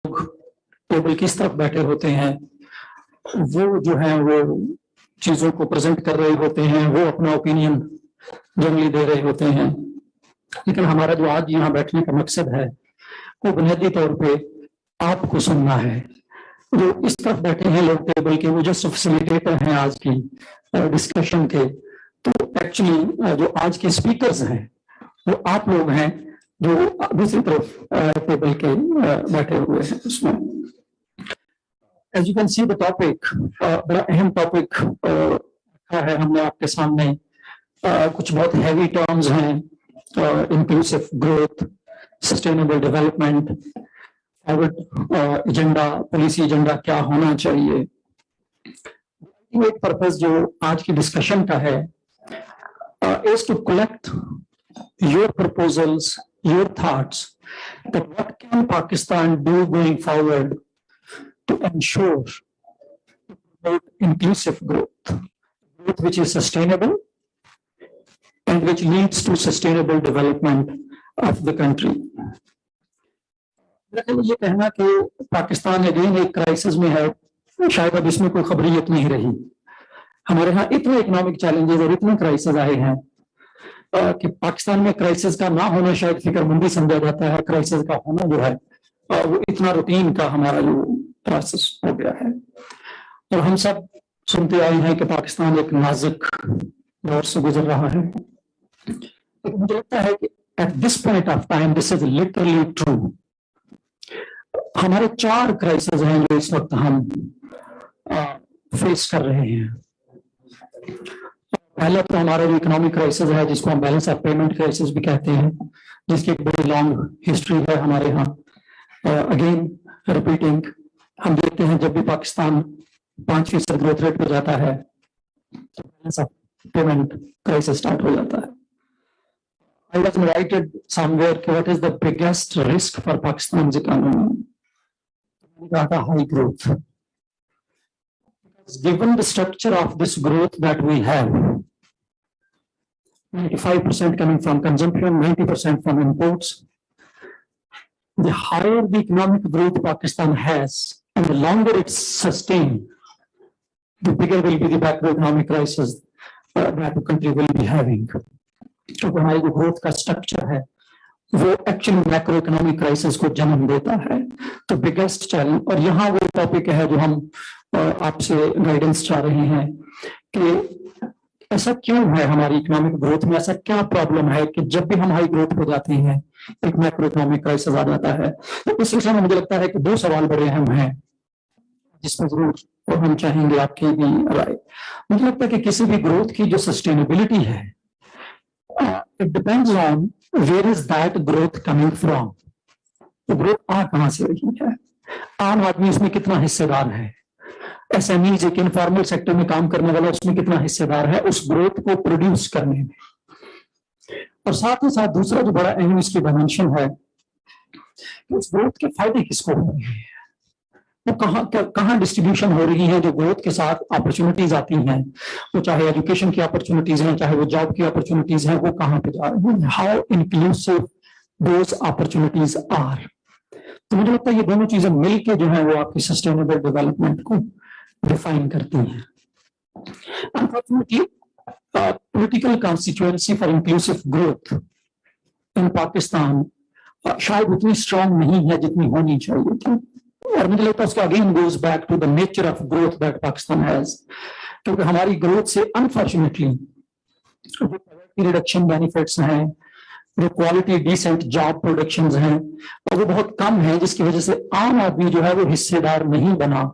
लोग टेबल किस तरफ बैठे होते हैं, वो जो है वो चीजों को प्रेजेंट कर रहे होते हैं, वो अपना ओपिनियन जनरली दे रहे होते हैं। लेकिन हमारा जो आज यहाँ बैठने का मकसद है वो बुनियादी तौर पे आपको सुनना है। जो इस तरफ बैठे हैं लोग टेबल के, वो जस्ट फैसिलिटेटर हैं आज की डिस्कशन के। तो एक्चुअली जो आज के स्पीकर्स हैं वो आप लोग हैं जो दूसरी तरफ टेबल के बैठे हुए हैं। उसमें as you can see the topic, बड़ा अहम टॉपिक रखा है हमने आपके सामने। कुछ बहुत हैवी टर्म्स हैं, inclusive growth, sustainable development, agenda, policy agenda क्या होना चाहिए। एक पर्पस जो आज की डिस्कशन का है is to collect your proposals, your thoughts, that what can Pakistan do going forward to ensure inclusive growth which is sustainable and which leads to sustainable development of the country. ये कहना कि Pakistan again एक crisis में है, शायद अब इसमें कोई खबरियत नहीं रही। हमारे यहाँ इतने इकोनॉमिक चैलेंजेस और इतने क्राइसिस आए हैं कि पाकिस्तान में क्राइसिस का ना होना शायद फिक्रमंदी समझा जाता है। क्राइसिस का होना जो है वो इतना रूटीन का हमारा जो प्रोसेस हो गया है। और हम सब सुनते आए हैं कि पाकिस्तान एक नाजुक दौर से गुजर रहा है। तो मुझे लगता है कि at this point of time this is literally true. हमारे 4 क्राइसिस हैं जो इस वक्त हम फेस कर रहे हैं। पहला तो हमारा जो इकोनॉमिक क्राइसिस है, जिसको हम बैलेंस ऑफ पेमेंट क्राइसिस भी कहते हैं, जिसकी एक बड़ी लॉन्ग हिस्ट्री है हमारे यहाँ। अगेन रिपीटिंग, हम देखते हैं जब भी पाकिस्तान 5% ग्रोथ रेट पे जाता है तो balance of payment crisis start हो जाता है। I was invited somewhere कि what is the biggest risk for Pakistan's economy? High growth. Given the structure of this growth that we have, 95% coming from consumption, 90% from imports, the higher the economic growth Pakistan has, and the longer it's sustained, the bigger will be the macroeconomic crisis that the country will be having. तो हमारी जो growth का structure है वो actually macro economic crisis को जन्म देता है। तो बिगेस्ट चैलेंज, और यहाँ वो टॉपिक है जो हम आपसे गाइडेंस चाह रहे हैं कि ऐसा क्यों है हमारी इकोनॉमिक ग्रोथ में, ऐसा क्या प्रॉब्लम है कि जब भी हम हाई ग्रोथ हो जाते हैं एक मैक्रो इकोनॉमिक क्राइसिस आ जाता है। तो इस सिलसिले में मुझे लगता है कि 2 सवाल बड़े अहम हैं जिसमें जरूर और हम चाहेंगे आपकी भी राय। मुझे लगता है कि किसी भी ग्रोथ की जो सस्टेनेबिलिटी है, it depends on where is that growth coming from. तो ग्रोथ आ कहां से रही है, आम आदमी इसमें कितना हिस्सेदार है, एसएमईज एक इनफॉर्मल सेक्टर में काम करने वाला उसमें कितना हिस्सेदार है उस ग्रोथ को प्रोड्यूस करने में। और साथ ही साथ दूसरा जो बड़ा अहम इसकी डायमेंशन है कि उस ग्रोथ के फायदे किसको हो रहे हैं, वो कहाँ डिस्ट्रीब्यूशन हो रही है। जो ग्रोथ के साथ अपॉर्चुनिटीज आती हैं, वो चाहे एजुकेशन की अपॉर्चुनिटीज हैं, चाहे वो जॉब की अपॉर्चुनिटीज हैं, वो कहाँ पे जा रही हैं, how inclusive those opportunities are. तो मुझे लगता है ये दोनों चीजें मिलके जो है वो आपकी सस्टेनेबल डेवलपमेंट को डिफाइन करती हैं। Unfortunately political constituency for inclusive growth in Pakistan शायद उतनी स्ट्रांग नहीं है जितनी होनी चाहिए थी। और मुझे लगता है उसका again goes back to the nature of growth that Pakistan has, क्योंकि हमारी ग्रोथ से अनफॉर्चुनेटली जो पॉवर्टी रिडक्शन बेनिफिट्स हैं, जो क्वालिटी डिसेंट जॉब प्रोडक्शंस हैं, और वो बहुत कम है, जिसकी वजह से आम आदमी जो है वो हिस्सेदार नहीं बना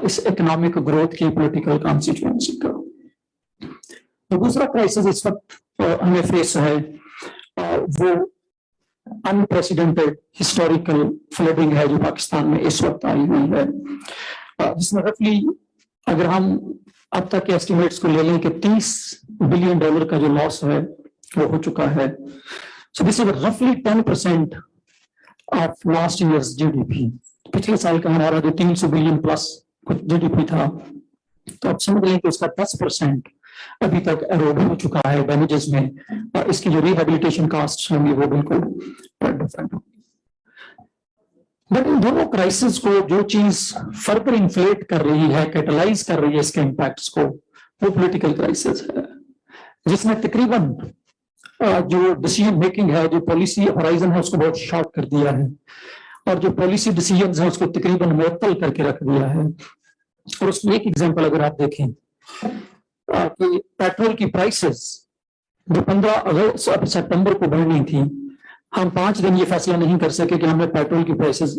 इस इकोनॉमिक ग्रोथ की पॉलिटिकल कॉन्स्टिट्यूएंसी का। तो दूसरा क्राइसिस इस वक्त हमें फेस है वो अनप्रेसिडेंटेड हिस्टोरिकल फ्लडिंग है जो पाकिस्तान में इस वक्त आई हुई है, जिसमें रफली अगर हम अब तक के एस्टिमेट्स को ले लें कि $30 बिलियन का जो लॉस है वो हो चुका है। सो दिस इज रफली 10% ऑफ लास्ट ईयर्स जीडीपी। पिछले साल का हमारा जो 300 बिलियन प्लस जीडीपी था, तो अब समझ लें कि उसका 10% अभी तक एरोड हो चुका है डैमेजेस में, और इसकी जो रिहेबिलिटेशन कॉस्ट होंगी वो बिल्कुल डिफरेंट होंगी। بٹ ان دونوں کرائسس کو جو چیز فردر انفلیٹ کر رہی ہے, کیٹلائز کر رہی ہے اس کے امپیکٹس کو, وہ پولیٹیکل کرائسس ہے, جس نے تقریباً جو ڈیسیژن میکنگ ہے, جو پالیسی ہورائزن ہے, اس کو بہت شارٹ کر دیا ہے, اور جو پالیسی ڈیسیژنز ہیں اس کو تقریباً معطل کر کے رکھ دیا ہے. اور اس میں ایک ایگزامپل اگر آپ دیکھیں کہ پیٹرول کی پرائسز جو 15 سپٹمبر کو بڑھنی تھی, ہم 5 دن یہ فیصلہ نہیں کر سکے کہ ہمیں پیٹرول کی پرائسز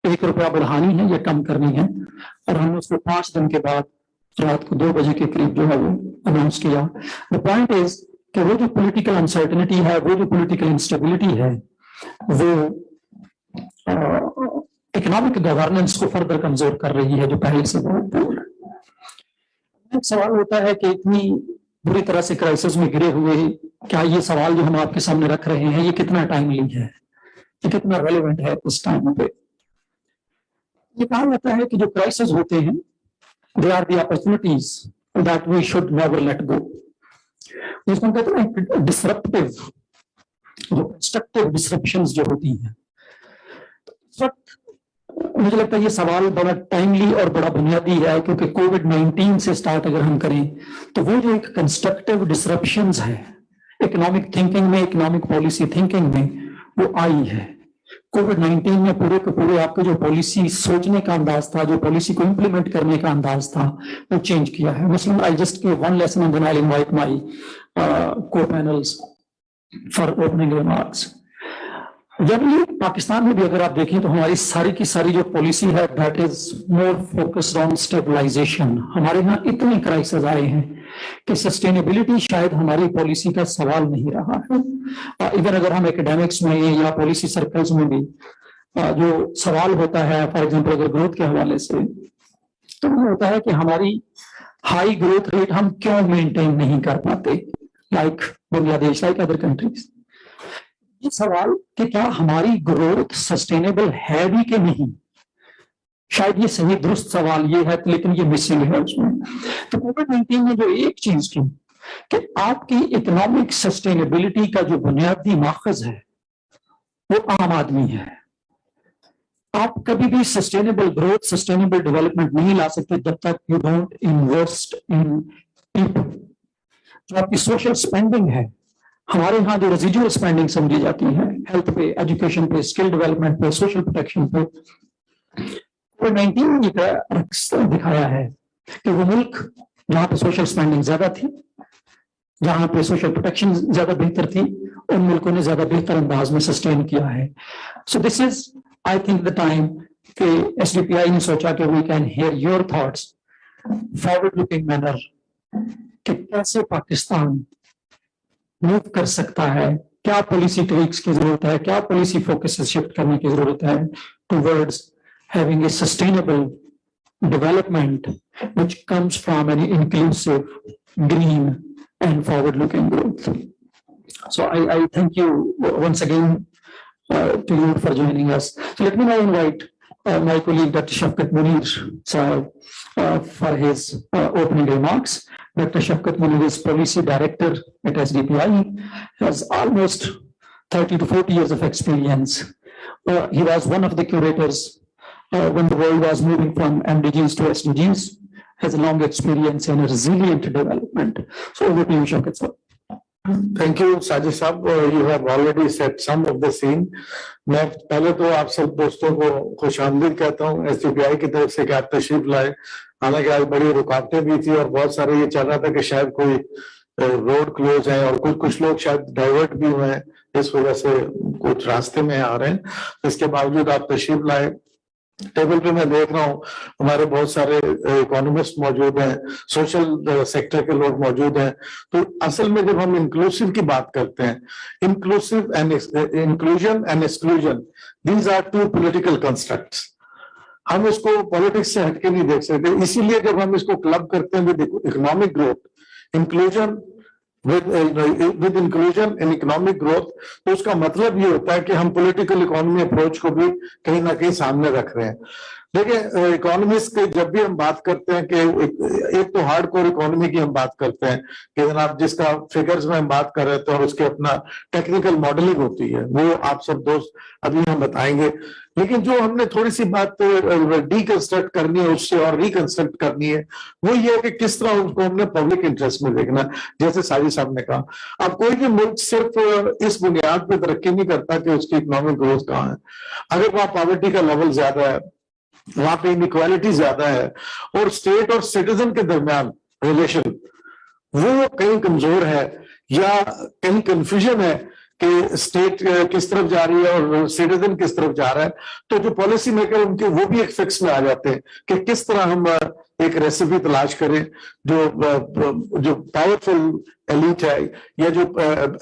₹1 بڑھانی ہے یا کم کرنی ہے, اور ہم نے اس کو 5 دن کے بعد رات کو 2 بجے کے قریب جو ہے وہ اناؤنس کیا. دا پوائنٹ از کہ وہ جو پولیٹیکل انسرٹنٹی ہے, وہ جو پولیٹیکل انسٹیبلٹی ہے, وہ اکنامک گورننس کو فردر کمزور کر رہی ہے, جو پہلے سے بہت دور ہے. ایک سوال ہوتا ہے کہ اتنی بری طرح سے کرائسس میں گرے ہوئے, کیا یہ سوال جو ہم آپ کے سامنے رکھ رہے ہیں یہ کتنا ٹائملی ہے, یہ کتنا ریلیونٹ ہے اس ٹائم پہ. یہ کہا جاتا ہے کہ جو کرائسس ہوتے ہیں they are the opportunities that we should never let go. جس کو ہم کہتے ہیں ڈسرپٹیو, جو کنسٹرکٹیو ڈسرپشنز جو ہوتی ہیں. اس وقت مجھے لگتا ہے یہ سوال بڑا ٹائملی اور بڑا بنیادی ہے, کیونکہ کووڈ-19 سے سٹارٹ اگر ہم کریں تو وہ جو ایک کنسٹرکٹیو ڈسرپشنز ہے اکنامک تھنکنگ میں, اکنامک پالیسی تھنکنگ میں, وہ آئی ہے. کووڈ-19 میں پورے کے پورے آپ کا جو پالیسی سوچنے کا انداز تھا, جو پالیسی کو امپلیمنٹ کرنے کا انداز تھا, وہ چینج کیا ہے. مثلاً I just give one lesson and then I'll invite my co-panels for opening remarks. Generally Pakistan میں بھی اگر آپ دیکھیں تو ہماری ساری کی ساری جو پالیسی ہے that is more focused on stabilisation. ہمارے یہاں اتنے کرائسز آئے ہیں کہ سسٹینیبلٹی شاید ہماری پالیسی کا سوال نہیں رہا ہے. ایون اگر ہم اکیڈیمکس میں یا پالیسی سرکلز میں بھی جو سوال ہوتا ہے, فار ایگزامپل اگر گروتھ کے حوالے سے, تو یہ ہوتا ہے کہ ہماری ہائی گروتھ ریٹ ہم کیوں مینٹین نہیں کر پاتے, لائک بنگلہ دیش, لائک ادر کنٹریز. یہ سوال کہ کیا ہماری گروتھ سسٹینیبل ہے بھی کہ نہیں, شاید یہ صحیح درست سوال یہ ہے, لیکن یہ مسنگ ہے اس میں. تو کووڈ-19 نے جو ایک چیز کی کہ آپ کی اکنامک سسٹینیبلٹی کا جو بنیادی ماخذ ہے وہ عام آدمی ہے. آپ کبھی بھی سسٹینیبل گروتھ, سسٹینیبل ڈیولپمنٹ نہیں لا سکتے جب تک you don't invest in people. جو آپ کی سوشل اسپینڈنگ ہے, ہمارے یہاں جو ریزیڈیول اسپینڈنگ سمجھی جاتی ہے, ہیلتھ پہ, ایجوکیشن پہ, اسکل ڈیولپمنٹ پہ, سوشل پروٹیکشن پہ, کووڈ-19 نے رقص دکھایا ہے کہ وہ ملک جہاں پہ سوشل اسپینڈنگ زیادہ تھی, جہاں پہ سوشل پروٹیکشن زیادہ بہتر تھی, ان ملکوں نے زیادہ بہتر انداز میں سسٹین کیا ہے. So this is I think the time کہ ایس ڈی پی آئی نے سوچا کہ we can hear your thoughts forward looking manner, کہ کیسے پاکستان موو کر سکتا ہے, کیا پالیسی ٹویکس کی ضرورت ہے, کیا پالیسی فوکس شفٹ کرنے کی ضرورت ہے towards having a sustainable development which comes from an inclusive, green and forward-looking growth. So I thank you once again to you for joining us. So let me now invite my colleague Dr. Shafkat Munir for his opening remarks. Dr. Shafkat Munir is Policy Director at SDPI. He has almost 30 to 40 years of experience. He was one of the curators when the world was moving from MDGs to SDGs. Has a long experience in resilient development. So over to you, Shafkat sir. Thank you, Sajid Sahab. You have already set some of the scene. میں پہلے تو آپ سب دوستوں کو خوش آمدید کہتا ہوں ایس ڈی پی آئی کی طرف سے کہ آپ تشریف لائے. حالانکہ آج بڑی رکاوٹیں بھی تھی اور بہت سارے یہ چل رہا تھا کہ شاید کوئی روڈ کلوز ہے اور کچھ لوگ شاید ڈائیورٹ بھی ہوئے ہیں, اس وجہ سے کچھ راستے میں آ رہے ہیں. اس کے باوجود آپ تشریف لائے. ٹیبل پہ میں دیکھ رہا ہوں ہمارے بہت سارے اکانومسٹ موجود ہیں, سوشل سیکٹر کے لوگ موجود ہیں. تو اصل میں جب ہم انکلوسیو کی بات کرتے ہیں, inclusive and inclusion and exclusion, these are two political constructs. ہم اس کو پالیٹکس سے ہٹ کے نہیں دیکھ سکتے. اسی لیے جب ہم اس کو کلب کرتے ہیں with economic growth, inclusion with inclusion in economic growth, تو اس کا مطلب یہ ہوتا ہے کہ ہم پولیٹیکل اکانومی اپروچ کو بھی کہیں نہ کہیں سامنے رکھ رہے ہیں. देखिए इकोनॉमिस्ट के जब भी हम बात करते हैं कि एक तो हार्ड कोर इकोनॉमी की हम बात करते हैं कि जनाब जिसका फिगर्स में हम बात कर रहे थे और उसके अपना टेक्निकल मॉडलिंग होती है, वो आप सब दोस्त अभी हम बताएंगे। लेकिन जो हमने थोड़ी सी बात डीकंस्ट्रक्ट करनी है उससे और रिकंस्ट्रक्ट करनी है, वो ये है कि किस तरह उसको हमने पब्लिक इंटरेस्ट में देखना है। जैसे साजिद साहब ने कहा, अब कोई भी मुल्क सिर्फ इस बुनियाद पे तरक्की नहीं करता कि उसकी इकोनॉमिक ग्रोथ कहाँ है। अगर वहाँ पॉवर्टी का लेवल ज्यादा है, वहां पे इनइक्वालिटी ज्यादा है, और स्टेट और सिटीजन के दरमियान रिलेशन वो कहीं कमजोर है, या कहीं कंफ्यूजन है कि स्टेट किस तरफ जा रही है और सिटीजन किस तरफ जा रहा है, तो जो पॉलिसी मेकर उनके वो भी एक फिक्स में आ जाते हैं कि किस तरह हम एक रेसिपी तलाश करें जो पावरफुल एलीट है, या जो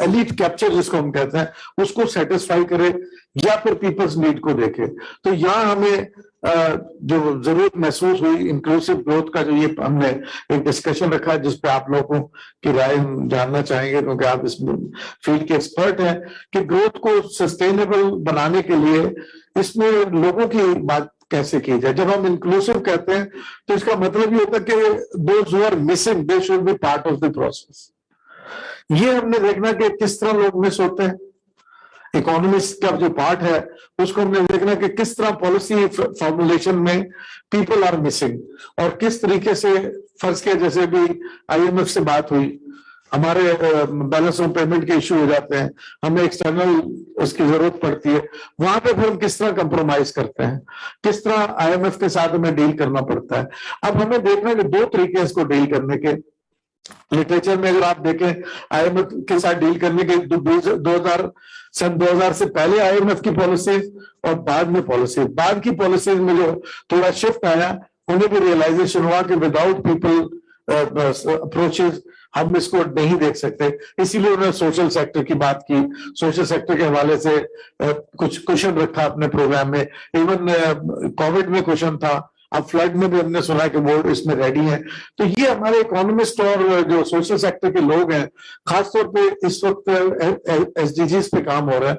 एलीट कैप्चर जिसको हम कहते हैं, उसको सेटिस्फाई करे, या फिर पीपल्स नीड को देखे। तो यहाँ हमें जो जरूरत महसूस हुई इंक्लूसिव ग्रोथ का, जो ये हमने एक डिस्कशन रखा है जिसपे आप लोगों की राय हम जानना चाहेंगे क्योंकि आप इस फील्ड के एक्सपर्ट हैं, कि ग्रोथ को सस्टेनेबल बनाने के लिए इसमें लोगों की बात कैसे की जाए। जब हम इंक्लूसिव कहते हैं तो इसका मतलब ये होता है कि those who are missing they should be part of the process. ये हमने देखना कि किस तरह लोग मिस होते हैं। इकोनॉमिस्ट का जो पार्ट है उसको हमने देखना कि किस तरह पॉलिसी फॉर्मुलेशन में पीपल आर मिसिंग, और किस तरीके से फर्ज के जैसे भी IMF से बात हुई, हमारे बैलेंस ऑफ पेमेंट के इश्यू हो जाते हैं, हमें एक्सटर्नल उसकी जरूरत पड़ती है, वहां पे फिर हम किस तरह कंप्रोमाइज करते हैं, किस तरह IMF के साथ हमें डील करना पड़ता है। अब हमें देखना है कि दो तरीके हैं इसको डील करने के। लिटरेचर में अगर आप देखें IMF के साथ डील करने के 2000 से पहले IMF की पॉलिसीज और बाद में पॉलिसीज, बाद की पॉलिसीज में जो थोड़ा शिफ्ट आया, उन्हें भी रियलाइजेशन हुआ कि विदाउट पीपल अप्रोचेस हम इसको नहीं देख सकते, इसीलिए उन्होंने सोशल सेक्टर की बात की, सोशल सेक्टर के हवाले से कुछ क्वेश्चन रखा अपने प्रोग्राम में। इवन कोविड में क्वेश्चन था, अब फ्लड में भी हमने सुना कि वो इसमें रेडी हैं। तो ये हमारे इकोनॉमिस्ट और जो सोशल सेक्टर के लोग हैं, खासतौर पे इस वक्त SDGs पे काम हो रहा है।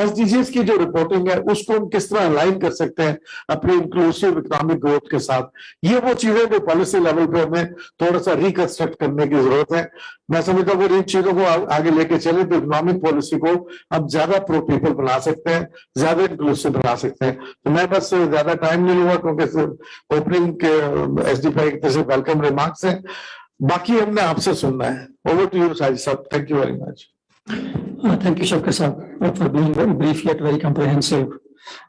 SDGs की जो रिपोर्टिंग है उसको हम किस तरह अलाइन कर सकते हैं अपने इंक्लूसिव इकोनॉमिक ग्रोथ के साथ, ये वो चीजें जो पॉलिसी लेवल पे हमें थोड़ा सा रिकंस्ट्रक्ट करने की जरूरत है। मैं समझता हूँ इन चीजों को आगे लेके चले तो इकोनॉमिक पॉलिसी को अब ज्यादा प्रो पीपल बना सकते हैं, ज्यादा इंक्लूसिव बना सकते हैं। तो मैं बस ज्यादा टाइम नहीं लूंगा क्योंकि ओपनिंग के SDPI की तरफ से वेलकम रिमार्क्स हैं, बाकी हमने आपसे सुनना है। ओवर टू यू साजिद साहब, thank you very much. Thank you, Shafqat sir, for being very brief yet very comprehensive.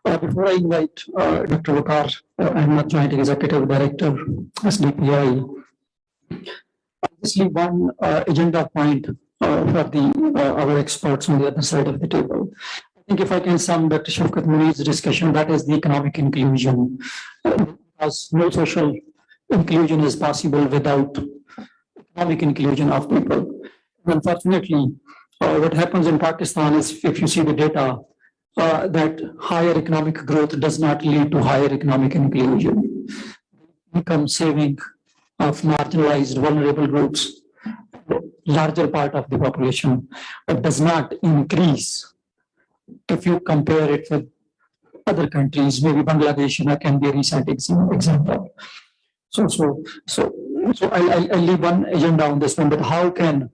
Before I invite Dr. Waqar, I'm not Joint Executive Director, SDPI. Just leave one agenda point for our experts on the other side of the table. I think if I can sum Dr. Shafqat Muni's discussion, that is the economic inclusion. Because no social inclusion is possible without economic inclusion of people. Unfortunately, what happens in Pakistan is, if you see the data, that higher economic growth does not lead to higher economic inclusion. Income saving of marginalized, vulnerable groups, larger part of the population, but does not increase. If you compare it with other countries, maybe Bangladesh can be a recent example. So I'll leave one agenda on this one, but how can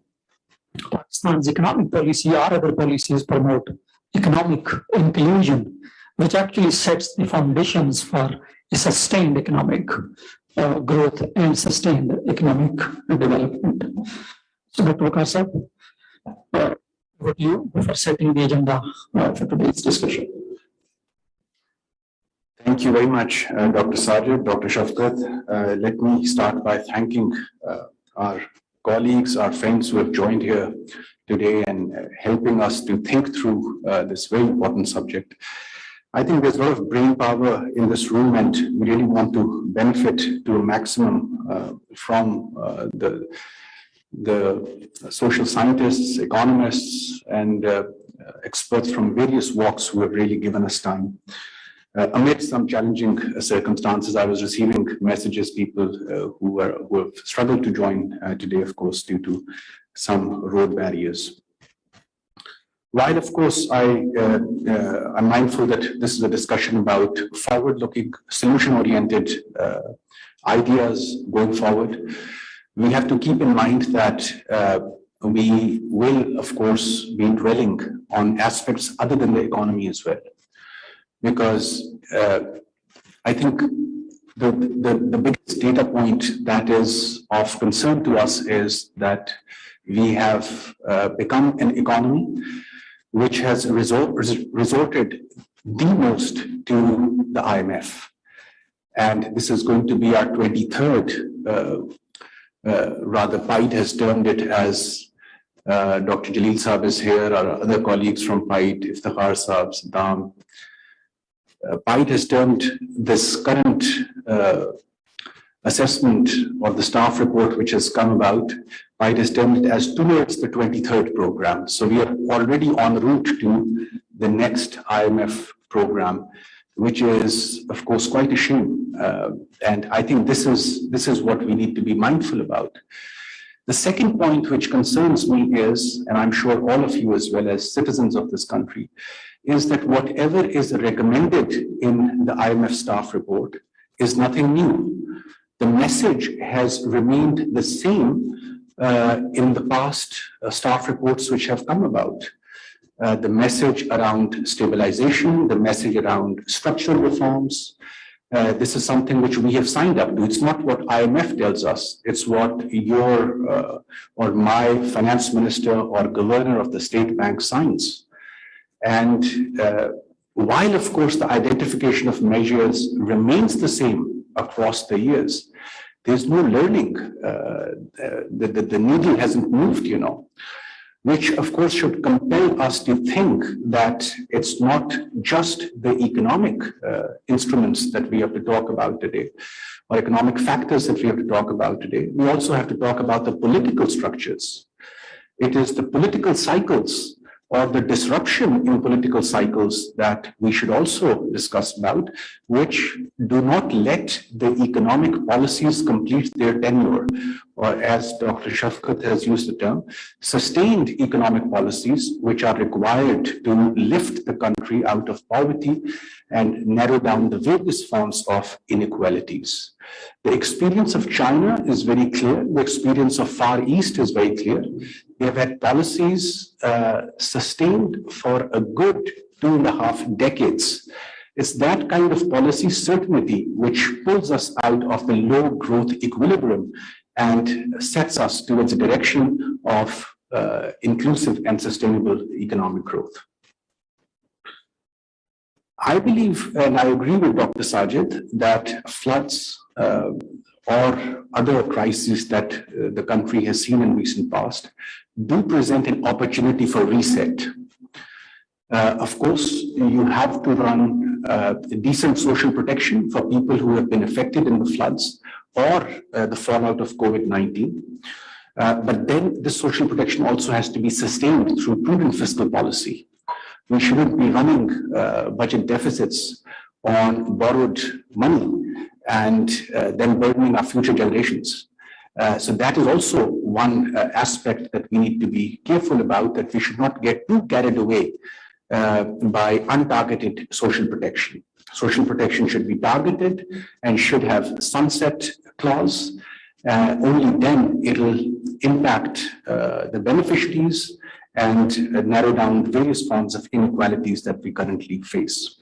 Pakistan's economic policy or other policies promote economic inclusion, which actually sets the foundations for a sustained economic growth and sustained economic development. So Dr. Waqar sir, over to you for setting the agenda for today's discussion. Thank you very much, Dr. Sajid, Dr. Shafqat. Let me start by thanking our colleagues, our friends who have joined here today and helping us to think through this very important subject. I think there's a lot of brain power in this room, and we really want to benefit to a maximum from the social scientists, economists, and experts from various walks who have really given us time. Amid some challenging circumstances, I was receiving messages, people who have struggled to join today, of course, due to some road barriers. While, of course, I'm mindful that this is a discussion about forward-looking, solution-oriented ideas going forward, we have to keep in mind that we will, of course, be dwelling on aspects other than the economy as well. Because I think the biggest data point that is of concern to us is that we have become an economy which has resorted the most to the IMF. And this is going to be our 23rd, rather, PIDE has termed it as, Dr. Jalil Saab is here, our other colleagues from PIDE, Iftikhar Saab, Saddam. PIDE has termed this current assessment of the staff report which has come about, PIDE has termed it as towards the 23rd program. So we are already en route to the next IMF program, which is, of course, quite a shame. And I think this is what we need to be mindful about. The second point which concerns me is, and I'm sure all of you as well as citizens of this country, is that whatever is recommended in the IMF staff report is nothing new. The message has remained the same in the past staff reports which have come about. The message around stabilization, the message around structural reforms. This is something which we have signed up to. It's not what IMF tells us. It's what your or my finance minister or governor of the state bank signs. And while, of course, the identification of measures remains the same across the years, there's no learning. The needle hasn't moved, you know, which of course should compel us to think that it's not just the economic instruments that we have to talk about today, or economic factors that we have to talk about today. We also have to talk about the political structures. It is the political cycles or the disruption in political cycles that we should also discuss about, which do not let the economic policies complete their tenure, or as Dr. Shafkat has used the term, sustained economic policies which are required to lift the country out of poverty and narrow down the various forms of inequalities. The experience of China is very clear. The experience of Far East is very clear. They have had policies sustained for a good 2.5 decades. It's that kind of policy certainty which pulls us out of the low growth equilibrium and sets us towards a direction of inclusive and sustainable economic growth. I believe, and I agree with Dr. Sajid, that floods or other crises that the country has seen in recent past do present an opportunity for reset. Of course, you have to run decent social protection for people who have been affected in the floods or the fallout of COVID-19. But then the social protection also has to be sustained through prudent fiscal policy. We shouldn't be running budget deficits on borrowed money and then burdening our future generations. So that is also one aspect that we need to be careful about, that we should not get too carried away by untargeted social protection. Social protection should be targeted and should have sunset clause. Only then it will impact the beneficiaries and narrow down various forms of inequalities that we currently face.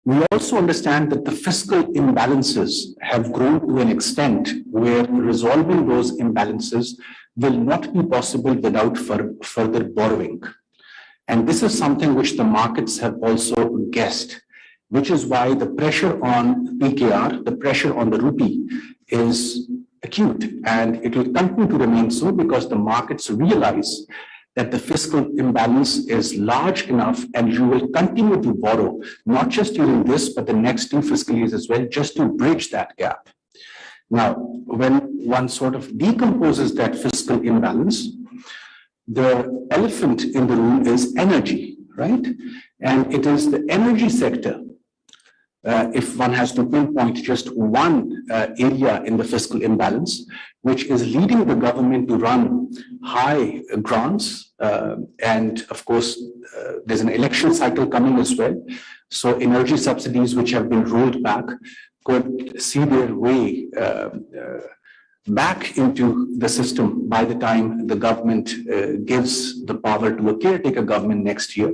We also understand that the fiscal imbalances have grown to an extent where resolving those imbalances will not be possible without further borrowing. And this is something which the markets have also guessed, which is why the pressure on PKR, the pressure on the rupee, is acute, and it will continue to remain so because the markets realize that the fiscal imbalance is large enough and you will continue to borrow, not just during this, but the next 2 fiscal years as well, just to bridge that gap. Now, when one sort of decomposes that fiscal imbalance, the elephant in the room is energy, right? And it is the energy sector if one has to pinpoint just one area in the fiscal imbalance, which is leading the government to run high grants, and of course, there's an election cycle coming as well. So energy subsidies which have been rolled back could see their way back into the system by the time the government gives the power to a caretaker government next year.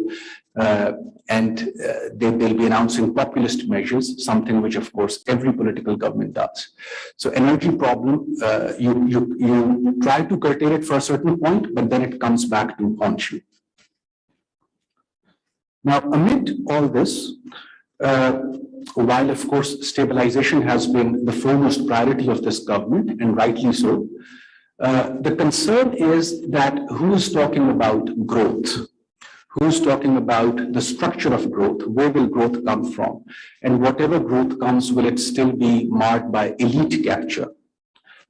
They'll be announcing populist measures, something which, of course, every political government does. So energy problem, you try to curtail it for a certain point, but then it comes back to haunt you. Now, amid all this, while, of course, stabilization has been the foremost priority of this government, and rightly so, the concern is that who's talking about growth? Who's talking about the structure of growth? Where will growth come from? And whatever growth comes, will it still be marked by elite capture?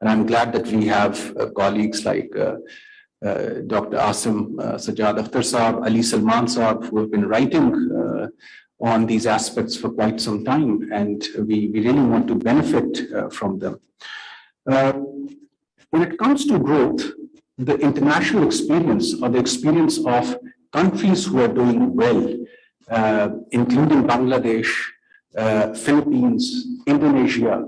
And I'm glad that we have colleagues like Dr. Asim Sajjad Akhtar Saab, Ali Salman Saab, who have been writing on these aspects for quite some time, and we really want to benefit from them. When it comes to growth, the international experience or the experience of countries who are doing well, including Bangladesh, Philippines, Indonesia,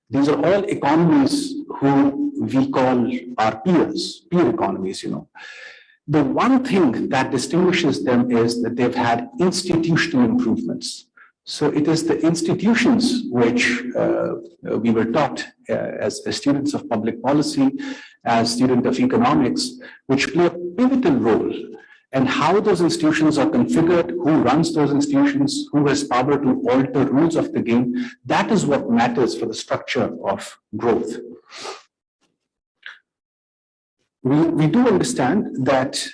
these are all economies who we call our peers, peer economies, you know. The one thing that distinguishes them is that they've had institutional improvements. So it is the institutions which we were taught as students of public policy, as students of economics, which play a pivotal role. And how those institutions are configured, who runs those institutions, who has power to alter rules of the game, that is what matters for the structure of growth. We do understand that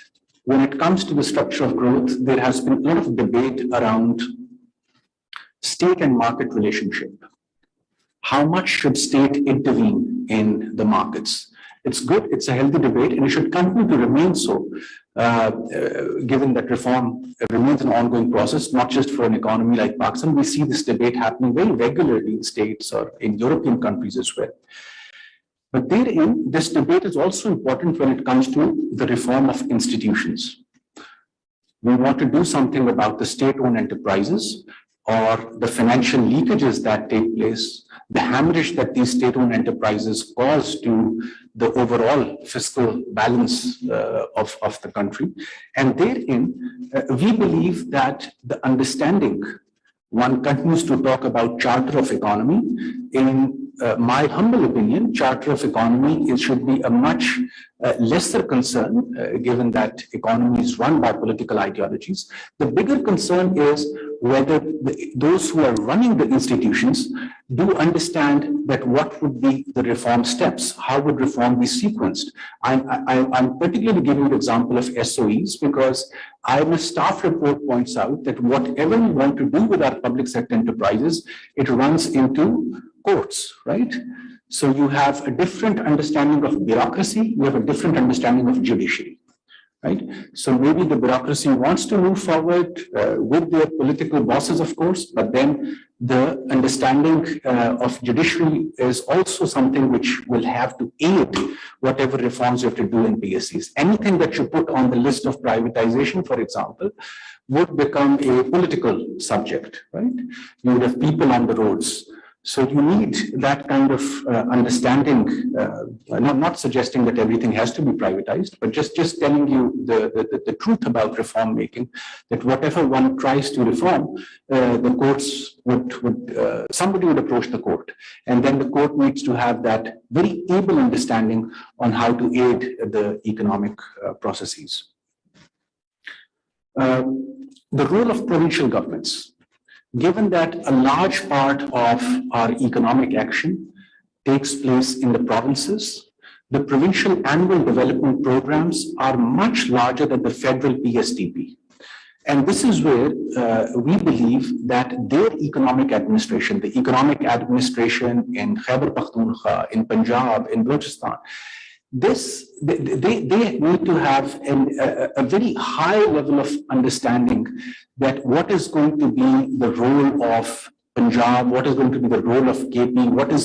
when it comes to the structure of growth, there has been a lot of debate around state and market relationship. How much should state intervene in the markets? It's good, it's a healthy debate, and it should continue to remain so, given that reform remains an ongoing process, not just for an economy like Pakistan. We see this debate happening very regularly in states or in European countries as well. But therein, this debate is also important when it comes to the reform of institutions. We want to do something about the state-owned enterprises or the financial leakages that take place, the hemorrhage that these state-owned enterprises cause to the overall fiscal balance of the country. And therein, we believe that the understanding, one continues to talk about Charter of Economy. In my humble opinion, Charter of Economy should be a much lesser concern, given that economy is run by political ideologies. The bigger concern is whether those who are running the institutions do understand that what would be the reform steps, how would reform be sequenced. I'm particularly giving the example of SOEs because IMF staff report points out that whatever we want to do with our public sector enterprises, it runs into courts, right? So you have a different understanding of bureaucracy, you have a different understanding of judiciary, right? So maybe the bureaucracy wants to move forward with their political bosses, of course, but then the understanding of judiciary is also something which will have to aid whatever reforms you have to do in PSCs. Anything that you put on the list of privatization, for example, would become a political subject, right? You would have people on the roads. So you need that kind of understanding, not suggesting that everything has to be privatized, but just telling you the truth about reform making, that whatever one tries to reform, the courts somebody would approach the court. And then the court needs to have that very able understanding on how to aid the economic processes. The role of provincial governments. Given that a large part of our economic action takes place in the provinces, the provincial annual development programs are much larger than the federal PSDP. And this is where we believe that their economic administration, the economic administration in Khyber Pakhtunkhwa, in Punjab, in Balochistan, they need to have a very high level of understanding that what is going to be the role of Punjab, what is going to be the role of KP, what is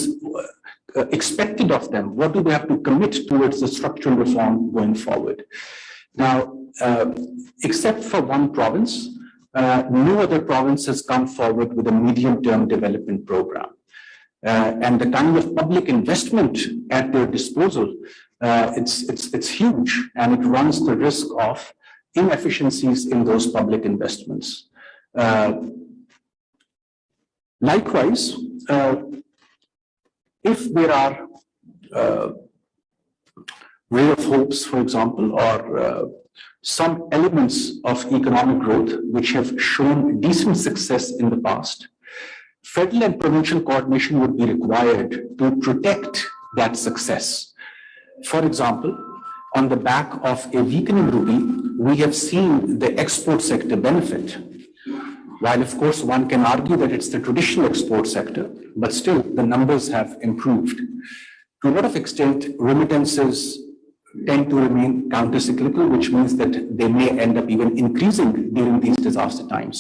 expected of them, what do they have to commit towards the structural reform going forward. Now, except for one province, no other province has come forward with a medium-term development program. And the kind of public investment at their disposal, it's huge, and it runs the risk of inefficiencies in those public investments. Likewise, if there are ray of hopes, for example, or some elements of economic growth which have shown decent success in the past, federal and provincial coordination would be required to protect that success. For example, on the back of a weakening rupee, we have seen the export sector benefit. While of course one can argue that it's the traditional export sector, but still the numbers have improved. To a lot of extent, remittances tend to remain counter-cyclical, which means that they may end up even increasing during these disaster times.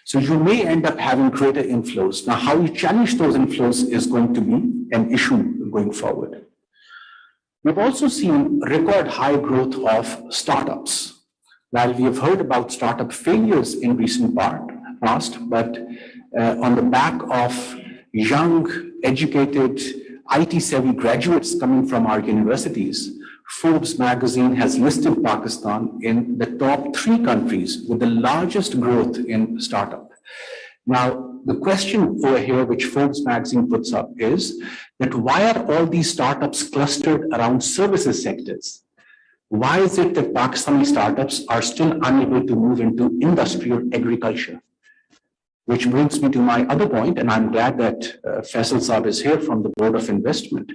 So you may end up having greater inflows. Now, how you challenge those inflows is going to be an issue going forward. We've also seen record high growth of startups. While we have heard about startup failures in recent past, but on the back of young, educated, IT-savvy graduates coming from our universities, Forbes magazine has listed Pakistan in the top 3 countries with the largest growth in startup. Now, the question over here, which Forbes magazine puts up, is that why are all these startups clustered around services sectors? Why is it that Pakistani startups are still unable to move into industry or agriculture? Which brings me to my other point, and I'm glad that Faisal Saab is here from the Board of Investment.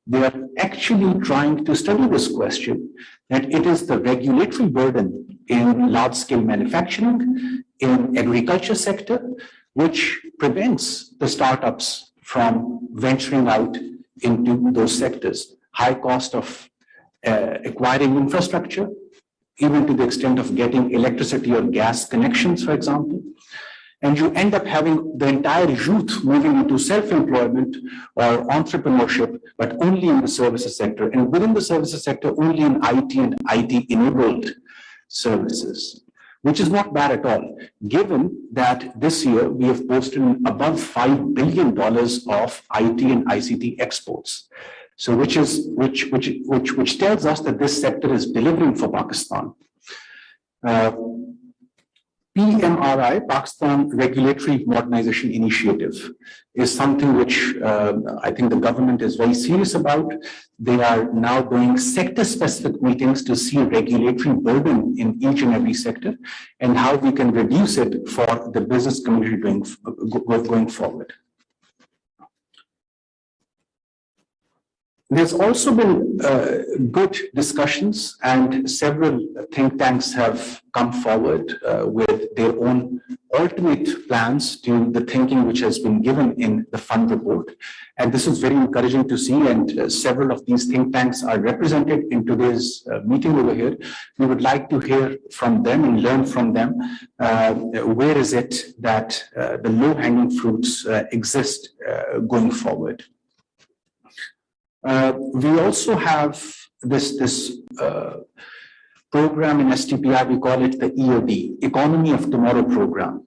They are actually trying to study this question, that it is the regulatory burden in large-scale manufacturing, in agriculture sector, which prevents the startups from venturing out into those sectors. High cost of acquiring infrastructure, even to the extent of getting electricity or gas connections, for example. And you end up having the entire youth moving into self-employment or entrepreneurship, but only in the services sector. And within the services sector, only in IT and IT-enabled services, which is not bad at all, given that this year we have posted above $5 billion of IT and ICT exports. So which tells us that this sector is delivering for Pakistan. PMRI, Pakistan Regulatory Modernization Initiative, is something which I think the government is very serious about. They are now doing sector-specific meetings to see regulatory burden in each and every sector and how we can reduce it for the business community going forward. There's also been good discussions, and several think tanks have come forward with their own alternate plans to the thinking which has been given in the fund report. And this is very encouraging to see, and several of these think tanks are represented in today's meeting over here. We would like to hear from them and learn from them. Where is it that the low-hanging fruits exist going forward? We also have this program in STPI, we call it the EOD, Economy of Tomorrow program,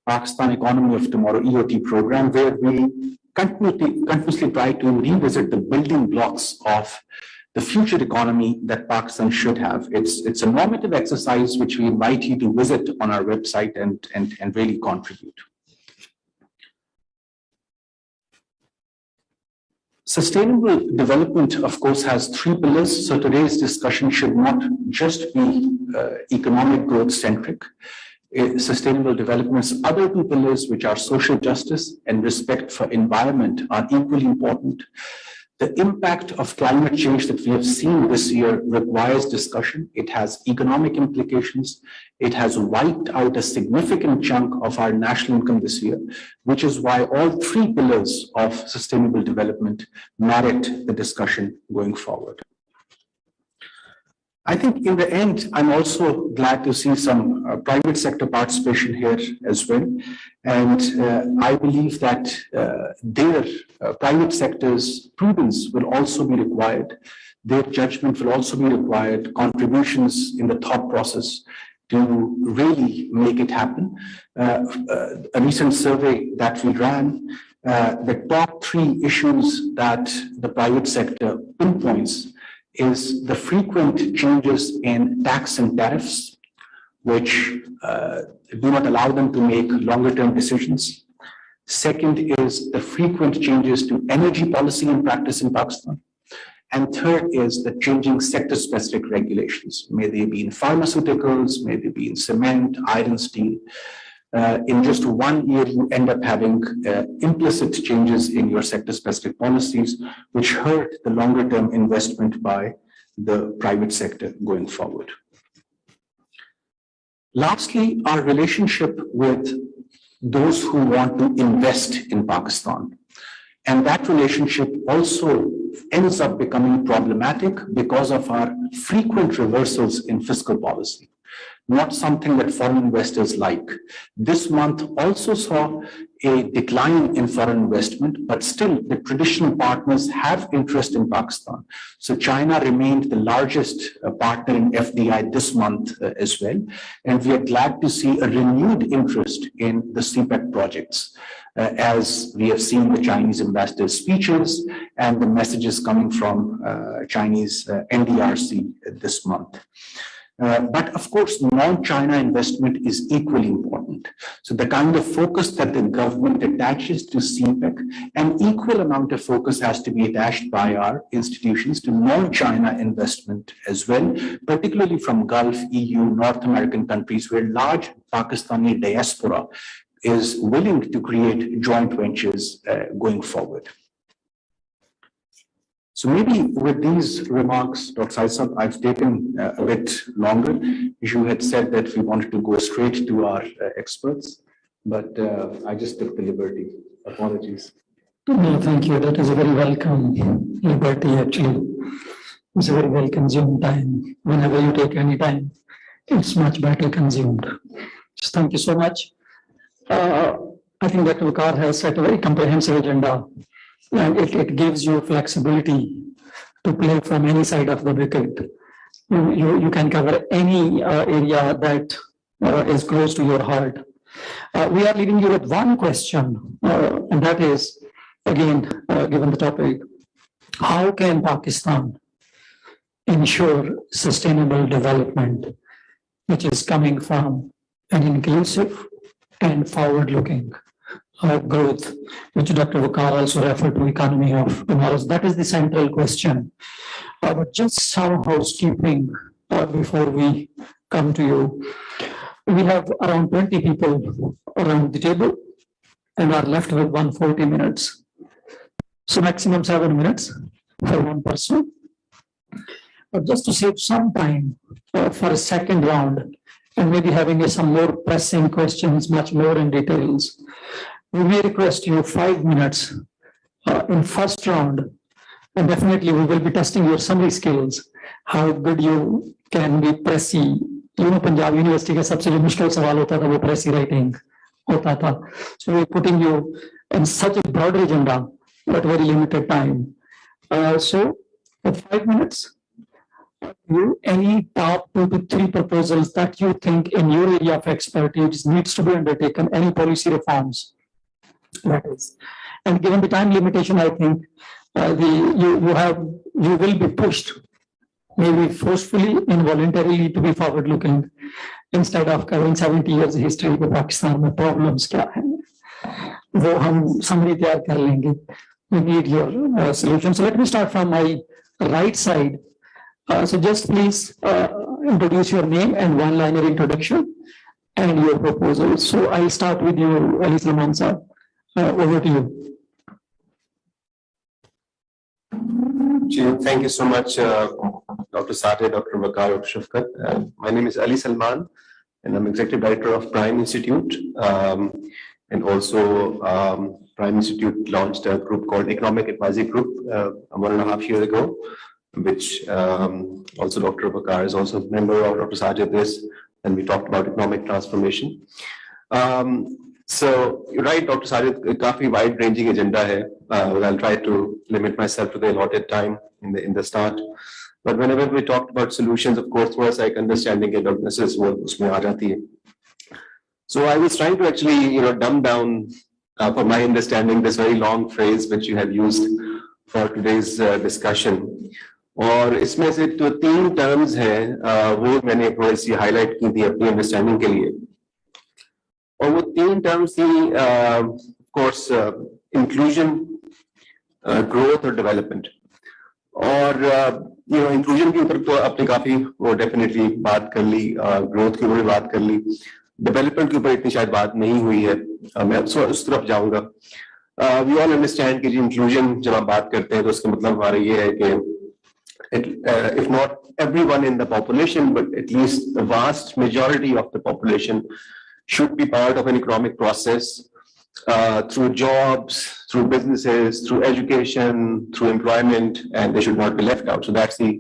Pakistan Economy of Tomorrow, EOT program, where we continuously try to revisit the building blocks of the future economy that Pakistan should have. It's a normative exercise which we invite you to visit on our website and really contribute. Sustainable development, of course, has 3 pillars. So today's discussion should not just be economic growth centric. Sustainable development's other 2 pillars, which are social justice and respect for environment, are equally important. The impact of climate change that we have seen this year requires discussion. It has economic implications. It has wiped out a significant chunk of our national income this year, which is why all 3 pillars of sustainable development merit the discussion going forward. I think in the end, I'm also glad to see some private sector participation here as well. And I believe that their private sector's prudence will also be required. Their judgment will also be required, contributions in the thought process to really make it happen. A recent survey that we ran, the top 3 issues that the private sector pinpoints is the frequent changes in tax and tariffs, which do not allow them to make longer-term decisions. Second is the frequent changes to energy policy and practice in Pakistan. And third is the changing sector-specific regulations. May they be in pharmaceuticals, may they be in cement, iron, steel. In just 1 year, you end up having implicit changes in your sector-specific policies, which hurt the longer-term investment by the private sector going forward. Lastly, our relationship with those who want to invest in Pakistan. And that relationship also ends up becoming problematic because of our frequent reversals in fiscal policy. Not something that foreign investors like. This month also saw a decline in foreign investment, but still the traditional partners have interest in Pakistan. So China remained the largest partner in FDI this month as well. And we are glad to see a renewed interest in the CPEC projects. As we have seen the Chinese ambassador's speeches and the messages coming from Chinese NDRC this month. But of course, non-China investment is equally important. So the kind of focus that the government attaches to CPEC, an equal amount of focus has to be attached by our institutions to non-China investment as well, particularly from Gulf, EU, North American countries where large Pakistani diaspora is willing to create joint ventures going forward. So maybe with these remarks, Dr. Saisab, I've taken a bit longer. You had said that we wanted to go straight to our experts, but I just took the liberty. Apologies. No, thank you. That is a very welcome liberty, actually. It's a very well consumed time. Whenever you take any time, it's much better consumed. Just thank you so much. I think Dr. Waqar has set a very comprehensive agenda, and it gives you flexibility to play from any side of the wicket. You can cover any area that is close to your heart. We are leaving you with one question, and that is, again, given the topic, how can Pakistan ensure sustainable development, which is coming from an inclusive and forward-looking growth, which Dr. Waqar also referred to, economy of tomorrow. That is the central question. But just some housekeeping before we come to you. We have around 20 people around the table and are left with 140 minutes. So maximum 7 minutes for one person. But just to save some time for a second round and maybe having some more pressing questions, much more in details, we may request you 5 minutes in first round, and definitely we will be testing your summary skills, how good you can be pressy. You know, Punjab University का सबसे जो मुश्किल सवाल होता था वो pressy writing होता था. So we're putting you in such a broad agenda, but very limited time. So for 5 minutes, you any top 2 to 3 proposals that you think in your area of expertise needs to be undertaken, any policy reforms. That is, and given the time limitation, I think you will be pushed, maybe forcefully, involuntarily, to be forward-looking instead of covering 70 years history of Pakistan में problems क्या हैं, वो हम summary तैयार कर लेंगे. We need your solution. So let me start from my right side. So just please introduce your name and one-liner introduction and your proposal. So I'll start with you, Ali Salman sir. Over to you. Thank you so much, Dr. Satya, Dr. Waqar, Dr. Shafqat. My name is Ali Salman, and I'm Executive Director of Prime Institute. And also, Prime Institute launched a group called Economic Advisory Group 1.5 years ago. which also Dr. Bakar is also a member of, Dr. Sajid is, and we talked about economic transformation. So you're right, Dr. Sajid, a काफी wide-ranging agenda है. I'll try to limit myself to the allotted time in the start. But whenever we talked about solutions, of course, थोड़ा सा एक understanding के diagnosis वो उसमें आ जाती है. So I was trying to actually, dumb down for my understanding this very long phrase which you have used for today's discussion. और इसमें से जो 3 terms हैं वो मैंने थोड़ी सी highlight की थी अपनी understanding के लिए. और वो 3 terms थी, of course, inclusion, growth और development. और inclusion के ऊपर तो आपने काफी वो definitely बात कर ली, growth के ऊपर भी बात कर ली, development के ऊपर इतनी शायद बात नहीं हुई है, मैं उस तरफ जाऊंगा. We all understand कि जी inclusion जब आप बात करते हैं तो उसका मतलब हमारा ये है कि if not everyone in the population, but at least the vast majority of the population should be part of an economic process through jobs, through businesses, through education, through employment, and they should not be left out. So that's the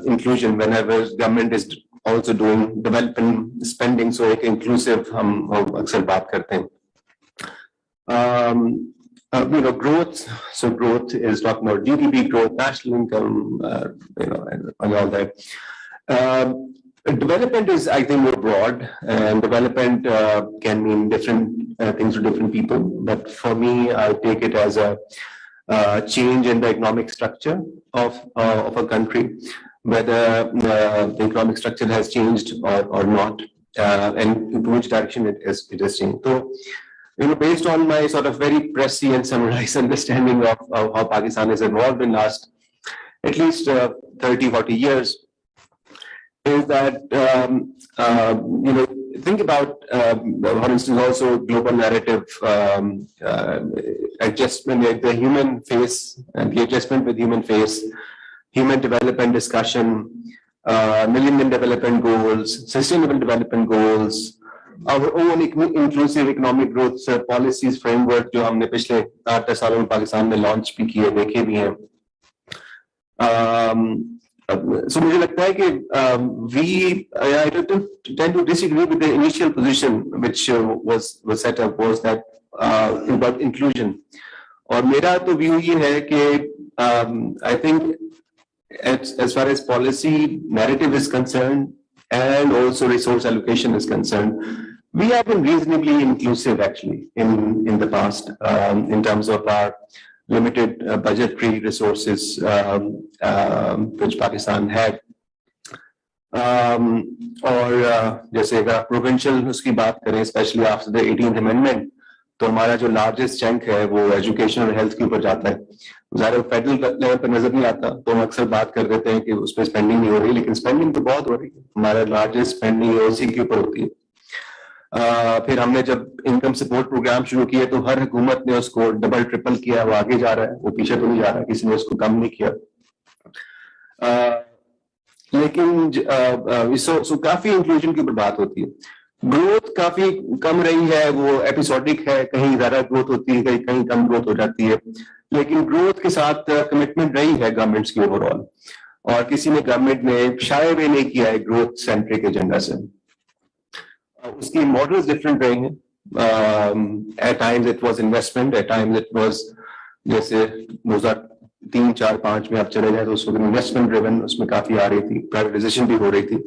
inclusion whenever government is also doing development spending. So एक inclusive हम अक्सर बात करते हैं. Growth. So growth is talking about GDP growth, national income, and all that. Development is, I think, more broad, and development can mean different things to different people. But for me, I take it as a change in the economic structure of a country, whether the economic structure has changed or not, and in which direction it has changed. So, based on my sort of very prescient summarized understanding of how Pakistan is evolved in last at least 30, 40 years, is that, think about, for instance, also global narrative adjustment at the human face, and the adjustment with human face, human development discussion, Millennium Development Goals, Sustainable Development Goals, our own inclusive economic growth policies framework जो हमने पिछले 8-10 सालों में पाकिस्तान में launch भी किए, देखे भी हैं. So मुझे लगता है कि I tend to disagree with the initial position which was set up, was that about inclusion. और मेरा तो view ये है कि I think as far as policy narrative is concerned and also resource allocation is concerned, we have been reasonably inclusive actually in the past in terms of our limited budgetary resources which Pakistan had. और जैसे अगर provincial उसकी बात करें, especially after the 18th Amendment, तो हमारा जो largest chunk है वो education और health के ऊपर जाता है. ज़ाहिर फेडरल लेवल पर नजर नहीं आता, तो हम अक्सर बात कर देते हैं कि उस पर स्पेंडिंग नहीं हो रही, लेकिन स्पेंडिंग तो बहुत हो रही है. हमारा लार्जेस्ट स्पेंडिंग उसी के ऊपर होती है. फिर हमने जब इनकम सपोर्ट प्रोग्राम शुरू किए तो हर हुकूमत ने उसको डबल ट्रिपल किया, वो आगे जा रहा है, वो पीछे तो नहीं जा रहा, किसी ने उसको कम नहीं किया. लेकिन सो काफी इंक्लूजन की ऊपर बात होती है. ग्रोथ काफी कम रही है, वो एपिसोडिक है, कहीं ज्यादा ग्रोथ होती है, कहीं कम ग्रोथ हो जाती है, लेकिन ग्रोथ के साथ कमिटमेंट रही है गवर्नमेंट्स की ओवरऑल, और किसी ने गवर्नमेंट ने शायद भी नहीं किया है ग्रोथ सेंट्रिक एजेंडा से. उसकी मॉडल्स डिफरेंट रहे हैं. At times it was investment, at times it was जैसे 2003, 4, 5 में आप चले जाए तो उस वक्त इन्वेस्टमेंट ड्रिवन उसमें काफी आ रही थी, प्राइवेटाइजेशन भी हो रही थी.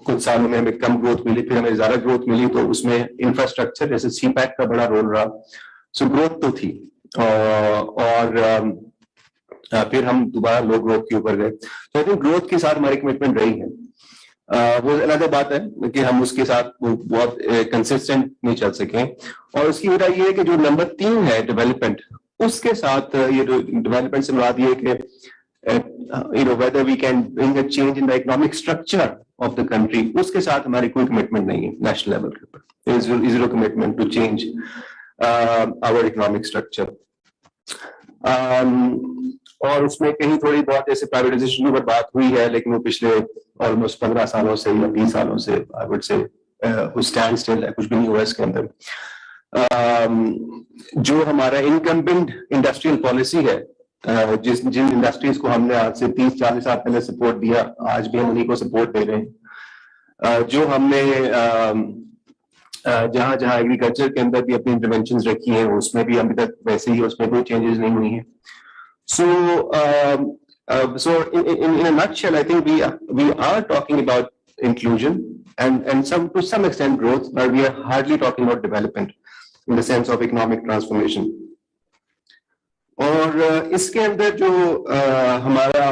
कुछ सालों में हमें कम ग्रोथ मिली, फिर हमें ज्यादा ग्रोथ मिली, तो उसमें इंफ्रास्ट्रक्चर जैसे सीपैक का बड़ा रोल रहा. सो ग्रोथ तो थी, और फिर हम दोबारा लो ग्रोथ के ऊपर गए. तो आई थिंक ग्रोथ के साथ हमारी कमिटमेंट रही है. वो अलग बात है कि हम उसके साथ बहुत कंसिस्टेंट नहीं चल सके, और उसकी वजह ये है कि जो नंबर 3 है डेवलपमेंट, उसके साथ ये जो डेवलपमेंट से मुराद ये है कि whether we can bring a change in the economic structure of the country, उसके साथ हमारी कोई कमिटमेंट नहीं है नेशनल लेवल के ऊपर. There is zero commitment to change our economic structure. और उसमें कहीं थोड़ी बहुत जैसे प्राइवेटाइजेशन की बात हुई है, लेकिन वो पिछले ऑलमोस्ट 15 सालों से या 20 सालों से आई वुड से कुछ स्टैंड स्टिल है, कुछ भी नहीं हुआ इसके अंदर. जो हमारा इनकम्बेंट इंडस्ट्रियल पॉलिसी है जिन इंडस्ट्रीज को हमने आज से 30-40 साल पहले सपोर्ट दिया, आज भी हम उन्हीं को सपोर्ट दे रहे हैं। जो हमने जहां जहां एग्रीकल्चर के अंदर भी अपनी इंटरवेंशंस रखी हैं, उसमें भी अभी तक वैसे ही, उसमें कोई चेंजेस नहीं हुई हैं। So in a nutshell, I think we are talking about inclusion and to some extent growth, but we are hardly talking about development in the sense of economic transformation. और इसके अंदर जो हमारा,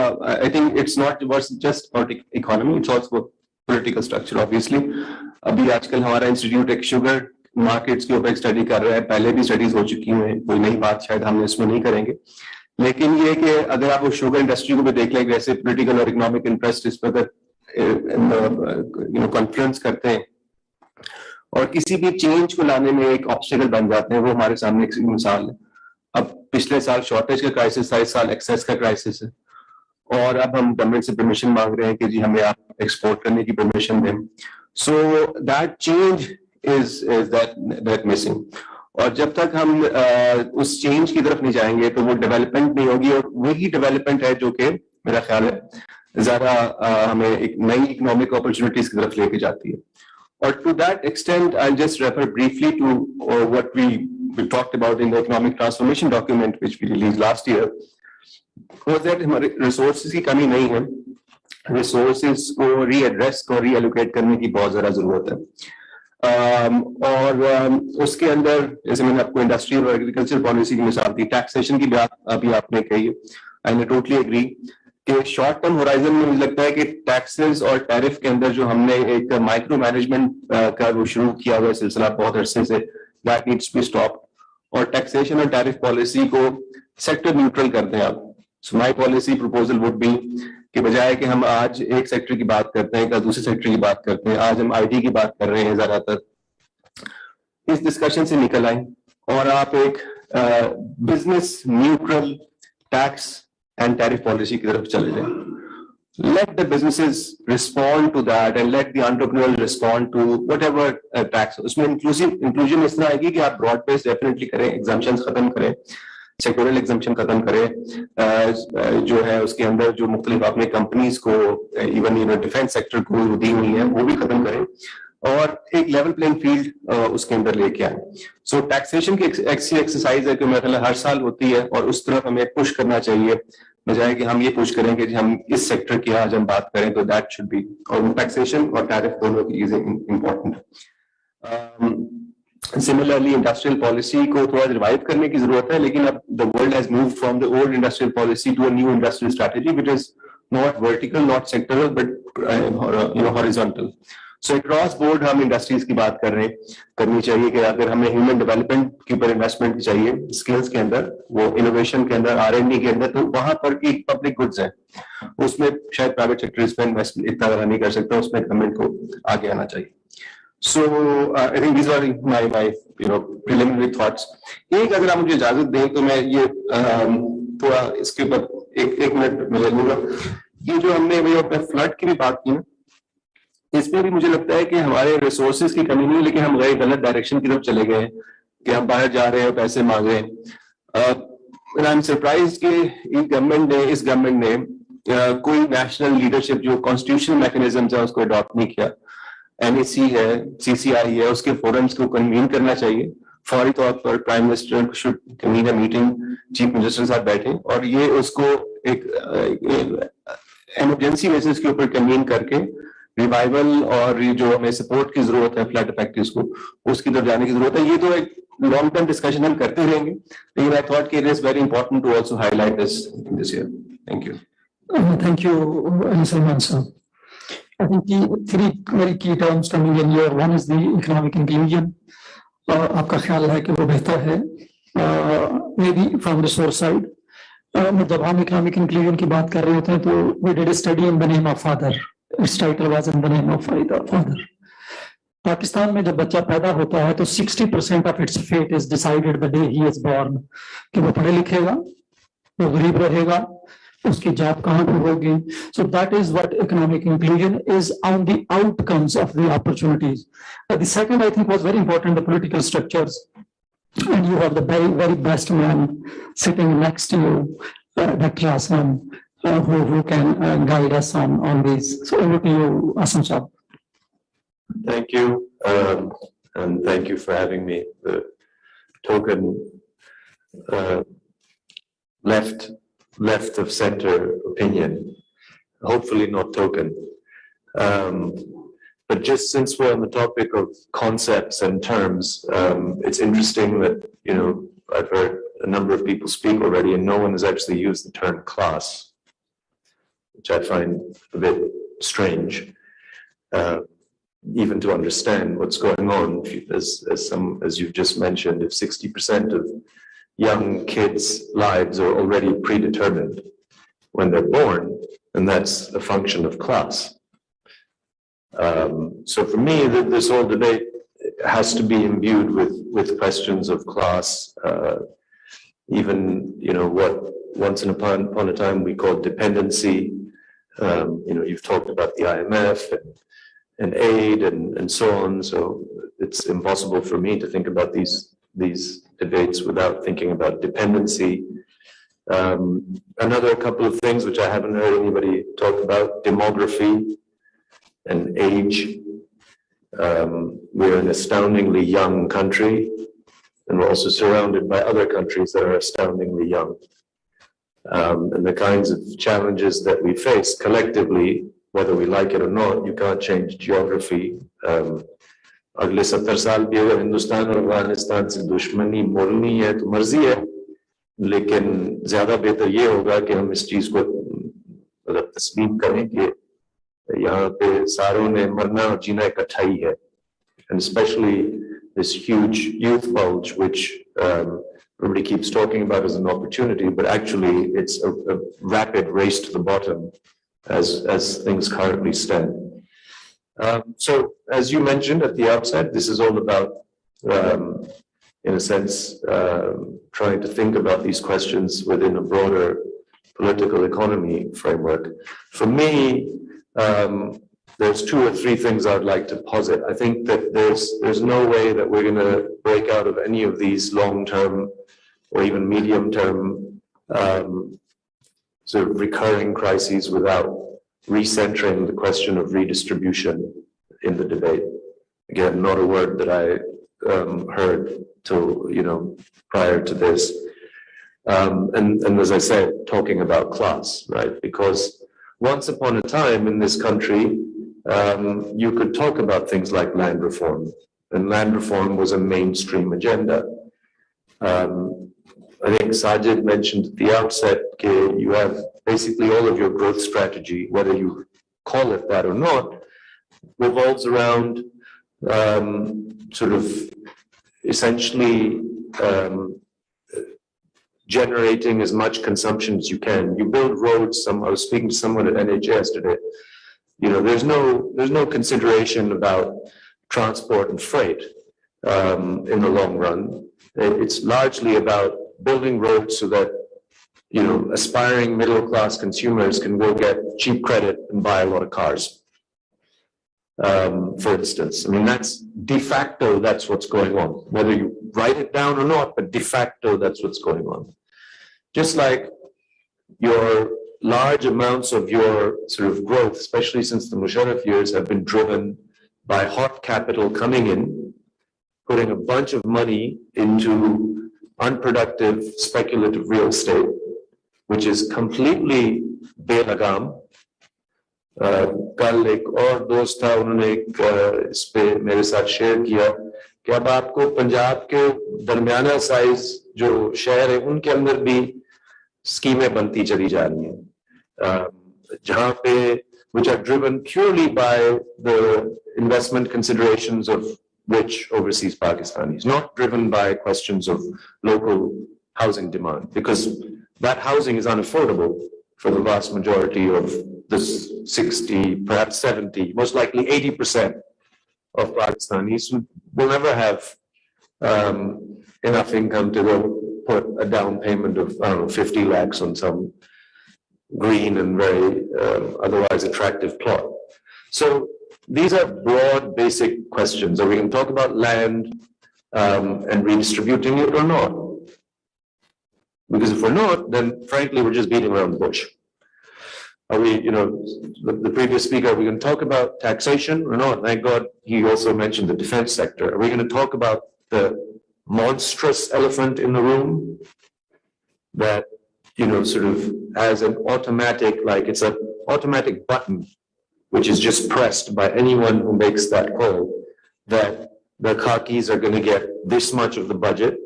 I think it's not just about economy, it's also political structure obviously. अभी आजकल हमारा institute एक sugar markets के ऊपर एक स्टडी कर रहा है, पहले भी स्टडीज हो चुकी हैं, कोई नई बात शायद हम इसमें नहीं करेंगे, लेकिन ये कि अगर आप उस शुगर इंडस्ट्री को भी देख लें, वैसे पॉलिटिकल और इकोनॉमिक इंटरेस्ट इस पर कॉन्फ्रेंस करते हैं और किसी भी चेंज को लाने में एक ऑब्स्टिकल बन जाते हैं, वो हमारे सामने एक मिसाल है। अब पिछले साल शॉर्टेज का क्राइसिस था, इस साल एक्सेस का क्राइसिस है, और अब हम गवर्नमेंट से परमिशन मांग रहे हैं कि जी हमें आप एक्सपोर्ट करने की परमिशन दें। So that change is that missing, और जब तक हम उस चेंज की तरफ नहीं जाएंगे तो वो डेवलपमेंट नहीं होगी, और वही डेवलपमेंट है जो कि मेरा ख्याल है ज्यादा हमें एक नई इकोनॉमिक अपॉर्चुनिटीज की तरफ लेके जाती है। और to that extent I just refer briefly to what we talked about in the economic transformation document which we released last year, was that हमारे resources की कमी नहीं है, resources को readdress को reallocate करने की बहुत ज़्यादा ज़रूरत है। और उसके अंदर जैसे मैंने आपको इंडस्ट्री और एग्रीकल्चर पॉलिसी की मिसाल दी, टैक्सेशन की बात अभी आपने कही है, आई टोटली एग्री कि शॉर्ट टर्म होराइजन में मुझे लगता है कि टैक्सेस और टैरिफ के अंदर जो हमने एक माइक्रो मैनेजमेंट का वो शुरू किया हुआ सिलसिला बहुत अरसे से, that needs to be stopped, और टैक्सेशन और टैरिफ पॉलिसी को सेक्टर न्यूट्रल करते हैं आप। So my policy proposal would be कि बजाय कि हम आज एक सेक्टर की बात करते हैं, कल दूसरे सेक्टर की बात करते हैं, आज हम आईटी की बात कर रहे हैं ज्यादातर, इस डिस्कशन से निकल आए और आप एक business neutral tax and tariff policy की तरफ चले जाएं। Let the businesses respond to that and let the entrepreneurs respond to whatever tax. उसमें inclusion इस तरह आएगी कि आप broad based definitely करें, exemptions खत्म करें, sectoral exemption खत्म करें, जो है उसके अंदर जो मुख्तलिफ आपने companies को even defense sector को दी हुई है वो भी खत्म करें, और एक level playing field उसके अंदर लेके आए। So taxation की ऐसी exercise है कि मेरे ख्याल हर साल होती है, और उस तरफ हमें push करना चाहिए, बजाय कि हम ये पूछ करें कि हम इस सेक्टर की आज हम बात करें तो दैट शुड बी, और टैक्सेशन और टैरिफ दोनों की चीजें इंपॉर्टेंट है। सिमिलरली इंडस्ट्रियल पॉलिसी को थोड़ा रिवाइव करने की जरूरत है, लेकिन अब the world has moved from the old industrial policy to a new industrial strategy which is not vertical, not sectoral, but horizontal. So across board हम इंडस्ट्रीज की बात करनी चाहिए कि अगर हमें ह्यूमन डेवलपमेंट के ऊपर इन्वेस्टमेंट चाहिए, स्किल्स के अंदर, वो इनोवेशन के अंदर, R&D के अंदर, तो वहां पर की पब्लिक गुड्स है, उसमें शायद प्राइवेट सेक्टर इसमें इन्वेस्टमेंट इतना ज्यादा नहीं कर सकता, उसमें गवर्नमेंट को आगे आना चाहिए। So I think these are my preliminary thoughts. एक अगर आप मुझे इजाजत दें तो मैं ये थोड़ा इसके ऊपर एक मिनट में ले लूंगा। ये जो हमने फ्लड की भी बात की ना, इसमें भी मुझे लगता है कि हमारे रिसोर्सेज की कमी नहीं, लेकिन हम गलत डायरेक्शन की तरफ चले गए कि हम बाहर जा रहे हैं, पैसे मांग रहे हैं। आई एम सरप्राइज कि इस गवर्नमेंट ने कोई नेशनल लीडरशिप जो कॉन्स्टिट्यूशनल मैकेनिज्म है उसको अडॉप्ट नहीं किया। NEC है, CCI है, उसके फोरम्स को कन्वीन करना चाहिए फौरी तौर पर। Prime minister should convene a meeting, chief minister साथ बैठे और ये उसको एक इमरजेंसी बेसिस के ऊपर कन्वीन करके रिवाइवल और ये जो हमें सपोर्ट की जरूरत है फ्लड इफेक्टिव्स को, उसकी तरफ जाने की जरूरत है। ये तो एक लॉन्ग टर्म डिस्कशन हम करते रहेंगे, लेकिन आई थॉट कि it is very important to also highlight this year. Thank you. Thank you, Salman sir. I think the three very key terms coming in here. One is the economic inclusion. आपका ख्याल है कि वो बेहतर है, maybe from the source side. जब हम economic inclusion की बात कर रहे होते हैं तो we did a study in the name of father. Its title was in the name of father. Pakistan में जब बच्चा पैदा होता है तो 60% of its fate is decided the day he is born. कि वो पढ़े लिखेगा, वो गरीब रहेगा, उसकी जॉब कहाँ पर होगी. So that is what economic inclusion is on the outcomes of the opportunities. The second I think was very important, the political structures. And you have the very, very best man sitting next to you. Dr. Aslam, who can guide us on these. So over to you, Aslam Saab. Thank you, and thank you for having me. The token left of center opinion, hopefully not token. But just since we're on the topic of concepts and terms, it's interesting that, you know, I've heard a number of people speak already and no one has actually used the term class, which I find a bit strange, even to understand what's going on. As you've just mentioned, if 60% of young kids' lives are already predetermined when they're born, and that's a function of class. So for me, this whole debate has to be imbued with questions of class, even, you know, what once upon a time we called dependency. You know, you've talked about the IMF and aid and so on. So it's impossible for me to think about these debates without thinking about dependency. Another couple of things which I haven't heard anybody talk about: demography and age. We're an astoundingly young country, and we're also surrounded by other countries that are astoundingly young. And the kinds of challenges that we face collectively, whether we like it or not, you can't change geography. अगले 70 साल भी अगर हिंदुस्तान और अफगानिस्तान से दुश्मनी मोड़नी है तो मर्जी है, लेकिन ज्यादा बेहतर ये होगा कि हम इस चीज को मतलब तस्लीम करें कि यहाँ पे सारों ने मरना और जीना इकट्ठा ही है. And especially this huge youth bulge, which everybody keeps talking about as an opportunity, but actually it's a rapid race to the bottom as things currently stand. So as you mentioned at the outset, this is all about, in a sense, trying to think about these questions within a broader political economy framework. For me, there's 2 or 3 things I'd like to posit. I think that there's no way that we're going to break out of any of these long-term or even medium-term sort of recurring crises without recentering the question of redistribution in the debate. Again, not a word that I heard till, you know, prior to this. And as I said, talking about class, right? Because once upon a time in this country, you could talk about things like land reform, and land reform was a mainstream agenda. I think Sajid mentioned at the outset that you have basically all of your growth strategy, whether you call it that or not, revolves around sort of essentially generating as much consumption as you can. You build roads. I was speaking to someone at NHS yesterday. You know, there's no consideration about transport and freight in the long run. It's largely about building roads so that, you know, aspiring middle-class consumers can go get cheap credit and buy a lot of cars. For instance, I mean, that's de facto, that's what's going on, whether you write it down or not, but de facto, that's what's going on. Just like your large amounts of your sort of growth, especially since the Musharraf years, have been driven by hot capital coming in, putting a bunch of money into unproductive speculative real estate, which is completely belagam. कल एक और दोस्त था, उन्होंने एक इस पे मेरे साथ शेयर किया कि अब आपको पंजाब के दरमियाना साइज जो शहर है उनके अंदर भी स्कीमें बनती चली जा रही हैं, जहाँ पे which are driven purely by the investment considerations of rich overseas Pakistanis, not driven by questions of local housing demand, because that housing is unaffordable for the vast majority of the 60, perhaps 70, most likely 80% of Pakistanis who will never have enough income to go put a down payment of, I don't know, 50 lakhs on some green and very otherwise attractive plot. So these are broad, basic questions. Are we going to talk about land and redistributing it or not? Because if we're not, then frankly, we're just beating around the bush. Are we, the previous speaker, are we going to talk about taxation or not? Thank God he also mentioned the defense sector. Are we going to talk about the monstrous elephant in the room that, sort of has an automatic, like it's an automatic button, which is just pressed by anyone who makes that call, that the khakis are going to get this much of the budget.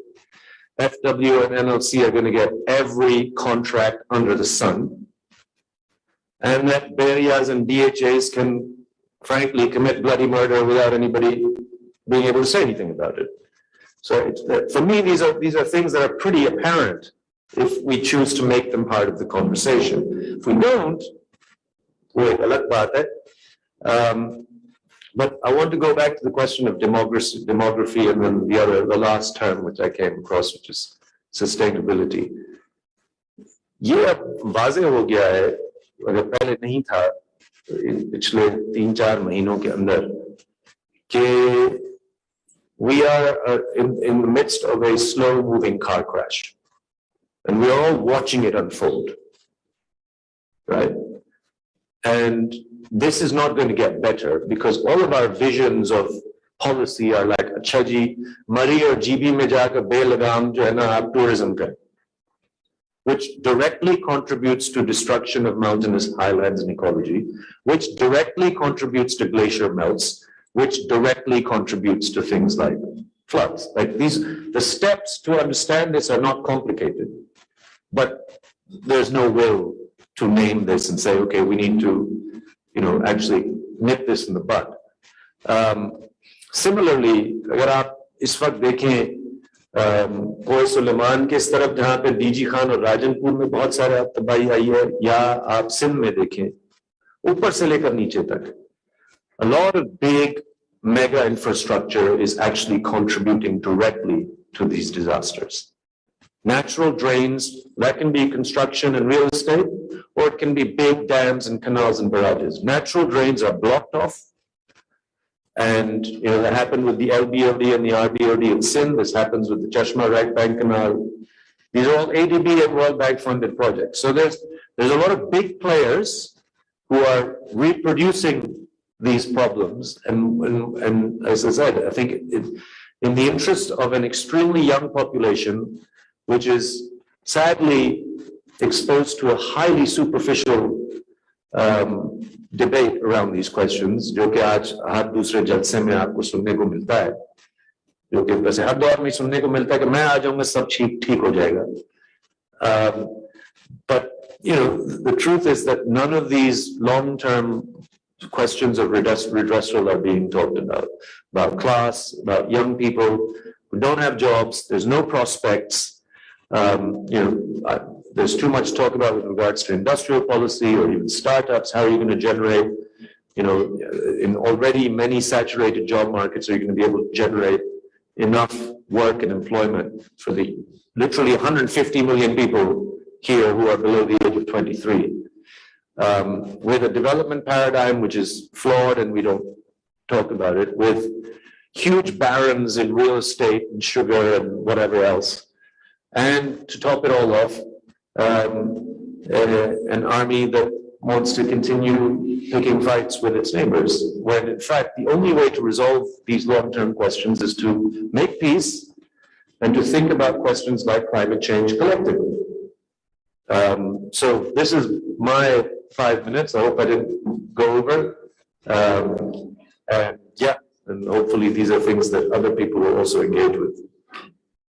FW and NLC are going to get every contract under the sun. And that Berias and DHAs can, frankly, commit bloody murder without anybody being able to say anything about it. So for me, these are things that are pretty apparent if we choose to make them part of the conversation. If we don't, wait, alag baat hai. But I want to go back to the question of demography and then the last term which I came across, which is sustainability. ये अब वाज़े हो गया है, अगर पहले नहीं था पिछले 3-4 महीनों के अंदर कि we are in the midst of a slow moving car crash and we're all watching it unfold, right? And this is not going to get better because all of our visions of policy are like अच्छा जी मरी और GB में जाकर बेलगाम जो है ना आप tourism करें, which directly contributes to destruction of mountainous highlands and ecology, which directly contributes to glacier melts, which directly contributes to things like floods. Like the steps to understand this are not complicated, but there's no will to name this and say, okay, we need to, actually nip this in the bud. Similarly, अगर आप इस वक्त देखें कोई सुलेमान के इस तरफ जहाँ पे डीजी खान और राजनपुर में बहुत सारे तबाही आई है, या आप सिंध में देखें ऊपर से लेकर नीचे तक, a lot of big mega infrastructure is actually contributing directly to these disasters. Natural drains, that can be construction and real estate, or it can be big dams and canals and barrages. Natural drains are blocked off. And that happened with the LBOD and the RBOD in Sindh. This happens with the Chashma Right Bank Canal. These are all ADB and World Bank funded projects. So there's a lot of big players who are reproducing these problems. And as I said, I think in the interest of an extremely young population, which is sadly exposed to a highly superficial debate around these questions, जो कि आज हर दूसरे जलसे में आपको सुनने को मिलता है, जो कि वैसे हर दौर में सुनने को मिलता है कि मैं आ जाऊंगा सब ठीक हो जाएगा. But the truth is that none of these long-term questions of redressal are being talked about class, about young people who don't have jobs. There's no prospects. There's too much talk about with regards to industrial policy or even startups. How are you going to generate, in already many saturated job markets, are you going to be able to generate enough work and employment for the literally 150 million people here who are below the age of 23? With a development paradigm which is flawed and we don't talk about it, with huge barons in real estate and sugar and whatever else. And to top it all off, an army that wants to continue picking fights with its neighbors, when in fact the only way to resolve these long-term questions is to make peace and to think about questions like climate change collectively. So this is my 5 minutes. I hope I didn't go over. And hopefully these are things that other people will also engage with.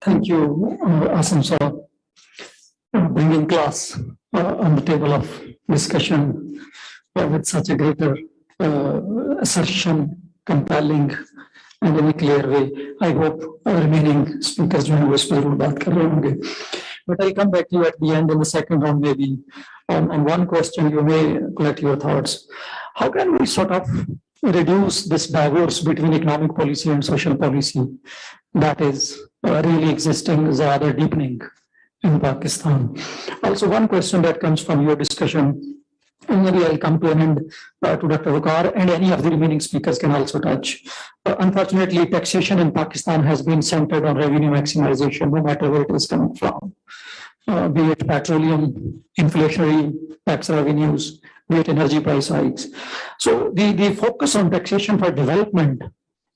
Thank you, Asim sir, bringing class on the table of discussion with such a greater assertion, compelling, and in a clear way. I hope our remaining speakers will baat kar rahe honge. But I'll come back to you at the end in the second round maybe. On one question, you may collect your thoughts. How can we sort of reduce this divorce between economic policy and social policy that is really existing, is rather deepening in Pakistan? Also, one question that comes from your discussion, and maybe I'll come to an end to Dr. Waqar, and any of the remaining speakers can also touch. Unfortunately, taxation in Pakistan has been centered on revenue maximization, no matter where it is coming from. be it petroleum, inflationary tax revenues, be it energy price hikes. So the focus on taxation for development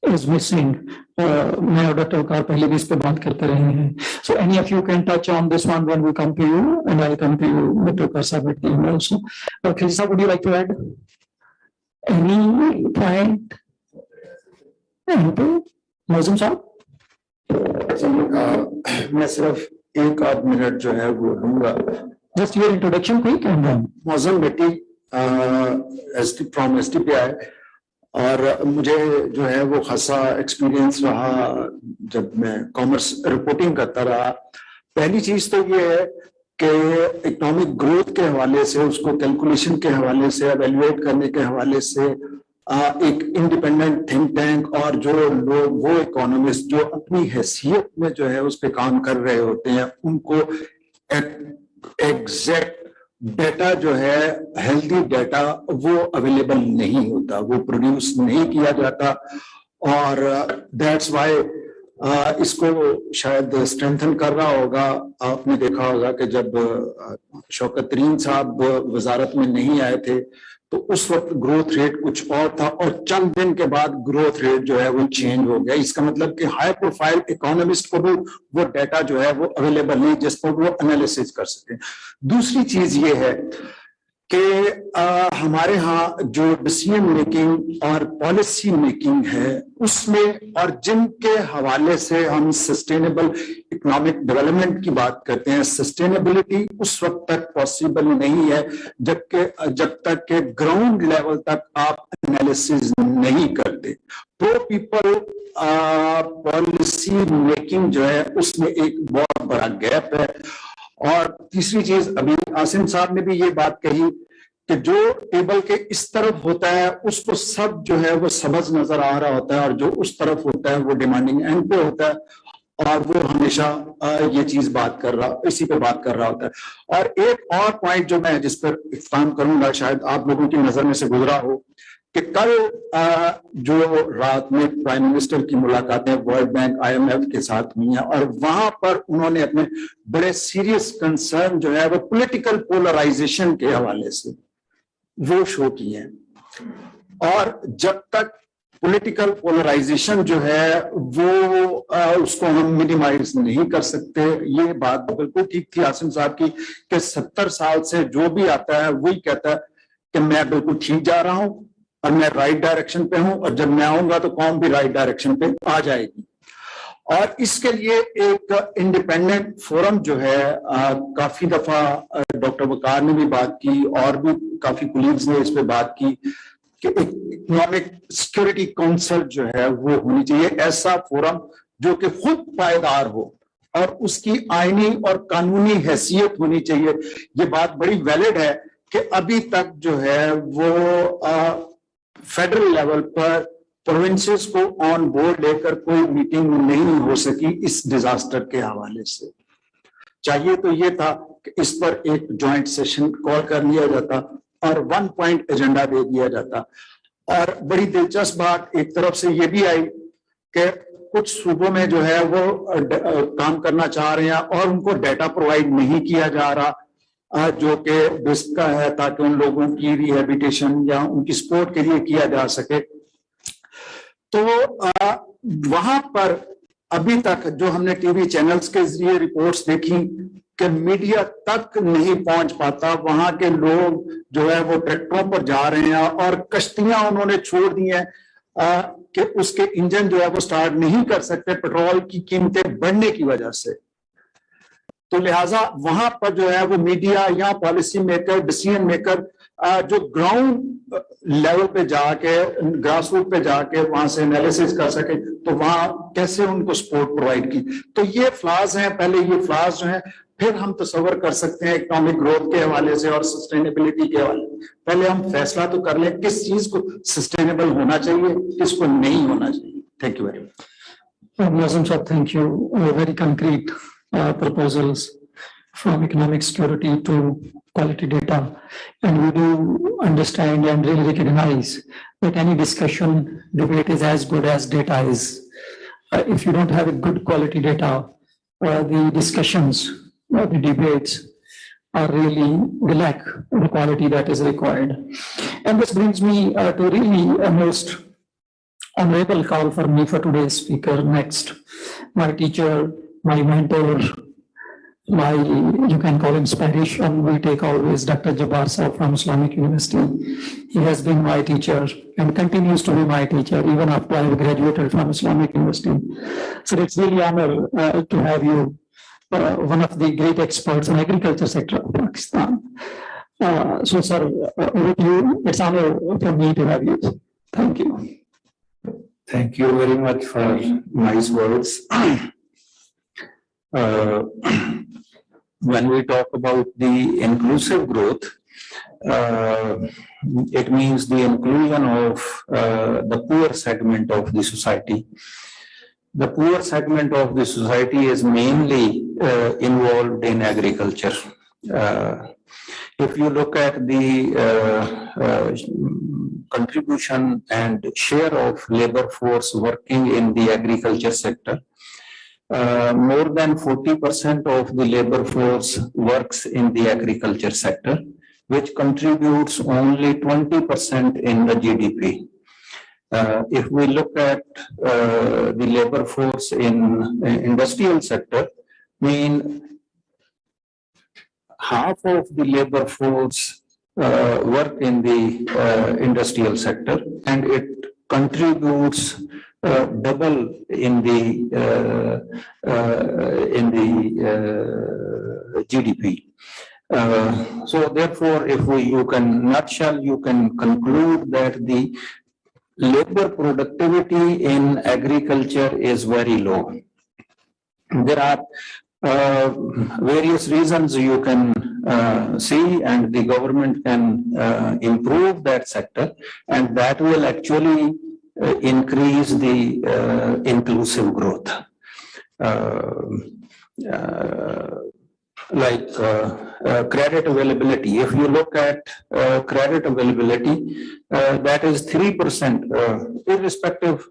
is missing. मैं और doctor वकार पहले भी इस पे बात करते रहे हैं. So any of you can touch on this one when we come to you, and I'll come to you, Dr. Waqar Sahib, at the end also. Khilji Sahib, would you like to add any point? Mozum Sahib? मैं सिर्फ एक आध minute जो है वो लूंगा. Just your introduction quick and then. Maujam बेटी from STPI, और मुझे जो है वो खासा एक्सपीरियंस रहा जब मैं कॉमर्स रिपोर्टिंग करता रहा. पहली चीज तो ये है कि इकोनॉमिक ग्रोथ के हवाले से, उसको कैलकुलेशन के हवाले से, एवेल्युएट करने के हवाले से एक इंडिपेंडेंट थिंक टैंक और जो लोग, वो इकोनॉमिस्ट जो अपनी हैसियत में जो है उस पे काम कर रहे होते हैं, उनको एग्जैक्ट डेटा जो है, हेल्दी डेटा, वो अवेलेबल नहीं होता, वो प्रोड्यूस नहीं किया जाता. और दैट्स व्हाई इसको शायद स्ट्रेंथन कर रहा होगा. आपने देखा होगा कि जब शौकत तरीन साहब वजारत में नहीं आए थे तो उस वक्त ग्रोथ रेट कुछ और था, और चंद दिन के बाद ग्रोथ रेट जो है वो चेंज हो गया. इसका मतलब कि हाई प्रोफाइल इकोनॉमिस्ट को भी वो डेटा जो है वो अवेलेबल नहीं जिस पर वो एनालिसिस कर सके. दूसरी चीज ये है कि हमारे यहाँ जो डिसीजन मेकिंग और पॉलिसी मेकिंग है उसमें, और जिनके हवाले से हम सस्टेनेबल इकोनॉमिक डेवलपमेंट की बात करते हैं, सस्टेनेबिलिटी उस वक्त तक पॉसिबल नहीं है जब तक के ग्राउंड लेवल तक आप एनालिसिस नहीं करते. प्रो पीपल पॉलिसी मेकिंग जो है उसमें एक बहुत बड़ा गैप है. और तीसरी चीज, अभी आसिम साहब ने भी ये बात कही कि जो टेबल के इस तरफ होता है उसको सब जो है वो सबज नजर आ रहा होता है, और जो उस तरफ होता है वो डिमांडिंग एंड पे होता है, और वो हमेशा ये चीज इसी पे बात कर रहा होता है. और एक और पॉइंट जो मैं जिस पर इख्तिताम करूंगा, शायद आप लोगों की नजर में से गुजरा हो, कि कल जो रात में प्राइम मिनिस्टर की मुलाकातें वर्ल्ड बैंक IMF के साथ हुई हैं, और वहां पर उन्होंने अपने बड़े सीरियस कंसर्न जो है वो पॉलिटिकल पोलराइजेशन के हवाले से वो शो किए हैं. और जब तक पॉलिटिकल पोलराइजेशन जो है वो उसको हम मिनिमाइज नहीं कर सकते, ये बात बिल्कुल ठीक थी आसिम साहब की कि 70 साल से जो भी आता है वही कहता है कि मैं बिल्कुल ठीक जा रहा हूं और मैं राइट डायरेक्शन पे हूं, और जब मैं आऊंगा तो कौम भी राइट डायरेक्शन पे आ जाएगी. और इसके लिए एक इंडिपेंडेंट फोरम जो है, काफी दफा डॉक्टर वकार ने भी बात की और भी काफी कुलीग्स ने इस पे बात की कि इकोनॉमिक सिक्योरिटी काउंसिल जो है वो होनी चाहिए, ऐसा फोरम जो कि खुद पायदार हो और उसकी आईनी और कानूनी हैसियत होनी चाहिए. ये बात बड़ी वैलिड है कि अभी तक जो है वो फेडरल लेवल पर प्रोविंसेस को ऑन बोर्ड लेकर कोई मीटिंग नहीं हो सकी इस डिजास्टर के हवाले से. चाहिए तो ये था कि इस पर एक जॉइंट सेशन कॉल कर लिया जाता और 1 पॉइंट एजेंडा दे दिया जाता. और बड़ी दिलचस्प बात एक तरफ से ये भी आई कि कुछ सूबों में जो है वो काम करना चाह रहे हैं और उनको डाटा प्रोवाइड नहीं किया जा रहा, जो कि रिस्क का है, ताकि उन लोगों की रिहेबिलिटेशन या उनकी सपोर्ट के लिए किया जा सके. तो वहां पर अभी तक जो हमने टीवी चैनल्स के जरिए रिपोर्ट्स देखी कि मीडिया तक नहीं पहुंच पाता. वहां के लोग जो है वो ट्रैक्टरों पर जा रहे हैं और कश्तियां उन्होंने छोड़ दी हैं कि उसके इंजन जो है वो स्टार्ट नहीं कर सकते पेट्रोल की कीमतें बढ़ने की वजह से. तो लिहाजा वहां पर जो है वो मीडिया या पॉलिसी मेकर, डिसीजन मेकर जो ग्राउंड लेवल पे जाके, ग्रास रूट पे जाके वहां से एनालिसिस कर सके, तो वहां कैसे उनको सपोर्ट प्रोवाइड की. तो ये फ्लाज हैं. पहले ये फ्लाज जो हैं, फिर हम तस्वर कर सकते हैं इकोनॉमिक ग्रोथ के हवाले से और सस्टेनेबिलिटी के हवाले. पहले हम फैसला तो कर लें किस चीज को सस्टेनेबल होना चाहिए, किसको नहीं होना चाहिए. Thank you very much. Mozum Sahib, thank you. Very concrete proposals from economic security to quality data, and we do understand and really recognize that any discussion, debate is as good as data is. If you don't have a good quality data, the discussions the debates are really they lack the quality that is required. And this brings me to really a most honorable call for me for today's speaker next. My teacher, my mentor, my, you can call inspiration, we take always Dr. Jabbar Sahab from Islamic University. He has been my teacher and continues to be my teacher even after I have graduated from Islamic University. So it's really honor to have you, one of the great experts in agriculture sector of Pakistan. So sir, with you, it's honor for me to have you. Thank you. Thank you very much for nice words. When we talk about the inclusive growth, it means the inclusion of the poor segment of the society. The poor segment of the society is mainly involved in agriculture. If you look at the contribution and share of labor force working in the agriculture sector, more than 40% of the labor force works in the agriculture sector, which contributes only 20% in the GDP. If we look at the labor force in industrial sector, half of the labor force work in the industrial sector, and it contributes double in the GDP. So therefore, if you can nutshell, you can conclude that the labor productivity in agriculture is very low. There are various reasons you can see, and the government can improve that sector, and that will actually increase the inclusive growth. Like credit availability. If you look at credit availability, that is 3%, irrespective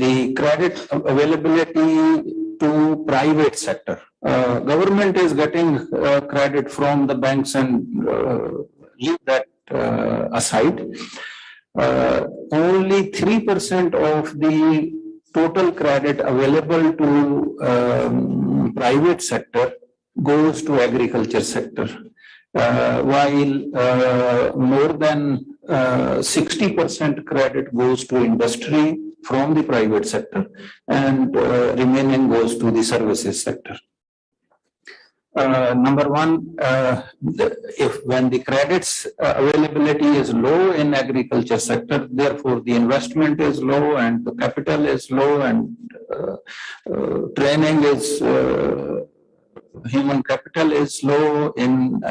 the credit availability to private sector. Government is getting credit from the banks, and leave that aside. Only 3% of the total credit available to private sector goes to agriculture sector, while more than 60% credit goes to industry from the private sector, and remaining goes to the services sector. Number one, when the credits availability is low in agriculture sector, therefore the investment is low and the capital is low, and training is human capital is low in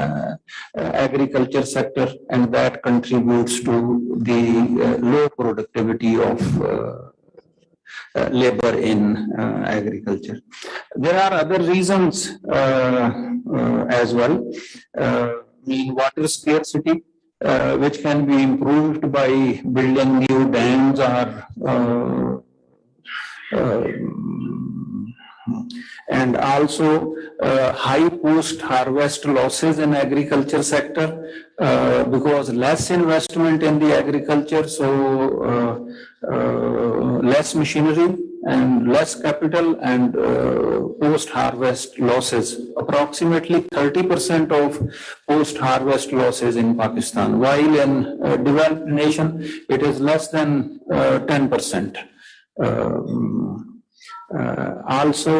agriculture sector, and that contributes to the low productivity of labor in agriculture. There are other reasons as well. Water scarcity, which can be improved by building new dams or and also high post-harvest losses in agriculture sector, because less investment in the agriculture, so less machinery and less capital, and post-harvest losses. Approximately 30% of post-harvest losses in Pakistan, while in developed nation it is less than 10%. Also,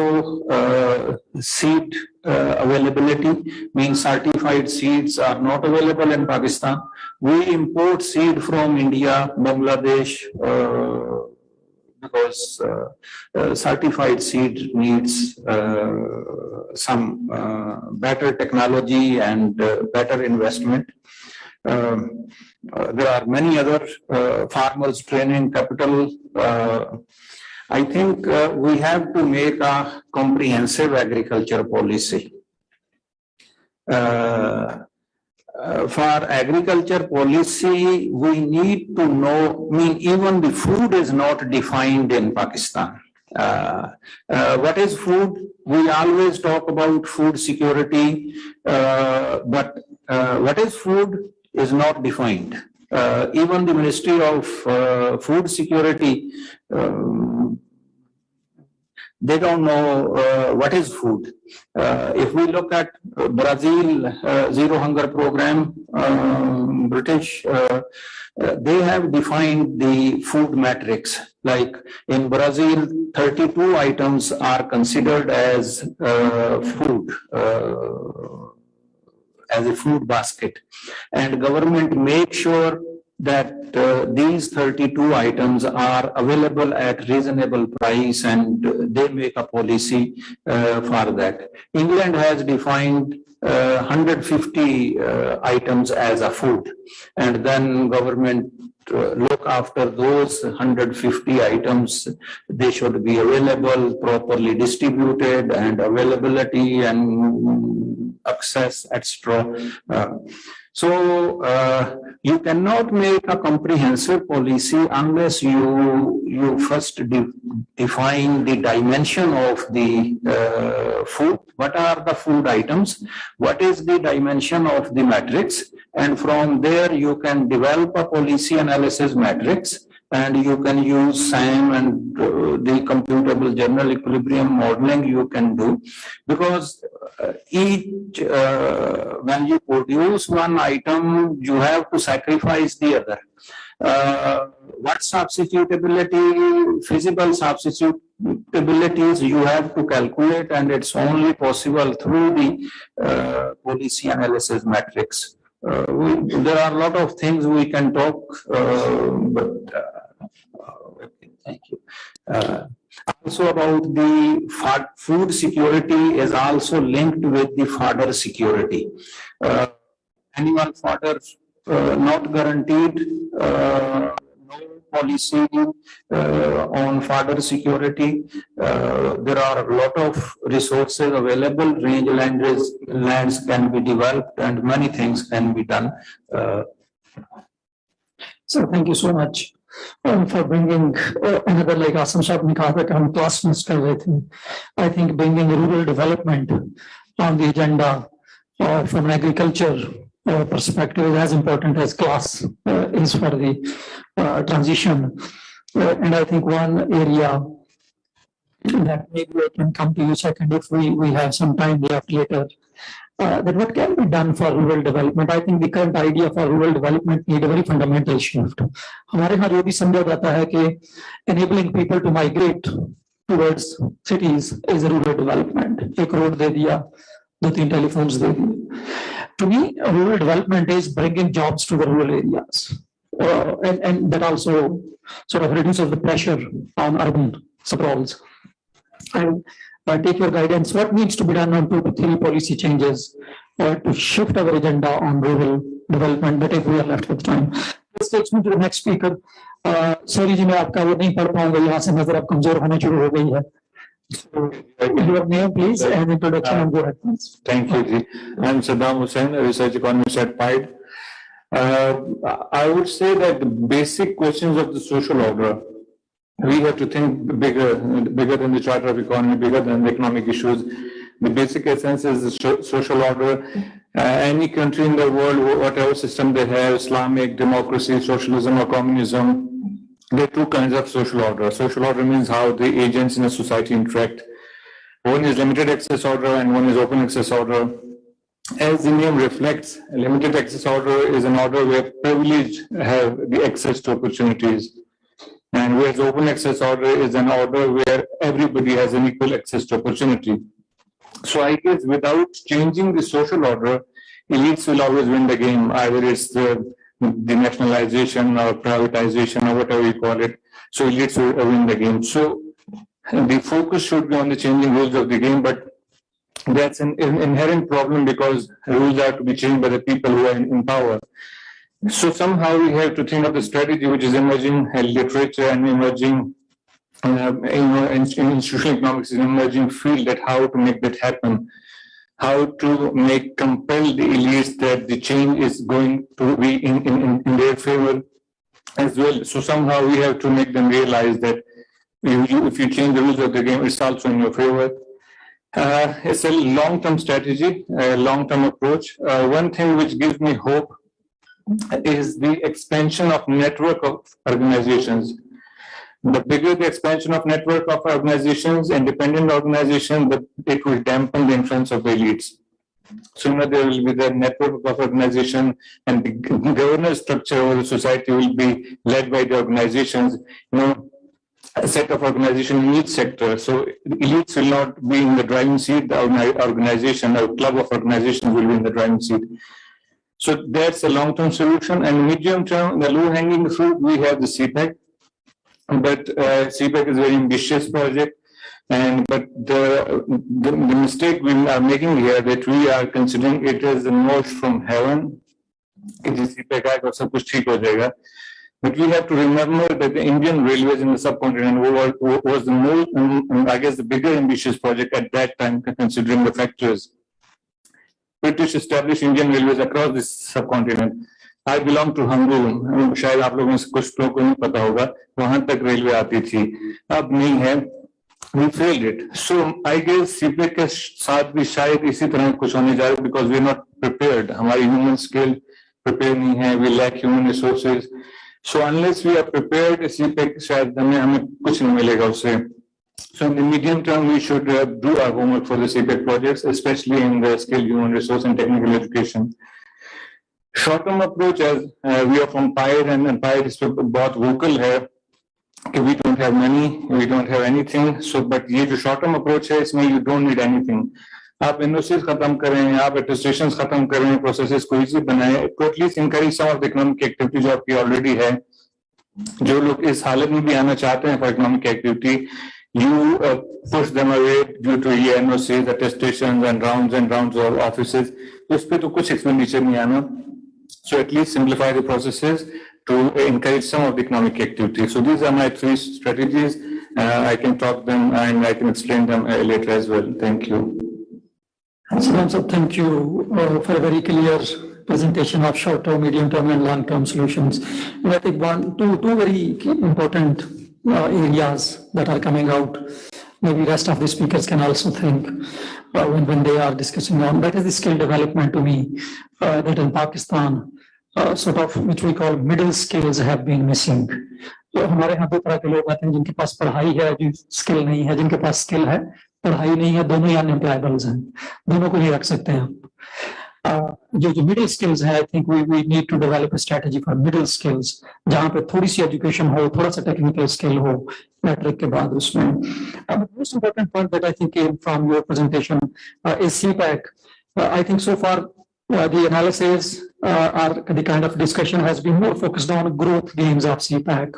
seed availability means certified seeds are not available in Pakistan. We import seed from India, Bangladesh, because certified seed needs some better technology and better investment. There are many other farmers training capital. I think we have to make a comprehensive agriculture policy. For agriculture policy, we need to know, even the food is not defined in Pakistan. What is food? We always talk about food security, but what is food is not defined. Even the Ministry of Food Security, they don't know what is food. If we look at Brazil Zero Hunger Program, British, they have defined the food matrix. Like in Brazil, 32 items are considered as food, as a food basket. And government makes sure that these 32 items are available at reasonable price, and they make a policy for that. England has defined 150 items as a food, and then government look after those 150 items. They should be available, properly distributed, and availability and access, etc. So you cannot make a comprehensive policy unless you first define the dimension of the food. What are the food items? What is the dimension of the matrix? And from there you can develop a policy analysis matrix, and you can use SAM and the computable general equilibrium modeling you can do, because each when you produce one item, you have to sacrifice the other. What substitutability, feasible substitutabilities you have to calculate, and it's only possible through the policy analysis matrix. There are a lot of things we can talk, but thank you. Also about the food security is also linked with the fodder security. Animal fodder not guaranteed, no policy on fodder security. There are a lot of resources available, rangelands can be developed, and many things can be done. So thank you so much for bringing another, like Asam Shah ne kaha tha ki hum class miss kar rahe the. I think bringing rural development on the agenda from an agriculture perspective is as important as class is for the transition. And I think one area that maybe I can come to you second if we have some time left later, that what can be done for rural development. I think the current idea for rural development need a very fundamental shift. हमारे यहाँ जो भी समझा जाता है कि enabling people to migrate towards cities is rural development. एक road दे दिया, 2-3 telephones दे दिए. To me, rural development is bringing jobs to the rural areas, and that also sort of reduces the pressure on urban sprawls. And take your guidance. What needs to be done on 2 to 3 policy changes to shift our agenda on rural development? But if we are left with time, this takes me to the next speaker. Sorry जी मैं आपका वो नहीं पढ़ पाऊंगा, यहाँ से नजर अब कमजोर होना शुरू हो गई है. So, your name, please, and introduction, and go ahead, please. Thank you, Ji. I'm Saddam Hussain, a research economist at PIDE. I would say that the basic questions of the social order, we have to think bigger than the Charter of Economy, bigger than the economic issues. The basic essence is the social order. Any country in the world, whatever system they have, Islamic, democracy, socialism, or communism, there are 2 kinds of social order. Social order means how the agents in a society interact. One is limited access order and one is open access order. As the name reflects, limited access order is an order where privileged have the access to opportunities. And whereas open access order is an order where everybody has an equal access to opportunity. So I guess without changing the social order, elites will always win the game, either it's the nationalization or privatization or whatever you call it. So elites will win the game. So the focus should be on the changing rules of the game, but that's an inherent problem because rules are to be changed by the people who are in power. So somehow we have to think of the strategy which is emerging literature and emerging, institutional economics is an emerging field, that how to make that happen, how to compel the elites that the change is going to be in their favor as well. So somehow we have to make them realize that if you change the rules of the game, it's also in your favor. It's a long-term strategy, a long-term approach. One thing which gives me hope is the expansion of network of organizations. The bigger the expansion of network of organizations, independent organizations, it will dampen the influence of the elites. Sooner there will be the network of organization, and the governance structure of the society will be led by the organizations. A set of organization in each sector. So elites will not be in the driving seat. The organization or club of organizations will be in the driving seat. So that's a long-term solution. And medium term, the low-hanging fruit, we have the CPEC. But CPEC is a very ambitious project. But the mistake we are making here, that we are considering it as the note from heaven. It is CPEC aega aur sab kuch theek ho jayega. But we have to remember that the Indian Railways in the subcontinent was the most, I guess, the bigger ambitious project at that time, considering the factors. British established Indian Railways across this subcontinent. I belong to Hangul. शायद आप लोगों से कुछ लोगों को नहीं पता होगा, वहां तक रेलवे आती थी. अब नहीं है. We failed it. So I guess CPEC के साथ भी शायद इसी तरह कुछ होने जा रहा है, because we are not prepared. हमारी human skill prepared नहीं है. We lack human resources. So unless we are prepared, CPEC शायद हमें कुछ नहीं मिलेगा उससे. So in the medium term, we should do our homework for the CPEC projects, especially in the skill, human resource, and technical education. Short-term approach, as we are from PIDE, and PIDE is बहुत vocal है कि we don't have money, we don't have anything. So, but ये जो short-term approach है, इसमें you don't need anything. आप industries खत्म करें, आप administrations खत्म करें, processes को easy बनाएं, to at least encourage some of the economic activity जो आपकी already है. जो लोग इस हालत में भी आना चाहते हैं for economic activity, you push them away due to NOCs, attestations, and rounds of offices. उस पे तो कुछ expenditure नहीं आना. So at least simplify the processes to encourage some of the economic activity. So these are my three strategies. I can talk them and I can explain them later as well. Thank you. So thank you for a very clear presentation of short-term, medium-term, and long-term solutions. And I think two very important areas that are coming out. Maybe rest of the speakers can also think when they are discussing on. That is the skill development to me. That in Pakistan, sort of which we call middle skills have been missing. तो हमारे यहाँ दो तरह के लोग आते हैं जिनके पास पढ़ाई है, जो स्किल नहीं है, जिनके पास स्किल है, पढ़ाई नहीं है, दोनों ही अनएम्प्लॉयबल्स हैं, दोनों को ही रख सकते हैं. जो मिडिल स्किल्स है, I think we need to develop a strategy for middle skills, जहाँ पे थोड़ी सी एजुकेशन हो, थोड़ा सा टेक्निकल स्किल हो मैट्रिक के बाद उसमें. Most important point that I think came from your presentation is CPEC. I think so far the analysis or the kind of discussion has been more focused on growth gains of CPEC.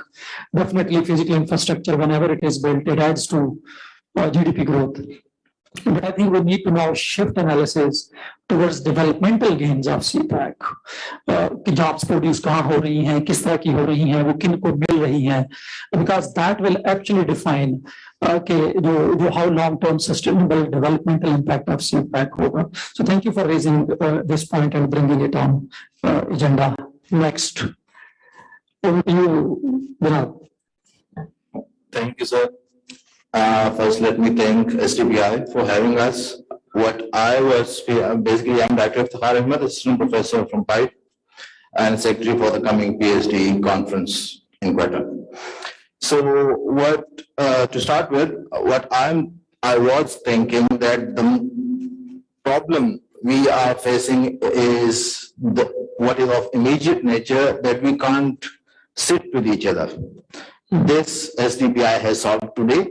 Definitely physical infrastructure, whenever it is built, it adds to GDP growth. But I think we need to now shift analysis towards developmental gains of CPEC. कि jobs produce कहाँ हो रही हैं, किस तरह की हो रही हैं, वो किन को मिल रही हैं, because that will actually define how long-term sustainable developmental impact of CPEC होगा. So thank you for raising this point and bringing it on agenda. Next, over to you, Vinod. Thank you, sir. First, let me thank SDBI for having us. Basically, I'm Dr. Iftikhar Ahmed, assistant professor from PIDE and secretary for the coming PhD conference in Quetta. So to start with, I was thinking that the problem we are facing is what is of immediate nature, that we can't sit with each other. This SDBI has solved today.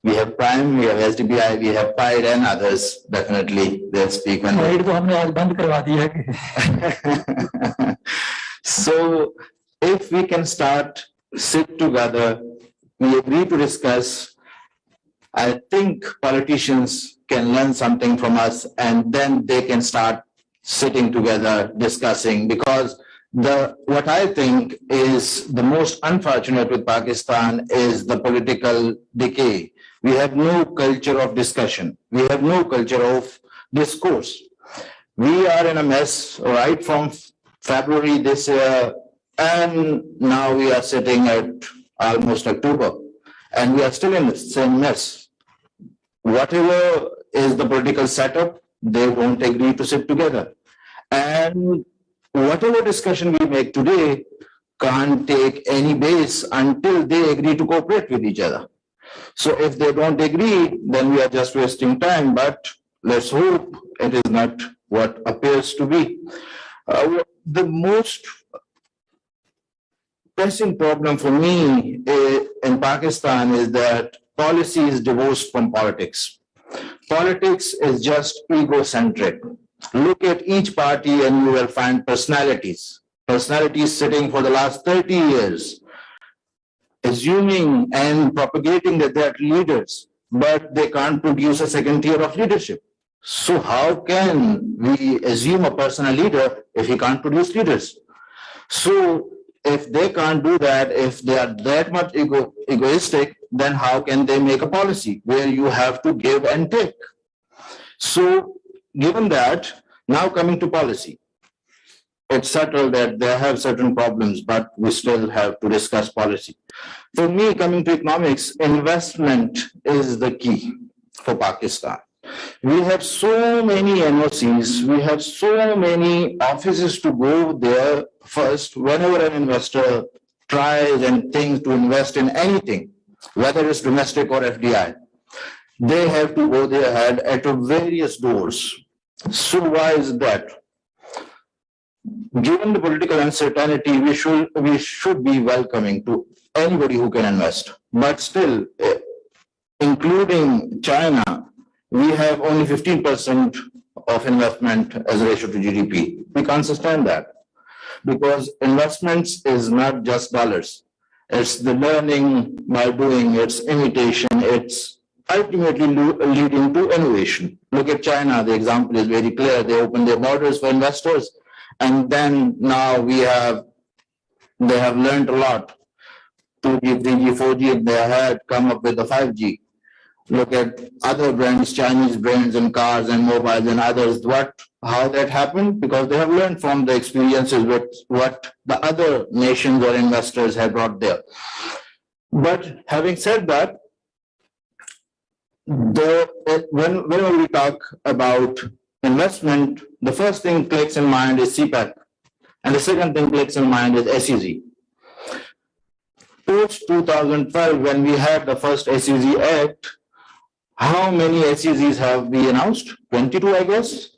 We have Prime, we have SDBI, we have PIDE and others. Definitely they'll speak when So if we can sit together, we agree to discuss, I think politicians can learn something from us, and then they can start sitting together, discussing, because what I think is the most unfortunate with Pakistan is the political decay. We have no culture of discussion. We have no culture of discourse. We are in a mess right from February this year, and now we are sitting at almost October. and we are still in the same mess. Whatever is the political setup, they won't agree to sit together. And whatever discussion we make today can't take any base until they agree to cooperate with each other. So if they don't agree, then we are just wasting time, but let's hope it is not what appears to be. The most pressing problem for me in Pakistan is that policy is divorced from politics. Politics is just egocentric. Look at each party and you will find personalities. Personalities sitting for the last 30 years, assuming and propagating that they are leaders, but they can't produce a second tier of leadership. So how can we assume a person a leader if he can't produce leaders? So if they can't do that, if they are that much egoistic, then how can they make a policy where you have to give and take? So given that, now coming to policy, it's settled that they have certain problems, but we still have to discuss policy. For me, coming to economics, investment is the key for Pakistan. We have so many NOCs, we have so many offices to go there first. Whenever an investor tries and thinks to invest in anything, whether it's domestic or FDI, they have to go there at various doors. So why is that? Given the political uncertainty, we should be welcoming to anybody who can invest. But still, including China, we have only 15% of investment as a ratio to GDP. We can't sustain that because investments is not just dollars. It's the learning by doing, it's imitation, it's ultimately leading to innovation. Look at China, the example is very clear. They opened their borders for investors, and then now they have learned a lot. 2G, 3G, 4G, they had come up with the 5G. Look at other brands, Chinese brands and cars and mobiles and others. How that happened? Because they have learned from the experiences with what the other nations or investors have brought there. But having said that, whenever we talk about investment, the first thing clicks in mind is CPEC, and the second thing clicks in mind is SEZ. Post 2012, when we had the first SEZ Act, how many SEZs have we announced? 22, I guess,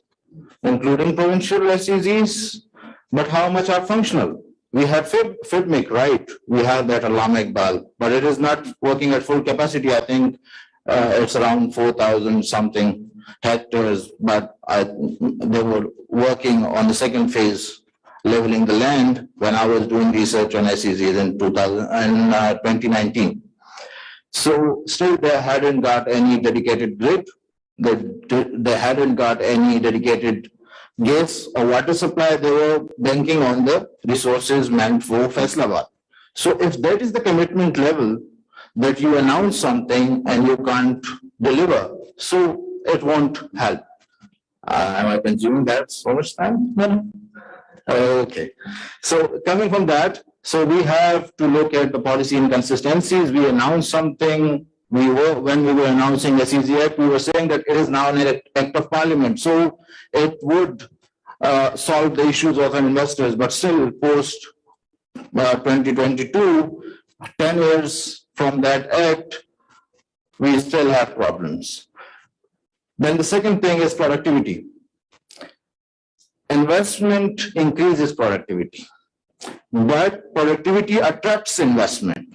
including provincial SEZs. But how much are functional? We have FIDMIC, right? We have that Allama Iqbal, but it is not working at full capacity. I think it's around 4,000 something hectares, but they were working on the second phase, leveling the land, when I was doing research on SEZs in 2019. So still they hadn't got any dedicated grid, they hadn't got any dedicated gas or water supply. They were banking on the resources meant for Faisalabad. So if that is the commitment level, that you announce something and you can't deliver, so it won't help. Am I consuming that so much time? No. Okay. So coming from that, so we have to look at the policy inconsistencies. We announced something. When we were announcing the SEZ Act, we were saying that it is now an act of parliament. So it would solve the issues of investors, but still post 2022, 10 years from that act, we still have problems. Then the second thing is productivity. Investment increases productivity, but productivity attracts investment.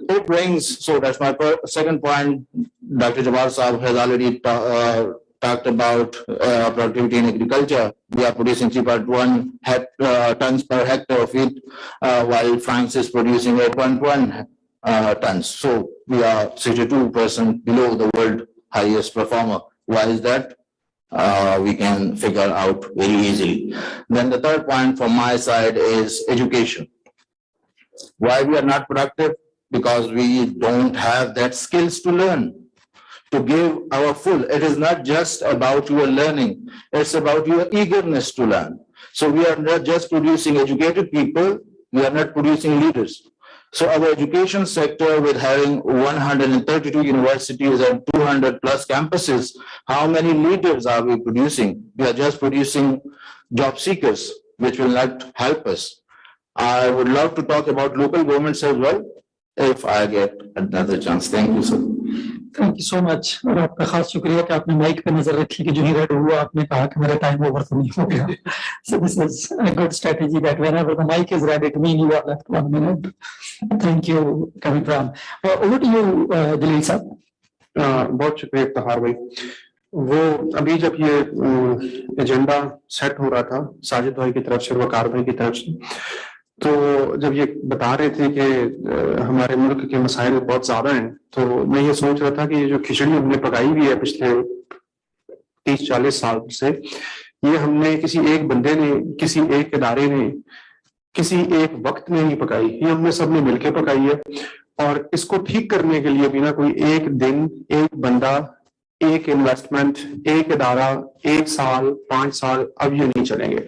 It brings, so that's my second point. Dr. Jabbar Saab has already talked about productivity in agriculture. We are producing 3.1 tons per hectare of wheat, while France is producing 8.1 tons. So we are 62% below the world highest performer. Why is that? We can figure out very easily. Then the third point from my side is education. Why we are not productive? Because we don't have that skills to learn, to give our full. It is not just about your learning, it's about your eagerness to learn. So we are not just producing educated people, we are not producing leaders. So our education sector, with having 132 universities and 200 plus campuses, how many leaders are we producing? We are just producing job seekers, which will not help us. I would love to talk about local governments as well, if I get another chance. Thank you, sir. Thank you so much. और आपका खास शुक्रिया कि आपने mic पे नजर रखी कि जो ही रेड हुआ आपने कहा कि मेरा टाइम ओवर तो नहीं हो गया। So this is a good strategy that whenever the mic is ready to mean you are left 1 minute. Thank you coming from. Over to you, Jalil साहब। बहुत शुक्रिया इफ्तिखार भाई। वो अभी जब ये एजेंडा सेट हो रहा था साजिद भाई की तरफ से, वकार भाई की तरफ से, तो जब ये बता रहे थे कि हमारे मुल्क के मसाइल बहुत ज्यादा हैं, तो मैं ये सोच रहा था कि ये जो खिचड़ी हमने पकाई हुई है पिछले 30-40 साल से, ये हमने किसी एक बंदे ने, किसी एक इदारे ने, किसी एक वक्त में नहीं पकाई, ये हमने सबने मिलकर पकाई है। और इसको ठीक करने के लिए भी ना कोई एक दिन, एक बंदा, एक इन्वेस्टमेंट, एक इदारा, 1 साल, 5 साल अब ये नहीं चलेंगे।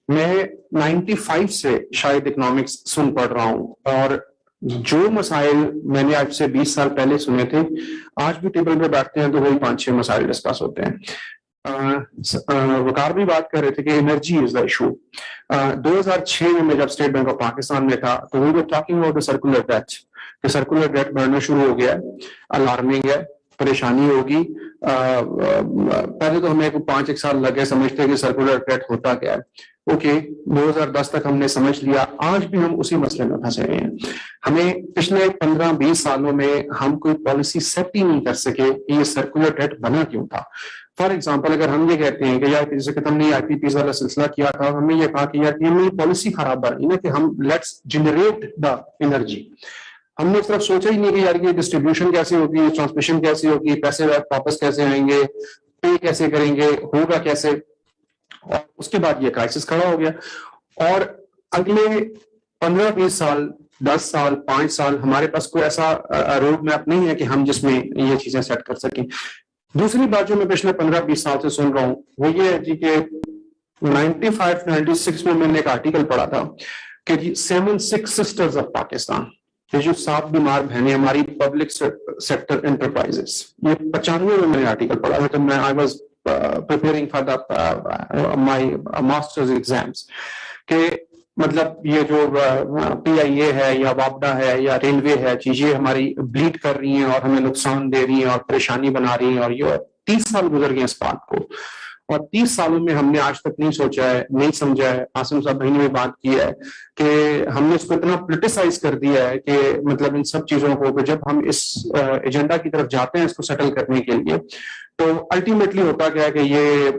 मैं 95 से शायद इकोनॉमिक्स सुन पढ़ रहा हूँ, और जो मसाइल मैंने आज से 20 साल पहले सुने थे, आज भी टेबल पे बैठते हैं तो वही 5-6 मसाइल डिस्कस होते हैं। वकार भी बात कर रहे थे कि एनर्जी इज द इशू। 2006 में मैं जब स्टेट बैंक ऑफ पाकिस्तान में था, तो we were talking about the circular debt, कि सर्कुलर डेट बढ़ना शुरू हो गया है, अलार्मिंग है, परेशानी होगी। पहले तो हमें 5-1 साल लगे समझते कि सर्कुलर डेट होता क्या है। ओके, 2010 तक हमने समझ लिया, आज भी हम उसी मसले में फंसे हुए हैं। हमें पिछले 15-20 सालों में हम कोई पॉलिसी सेट ही नहीं कर सके कि ये सर्कुलर डेट बना क्यों था। फॉर एग्जांपल, अगर हम ये कहते हैं कि यार जैसे कि हमने आईपीपी वाला सिलसिला किया था, हमने ये कहा कि यार ये पॉलिसी खराब बनी ना, कि हम लेट्स जनरेट द एनर्जी। हमने इस तरफ सोचा ही नहीं कि यार ये डिस्ट्रीब्यूशन कैसे होगी, ट्रांसमिशन कैसे होगी, पैसे वापस कैसे आएंगे, पे कैसे करेंगे, होगा कैसे। और उसके बाद ये क्राइसिस खड़ा हो गया, और अगले 15-20 साल, 10 साल, 5 साल हमारे पास कोई ऐसा रोड मैप नहीं है कि हम जिसमें ये चीजें सेट कर सकें। दूसरी बात जो मैं पिछले 15-20 साल से सुन रहा हूँ वो ये है जी कि 95-96 में मैंने एक आर्टिकल पढ़ा था कि जी 7 सिस्टर्स ऑफ पाकिस्तान, ये जो 7 बीमार बहनें हमारी पब्लिक सेक्टर एंटरप्राइजेस, ये 95 में मैंने आर्टिकल पढ़ा था, मैं I was preparing for the my masters exams, के मतलब ये जो PIA है या वापडा है या रेलवे है, चीजें हमारी ब्लीड कर रही हैं और हमें नुकसान दे रही हैं और परेशानी बना रही हैं, और ये 30 साल गुजर गए इस बात को, और 30 सालों में हमने आज तक नहीं सोचा है, नहीं समझा है। आसिम साहब भाई ने भी बात की है कि हमने इसको इतना पोलिटिसाइज कर दिया है कि मतलब इन सब चीजों को, जब हम इस एजेंडा की तरफ जाते हैं इसको सेटल करने के लिए, तो अल्टीमेटली होता क्या है कि ये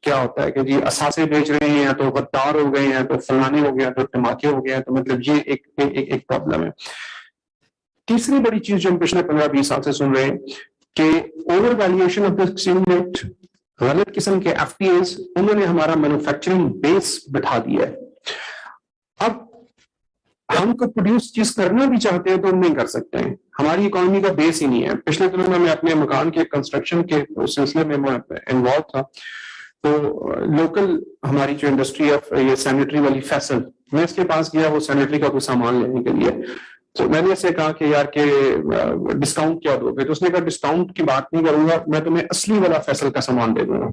क्या होता है कि जी असासे बेच रहे हैं, तो गद्दार हो गए हैं, तो फलाने हो गए, तो धमाके हो गए हैं, तो मतलब ये एक प्रॉब्लम है। तीसरी बड़ी चीज जो हम पिछले 15-20 साल से सुन रहे हैं कि over valuation of the exchange rate, गलत किस्म के FTAs, उन्होंने हमारा मैन्युफैक्चरिंग बेस बिठा दिया है। अब हम को प्रोड्यूस चीज करना भी चाहते हैं तो हम नहीं कर सकते हैं, हमारी इकोनॉमी का बेस ही नहीं है। पिछले दिनों में मैं अपने मकान के कंस्ट्रक्शन के सिलसिले में इन्वॉल्व था, तो लोकल हमारी जो इंडस्ट्री है ये सैनिटरी वाली फैसल, मैं इसके पास गया वो सैनिटरी का कोई सामान लेने के लिए, तो मैंने इससे कहा कि यार के डिस्काउंट क्या दोगे, तो उसने कहा डिस्काउंट की बात नहीं करूंगा, मैं तुम्हें असली वाला फैसल का सामान दे दूंगा।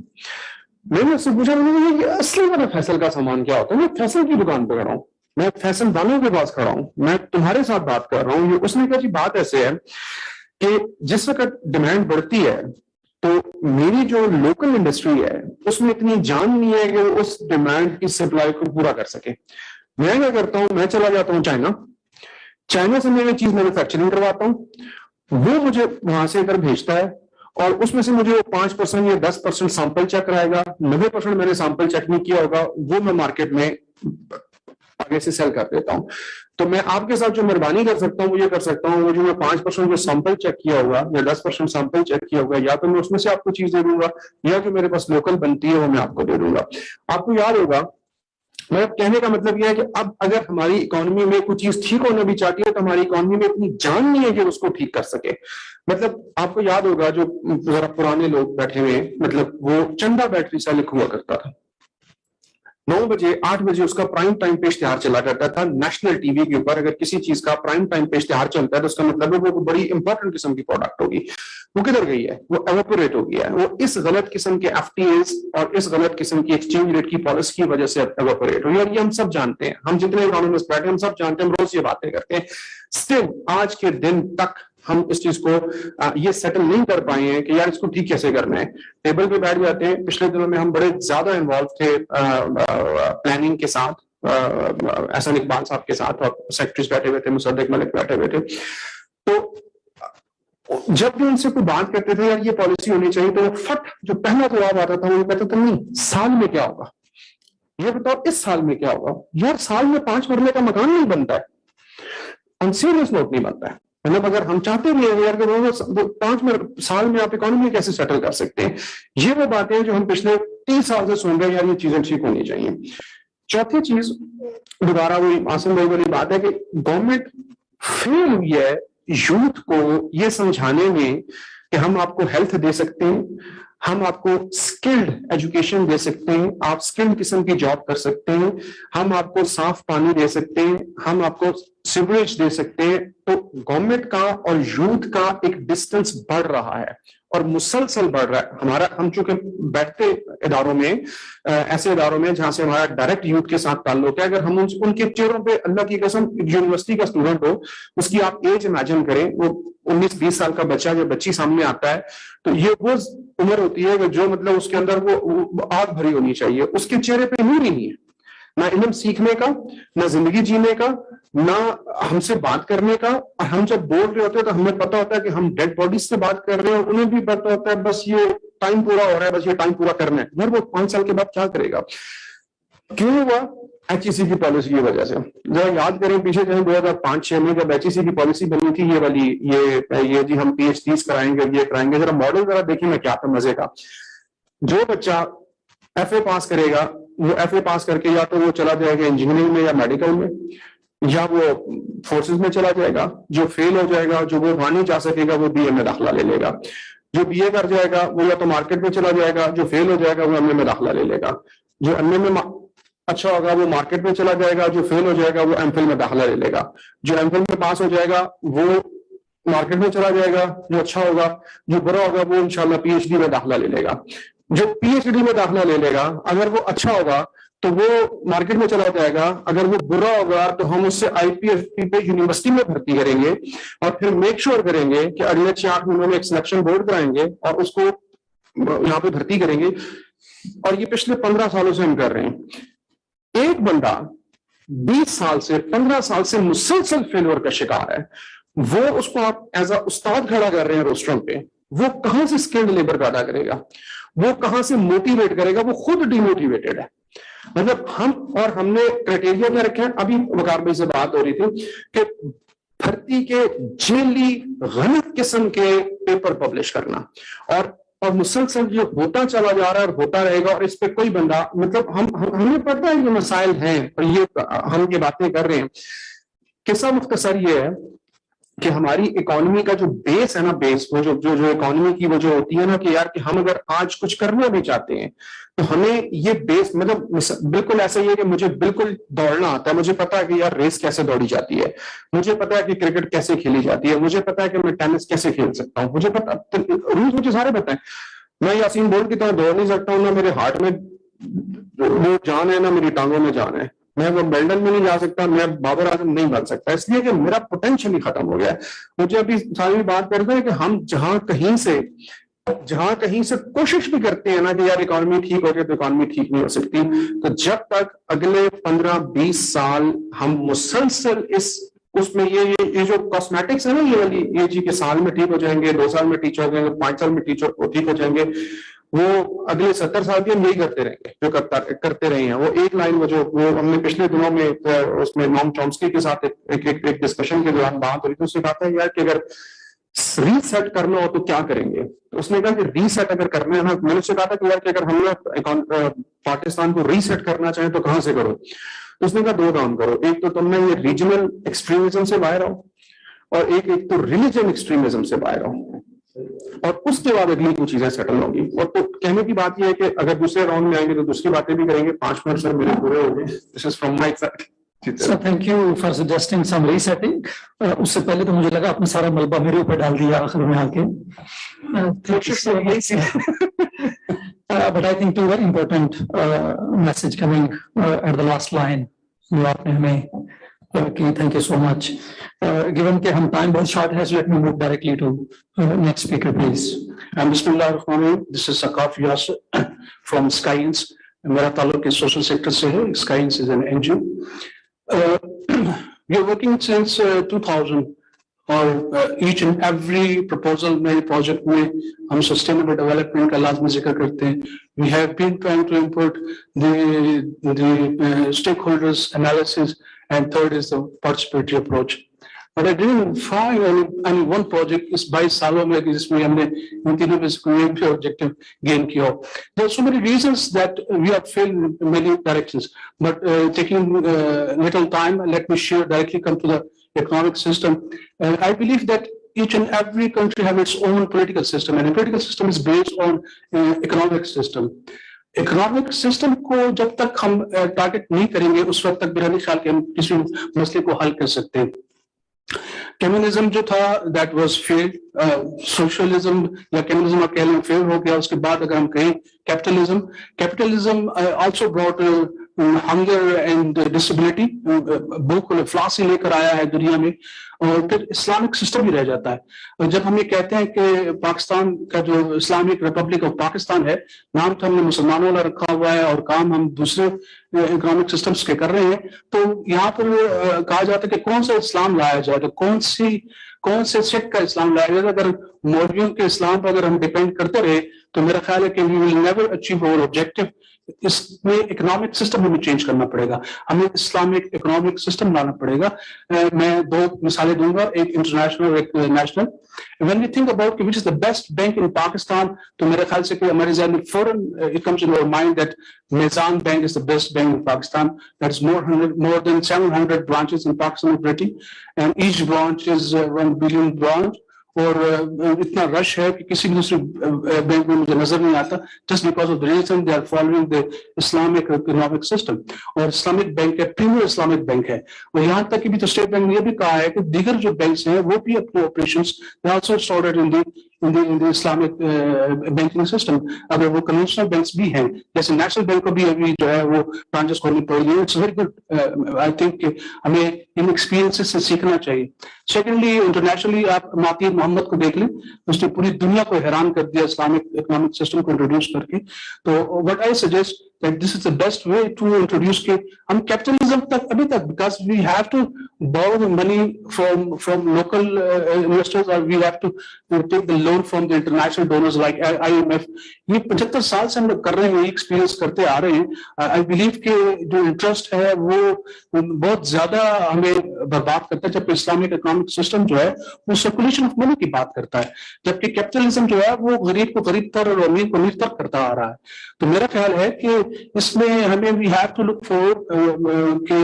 मैंने उससे पूछा, मैंने असली वाला फैसल का सामान क्या होता है, मैं फैसल की दुकान पे खड़ा हूँ, मैं फैसल वालों के पास खड़ा हूँ, मैं तुम्हारे साथ बात कर रहा हूँ। उसने कहा जी बात ऐसे है कि जिस वक्त डिमांड बढ़ती है तो मेरी जो लोकल इंडस्ट्री है उसमें इतनी जान नहीं है कि वो उस डिमांड की सप्लाई को पूरा कर सके। मैं क्या करता हूँ, मैं चला जाता हूँ चाइना से मैं चीज मैन्युफैक्चरिंग करवाता हूँ, वो मुझे वहां से इधर भेजता है, और उसमें से मुझे 5% या 10% सैंपल चेक कराएगा, 90% मैंने सैंपल चेक नहीं किया होगा, वो मैं मार्केट में आगे से सेल कर देता हूँ। तो मैं आपके साथ जो मेहरबानी कर सकता हूँ वो ये कर सकता हूँ, वो जो मैं 5% जो सैंपल चेक किया होगा या 10% सैंपल चेक किया होगा, या तो मैं उसमें से आपको चीज दे दूंगा, या जो मेरे पास लोकल बनती है वो मैं आपको दे दूंगा। आपको याद होगा, मेरा कहने का मतलब यह है कि अब अगर हमारी इकोनॉमी में कुछ चीज ठीक होना भी चाहती है तो हमारी इकोनॉमी में इतनी जान नहीं है कि उसको ठीक कर सके। मतलब आपको याद होगा जो जरा पुराने लोग बैठे हुए, मतलब वो चंदा बैटरी से लिखा हुआ करता था, 9 बजे 8 बजे उसका प्राइम टाइम पे इश्तिहार चला करता था नेशनल टीवी के ऊपर। अगर किसी चीज का प्राइम टाइम पे इश्तिहार चलता है तो उसका मतलब है वो बड़ी इंपॉर्टेंट किस्म की प्रोडक्ट होगी। वो किधर गई है? वो एवेपोरेट हो गया है। वो इस गलत किस्म के एफटीएस और इस गलत किस्म की एक्सचेंज रेट की पॉलिसी की वजह से एवेपोरेट हुई। और ये हम सब जानते हैं, हम जितने इकोनॉमिस्ट बैठे हम सब जानते हैं, हम रोज ये बातें करते हैं। स्टिल आज के दिन तक हम इस चीज को ये सेटल नहीं कर पाए हैं कि यार इसको ठीक कैसे करना है। टेबल पे बैठ जाते हैं। पिछले दिनों में हम बड़े ज्यादा इन्वॉल्व थे प्लानिंग के साथ, एहसान इकबाल साहब के साथ, और सेक्रेटरीज बैठे हुए थे, मुसद्दिक मलिक बैठे हुए थे। तो जब भी उनसे कोई बात करते थे यार ये पॉलिसी होनी चाहिए, तो फट जो पहला जवाब आता था वो कहते थे नहीं साल में क्या होगा, ये बताओ इस साल में क्या होगा। यार साल में 5 मरले का मकान नहीं बनता है, ऑन सीरियस नोट नहीं बनता है। मतलब अगर हम चाहते भी हैं यार कि 5 साल में आप इकोनॉमी कैसे सेटल कर सकते हैं, ये वो बातें हैं जो हम पिछले 30 साल से सुन रहे हैं, यार ये चीजें ठीक होनी चाहिए। चौथी चीज दोबारा वही आसिम भाई वाली बात है कि गवर्नमेंट फेल हुई है यूथ को ये समझाने में कि हम आपको हेल्थ दे सकते हैं, हम आपको स्किल्ड एजुकेशन दे सकते हैं, आप स्किल्ड किस्म की जॉब कर सकते हैं, हम आपको साफ पानी दे सकते हैं, हम आपको सिवरेज दे सकते हैं। तो गवर्नमेंट का और यूथ का एक डिस्टेंस बढ़ रहा है और मुसलसल बढ़ रहा है हमारा। हम चूंकि बैठते इदारों में, ऐसे इदारों में जहां से हमारा डायरेक्ट यूथ के साथ ताल्लुक है, अगर हम उनके चेहरों पे अल्लाह की कसम यूनिवर्सिटी का स्टूडेंट हो, उसकी आप एज इमेजिन करें, वो 19-20 साल का बच्चा या बच्ची सामने आता है, तो ये वो उम्र होती है कि जो मतलब उसके अंदर वो आग भरी होनी चाहिए। उसके चेहरे पे नूर ही नहीं है, ना इल्म सीखने का, ना जिंदगी जीने का, ना हमसे बात करने का। और हम जब बोल रहे होते हैं तो हमें पता होता है कि हम डेड बॉडीज से बात कर रहे हैं, और उन्हें भी पता होता है बस ये टाइम पूरा हो रहा है, बस ये टाइम पूरा करना है। यार वो 5 साल के बाद क्या करेगा? क्यों हुआ? एचईसी की पॉलिसी की वजह से। जरा याद करें पीछे, जब 2005-6 में जब एचईसी की पॉलिसी बनी थी, ये वाली ये जी हम पीएचडी कराएंगे, ये कराएंगे, जरा मॉडल जरा देखिए ना क्या था मजे का। जो बच्चा एफए पास करेगा, वो एफए पास करके या तो वो चला जाएगा इंजीनियरिंग में या मेडिकल में, या वो फोर्सेस में चला जाएगा। जो फेल हो जाएगा, जो वो वहां नहीं जा सकेगा, वो बीए में दाखिला ले लेगा। जो बीए कर जाएगा वो या तो मार्केट में चला जाएगा, जो फेल हो जाएगा वो एमए में दाखिला ले लेगा। जो एमए में अच्छा होगा वो मार्केट में चला जाएगा, जो फेल हो जाएगा वो एमफिल में दाखिला ले लेगा। जो एमफिल में पास हो जाएगा वो मार्केट में चला जाएगा, जो अच्छा होगा। जो बुरा होगा वो इंशाल्लाह पीएचडी में दाखिला ले लेगा। जो पीएचडी में दाखिला ले लेगा, अगर वो अच्छा होगा तो वो मार्केट में चला जाएगा, अगर वो बुरा होगा तो हम उससे आईपीएफपी पे यूनिवर्सिटी में भर्ती करेंगे, और फिर मेक श्योर करेंगे कि अगले 6-8 महीनों में एक सिलेक्शन बोर्ड कराएंगे और उसको यहाँ पे भर्ती करेंगे। और ये पिछले 15 सालों से हम कर रहे हैं। एक बंदा 20 साल से 15 साल से मुसलसल फेलियर का शिकार है, वो उसको आप एज अ उस्ताद खड़ा कर रहे हैं रोस्टर पे, वो कहां से स्किल्ड लेबर पैदा करेगा? वो कहां से मोटिवेट करेगा? वो खुद डिमोटिवेटेड है। मतलब हमने क्राइटेरिया क्या रखे हैं? अभी वकार भाई से बात हो रही थी कि भर्ती के जेली गलत किस्म के पेपर पब्लिश करना, और मुसलसल ये होता चला जा रहा है और होता रहेगा। और इस पे कोई बंदा, मतलब हमें पता है ये मसाइल हैं और ये हम ये बातें कर रहे हैं। किस्सा मुख्तसर ये है कि हमारी इकोनॉमी का जो बेस है ना, बेस वो जो इकोनॉमी की वो जो होती है ना कि यार कि हम अगर आज कुछ करना भी चाहते हैं तो हमें ये बेस, मतलब बिल्कुल ऐसा ही है कि मुझे बिल्कुल दौड़ना आता है, मुझे पता है कि यार रेस कैसे दौड़ी जाती है, मुझे पता है कि क्रिकेट कैसे खेली जाती है, मुझे पता है कि मैं टेनिस कैसे खेल सकता हूँ, मुझे पता, रूल्स मुझे सारे पता है। मैं यासीन बोल्ट की तरह दौड़ नहीं सकता हूँ, ना मेरे हार्ट में वो जान है ना मेरी टांगों में जान है। मैं वो मेडल में नहीं जा सकता, मैं बाबर आजम नहीं बन सकता, इसलिए कि मेरा पोटेंशियल ही खत्म हो गया है। मुझे अभी सारी बात करते हैं कि हम जहां कहीं से कोशिश भी करते हैं ना कि यार इकोनॉमी ठीक हो जाए, तो इकोनॉमी ठीक नहीं हो सकती। तो जब तक अगले 15-20 साल हम मुसलसल उसमें ये जो कॉस्मेटिक्स है ना, ये वाली ये जी के साल में ठीक हो जाएंगे, 2 साल में ठीक हो जाएंगे, 5 साल में ठीक हो जाएंगे, वो अगले 70 साल भी हम यही करते रहेंगे जो करते रहे हैं। वो एक लाइन वो हमने पिछले दिनों में उसमें नॉम चॉम्स्की के साथ एक डिस्कशन के दौरान बात हो रही थी। उसने कहा था यार कि अगर रीसेट करना हो तो क्या करेंगे? तो उसने कहा कि रीसेट अगर करना है ना, मैंने उससे कहा था कि यार कि अगर हम लोग पाकिस्तान को रीसेट करना चाहें तो कहां से करो? तो उसने कहा 2 काम करो, एक तो तुमने ये रीजनल एक्सट्रीमिज्म से बाहर आओ, और एक तो रिलीजन एक्सट्रीमिज्म से बाहर आओ। और उसके बाद अगली कुछ चीजें सेटल होंगी। और तो कहने की बात यह है कि अगर दूसरे राउंड में आएंगे तो दूसरी बातें भी करेंगे। 5 मिनट सर मेरे पूरे हो गए। This is from my side. So thank you for suggesting some resetting. उससे पहले तो मुझे लगा आपने सारा मलबा मेरे ऊपर डाल दिया आखिर में आके। Thank you so much. But I think two very important message coming at the last line. जो आपने हमें की, thank you so much. Given कि हम time बहुत short है, so let me move directly to next speaker, please. Bismillahirrahmanirrahim. This is Sakaf Yasir from Skyens. मेरा ताल्लुक इस सोशल सेक्टर से है। Skyens is an NGO. We are working since 2000 और each and every proposal में project में हम sustainable development का लाजमी जिक्र करते हैं। We have been trying to input the stakeholders analysis, and third is the participatory approach. But I didn't find any one project इस 22 सालों में जिसमें हमने इन तीनों में से कोई एक भी objective gain किया हो। There are so many reasons that we have failed in many directions, but taking little time, let me share directly come to the economic system. I believe that each and every country have its own political system, and the political system is based on economic system. Economic system को जब तक हम target नहीं करेंगे उस वक्त तक मेरा नहीं ख्याल कि हम किसी मसले को हल कर सकते हैं। कम्युनिज्म जो था दैट वाज फेल्ड, सोशलिज्म या कम्युनिज्म आप कह लें फेल हो गया। उसके बाद अगर हम कहें capitalism also brought hunger and disability, भूख और इफ्लास ही लेकर आया है दुनिया में, और फिर इस्लामिक सिस्टम ही रह जाता है। और जब हम ये कहते हैं कि पाकिस्तान का जो इस्लामिक रिपब्लिक ऑफ पाकिस्तान है, नाम तो हमने मुसलमानों वाला रखा हुआ है और काम हम दूसरे इकोनॉमिक सिस्टम्स के कर रहे हैं, तो यहाँ पर कहा जाता है कि कौन सा इस्लाम लाया जाए, तो कौन से सेट का इस्लाम लाया जाए। अगर मौलवियों के इस्लाम पर अगर हम डिपेंड करते रहे तो मेरा ख्याल है कि we will never achieve our objective. इसमें इकोनॉमिक सिस्टम हमें चेंज करना पड़ेगा, हमें इस्लामिक इकोनॉमिक सिस्टम लाना पड़ेगा। मैं दो मिसालें दूंगा, एक इंटरनेशनल और एक national. When we think about which is the best bank in Pakistan, तो मेरे ख्याल से कि हमारे ज़हन में फौरन it comes in our mind that Mizan Bank is the best bank in Pakistan. That's more than 700 branches in Pakistan operating, and each branch is 1 billion branch. और इतना रश है कि किसी भी दूसरे बैंक में मुझे नजर नहीं आता, just because of the reason they are following the Islamic economic system. और इस्लामिक बैंक है, प्रीमियर इस्लामिक बैंक है। और यहाँ तक कि भी तो स्टेट बैंक ने ये भी कहा है कि दीगर जो बैंक्स हैं वो भी अपने operations they also started in the Islamic banking system. अगर वो कन्वेंशनल बैंक्स भी हैं, जैसे नेशनल बैंक को भी अभी जो है वो ब्रांचेस खोलनी पड़ेगी। It's very good. I think हमें इन एक्सपीरियंसेस से सीखना चाहिए। सेकेंडली, इंटरनेशनली आप माती मोहम्मद को देख लें, उसने पूरी दुनिया को हैरान कर दिया इस्लामिक इकोनॉमिक सिस्टम को इंट्रोड्यूस करके। तो what I suggest that this is the best way to introduce के हम कैपिटलिज्म तक अभी तक, because we have to borrow the money from local investors, or we have to take the loan from the international donors like IMF. ये 75 साल से हम लोग कर रहे हैं, एक्सपीरियंस करते आ रहे हैं। आई बिलीव कि जो इंटरेस्ट है वो बहुत ज्यादा हमें बर्बाद करता है, जबकि इस्लामिक इकोनॉमिक सिस्टम जो है वो सर्कुलेशन ऑफ मनी की बात करता है, जबकि कैपिटलिज्म जो है वो गरीब को गरीब तर और अमीर को अमीर तर करता आ रहा है। तो मेरा ख्याल है कि इसमें हमें we have to look for कि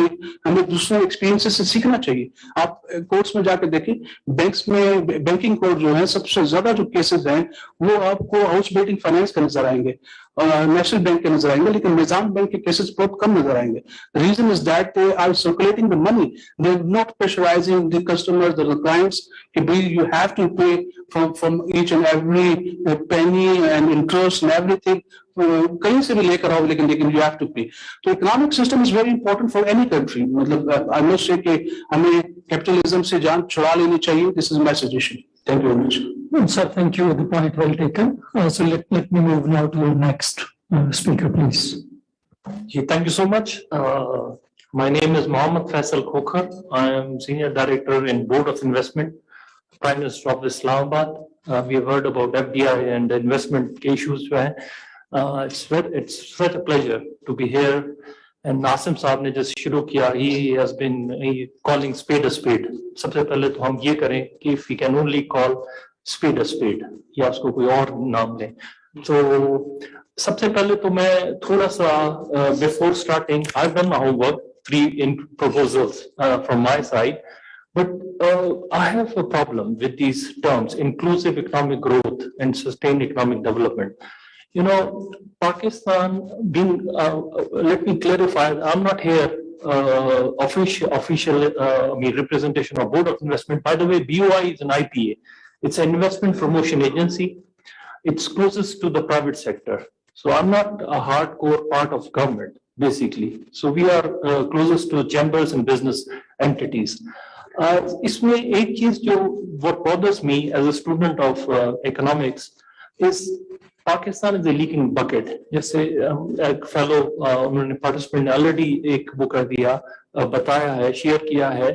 हमें दूसरे एक्सपीरियंसेस से सीखना चाहिए। आप कोर्ट्स में जाकर देखें, बैंक्स में बैंकिंग कोर्ट जो है सबसे ज्यादा जो केसेस हैं वो आपको हाउस बिल्डिंग फाइनेंस के नजर आएंगे, नेशनल बैंक के नजर आएंगे, लेकिन निजाम बैंक के केसेस बहुत कम नजर आएंगे। Reason is that they are circulating the money, they are not pressurising the customers, the clients कि भाई you have to pay from each and every penny and interest and everything, कहीं से भी लेकर आओ लेकिन यू हैव टू पे। तो economic system is very important for any country. मतलब आई मस्ट से कि हमें कैपिटलिज्म से जान छुड़ा लेनी चाहिए। This is my suggestion. Thank you very much. Sir, thank you. The point well taken. So let me move now to the next speaker, please. Thank you so much. My name is Mohammed Faisal Khokhar. I am Senior Director in Board of Investment, Prime Minister of Islamabad. We have heard about FDI and investment issues. It's such a pleasure to be here. And Nasim साहब ने just शुरू किया, he has been calling spade a spade. सबसे पहले तो हम ये करें कि if we can only call spade a spade, या उसको कोई और नाम दें। तो सबसे पहले तो मैं थोड़ा सा before starting, I've done my homework, 3 proposals from my side. But I have a problem with these terms, inclusive economic growth and sustained economic development. You know, Pakistan being, let me clarify, I'm not here official representation of Board of Investment. By the way, BOI is an IPA. It's an investment promotion agency. It's closest to the private sector. So I'm not a hardcore part of government, basically. So we are closest to chambers and business entities. इसमें एक चीज जो what bothers me as a student of economics is Pakistan is a leaking bucket. जैसे एक fellow उन्होंने participant ने already एक वो कर दिया बताया है share किया है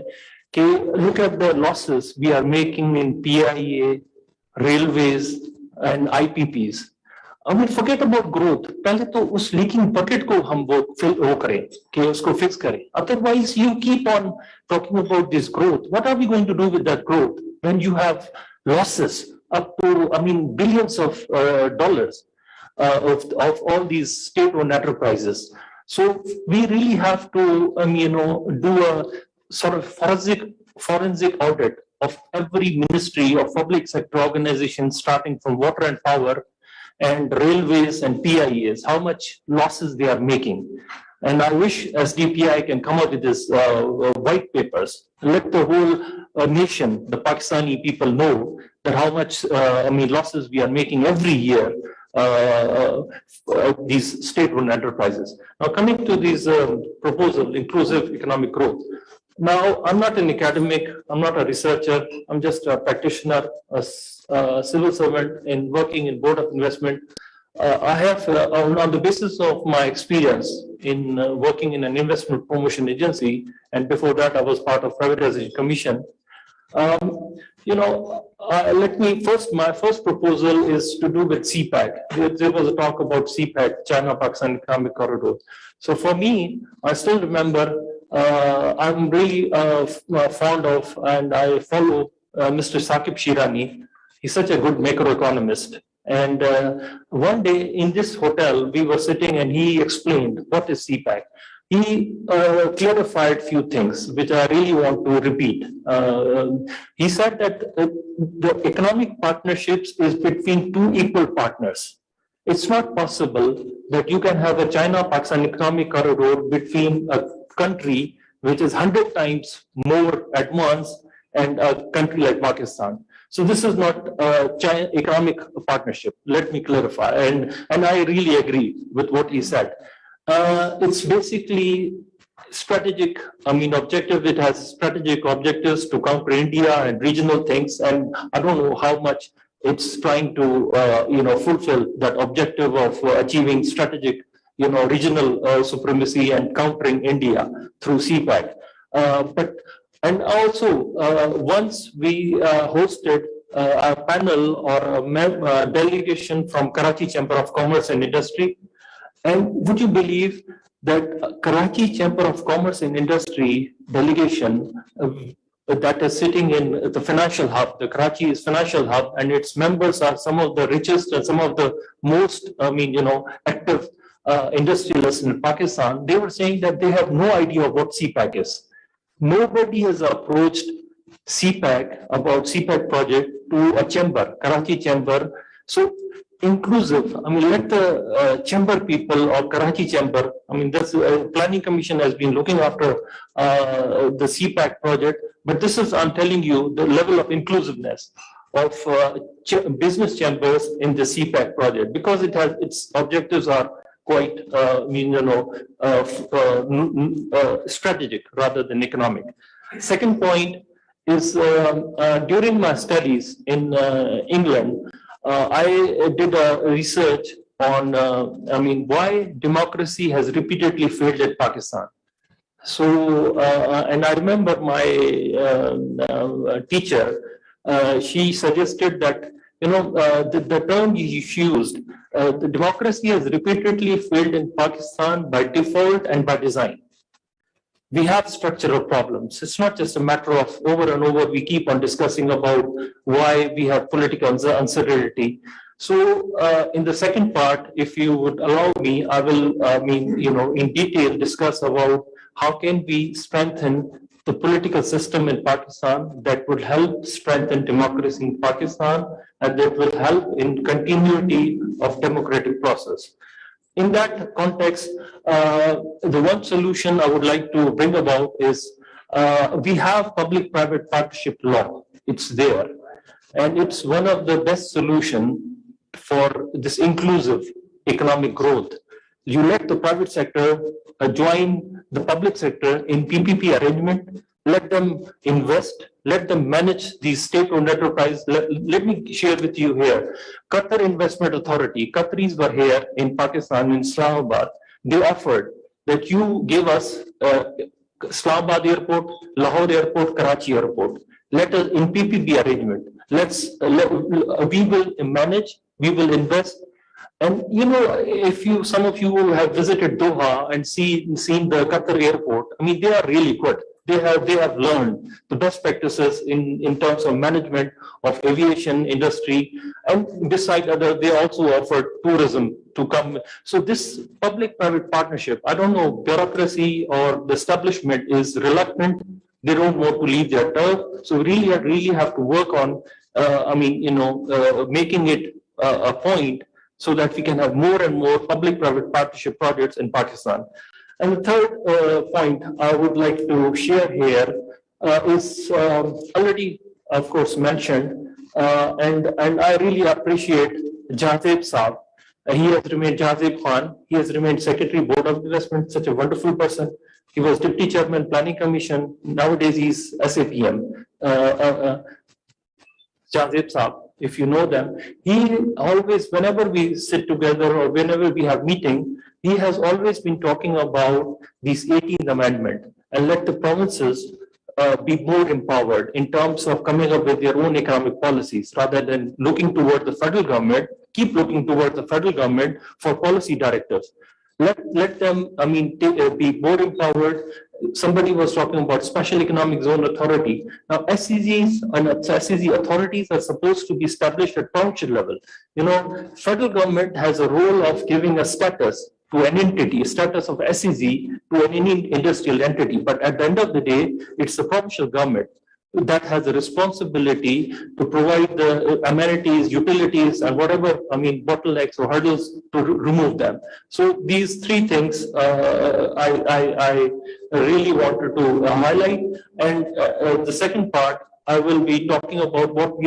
कि look at the losses we are making in PIA, railways and IPPs. I mean, forget about growth. पहले तो उस leaking bucket को हम वो करें कि उसको fix करें. Otherwise, you keep on talking about this growth. What are we going to do with that growth when you have losses up to, I mean, billions of dollars of all these state-owned enterprises? So we really have to, do a sort of forensic audit of every ministry or public sector organization, starting from water and power, and railways and PIAs, how much losses they are making. And I wish SDPI can come out with this white papers, let the whole nation, the Pakistani people know that how much losses we are making every year, these state-owned enterprises. Now coming to this proposal, inclusive economic growth. Now, I'm not an academic, I'm not a researcher, I'm just a practitioner, a civil servant in working in Board of Investment. I have, on the basis of my experience in working in an investment promotion agency, and before that I was part of Privatization Commission. Let me my first proposal is to do with CPEC. There was a talk about CPEC, China-Pakistan Economic Corridor. So for me, I still remember I'm really fond of and I follow Mr. Saqib Shirani. He's such a good macroeconomist. And one day in this hotel, we were sitting and he explained what is CPEC. He clarified few things, which I really want to repeat. He said that the economic partnerships is between two equal partners. It's not possible that you can have a China-Pakistan economic corridor between a country which is 100 times more advanced and a country like Pakistan. So this is not a China economic partnership. Let me clarify. And I really agree with what he said. It's basically strategic, objective. It has strategic objectives to counter India and regional things. And I don't know how much it's trying to, fulfill that objective of achieving strategic, regional supremacy and countering India through CPEC. And also, once we hosted a panel or a delegation from Karachi Chamber of Commerce and Industry. And would you believe that Karachi Chamber of Commerce and Industry delegation that is sitting in the financial hub, the Karachi is financial hub, and its members are some of the richest and some of the most, active industrialists in Pakistan. They were saying that they have no idea what CPEC is. Nobody has approached CPEC about CPEC project to a chamber, Karachi Chamber. So inclusive, let the chamber people or Karachi Chamber, this planning commission has been looking after the CPEC project, but this is, I'm telling you, the level of inclusiveness of business chambers in the CPEC project, because it has, its objectives are quite, strategic rather than economic. Second point is during my studies in England, I did a research on, why democracy has repeatedly failed at Pakistan. So, and I remember my teacher, she suggested that, the term you used, the democracy has repeatedly failed in Pakistan by default and by design. We have structural problems. It's not just a matter of over and over, we keep on discussing about why we have political uncertainty. So in the second part, if you would allow me, I will, in detail discuss about how can we strengthen the political system in Pakistan that would help strengthen democracy in Pakistan and that will help in continuity of democratic process. In that context, the one solution I would like to bring about is we have public-private partnership law. It's there. And it's one of the best solutions for this inclusive economic growth. You let the private sector join the public sector in PPP arrangement, let them invest, let them manage these state-owned enterprise. Let me share with you here. Qatar Investment Authority, Qataris were here in Pakistan, in Islamabad. They offered that you give us Islamabad Airport, Lahore Airport, Karachi Airport. Let us in PPP arrangement. We will manage, we will invest. And you know, if some of you have visited Doha and seen the Qatar airport, I mean, they are really good. They have learned the best practices in terms of management of aviation industry, and beside other, they also offer tourism to come. So this public-private partnership, I don't know, bureaucracy or the establishment is reluctant. They don't want to leave their turf. So really have to work on, making it a point so that we can have more and more public-private partnership projects in Pakistan. And the third point I would like to share here is already, of course, mentioned, and I really appreciate Jazeb Saab. He has remained Jazeb Khan. He has remained Secretary Board of Investment, such a wonderful person. He was Deputy Chairman Planning Commission. Nowadays he's SAPM. Jazeb Saab, if you know them, he always, whenever we sit together or whenever we have meeting, he has always been talking about this 18th Amendment and let the provinces be more empowered in terms of coming up with their own economic policies rather than looking toward the federal government, keep looking toward the federal government for policy directives. Let them, be more empowered. Somebody was talking about Special Economic Zone Authority. Now, SEZs and SEZ authorities are supposed to be established at provincial level. You know, federal government has a role of giving a status to an entity, a status of SEZ to any industrial entity. But at the end of the day, it's the provincial government that has a responsibility to provide the amenities, utilities, and whatever, bottlenecks or hurdles to remove them. So these three things I really wanted to highlight. And the second part, I will be talking about what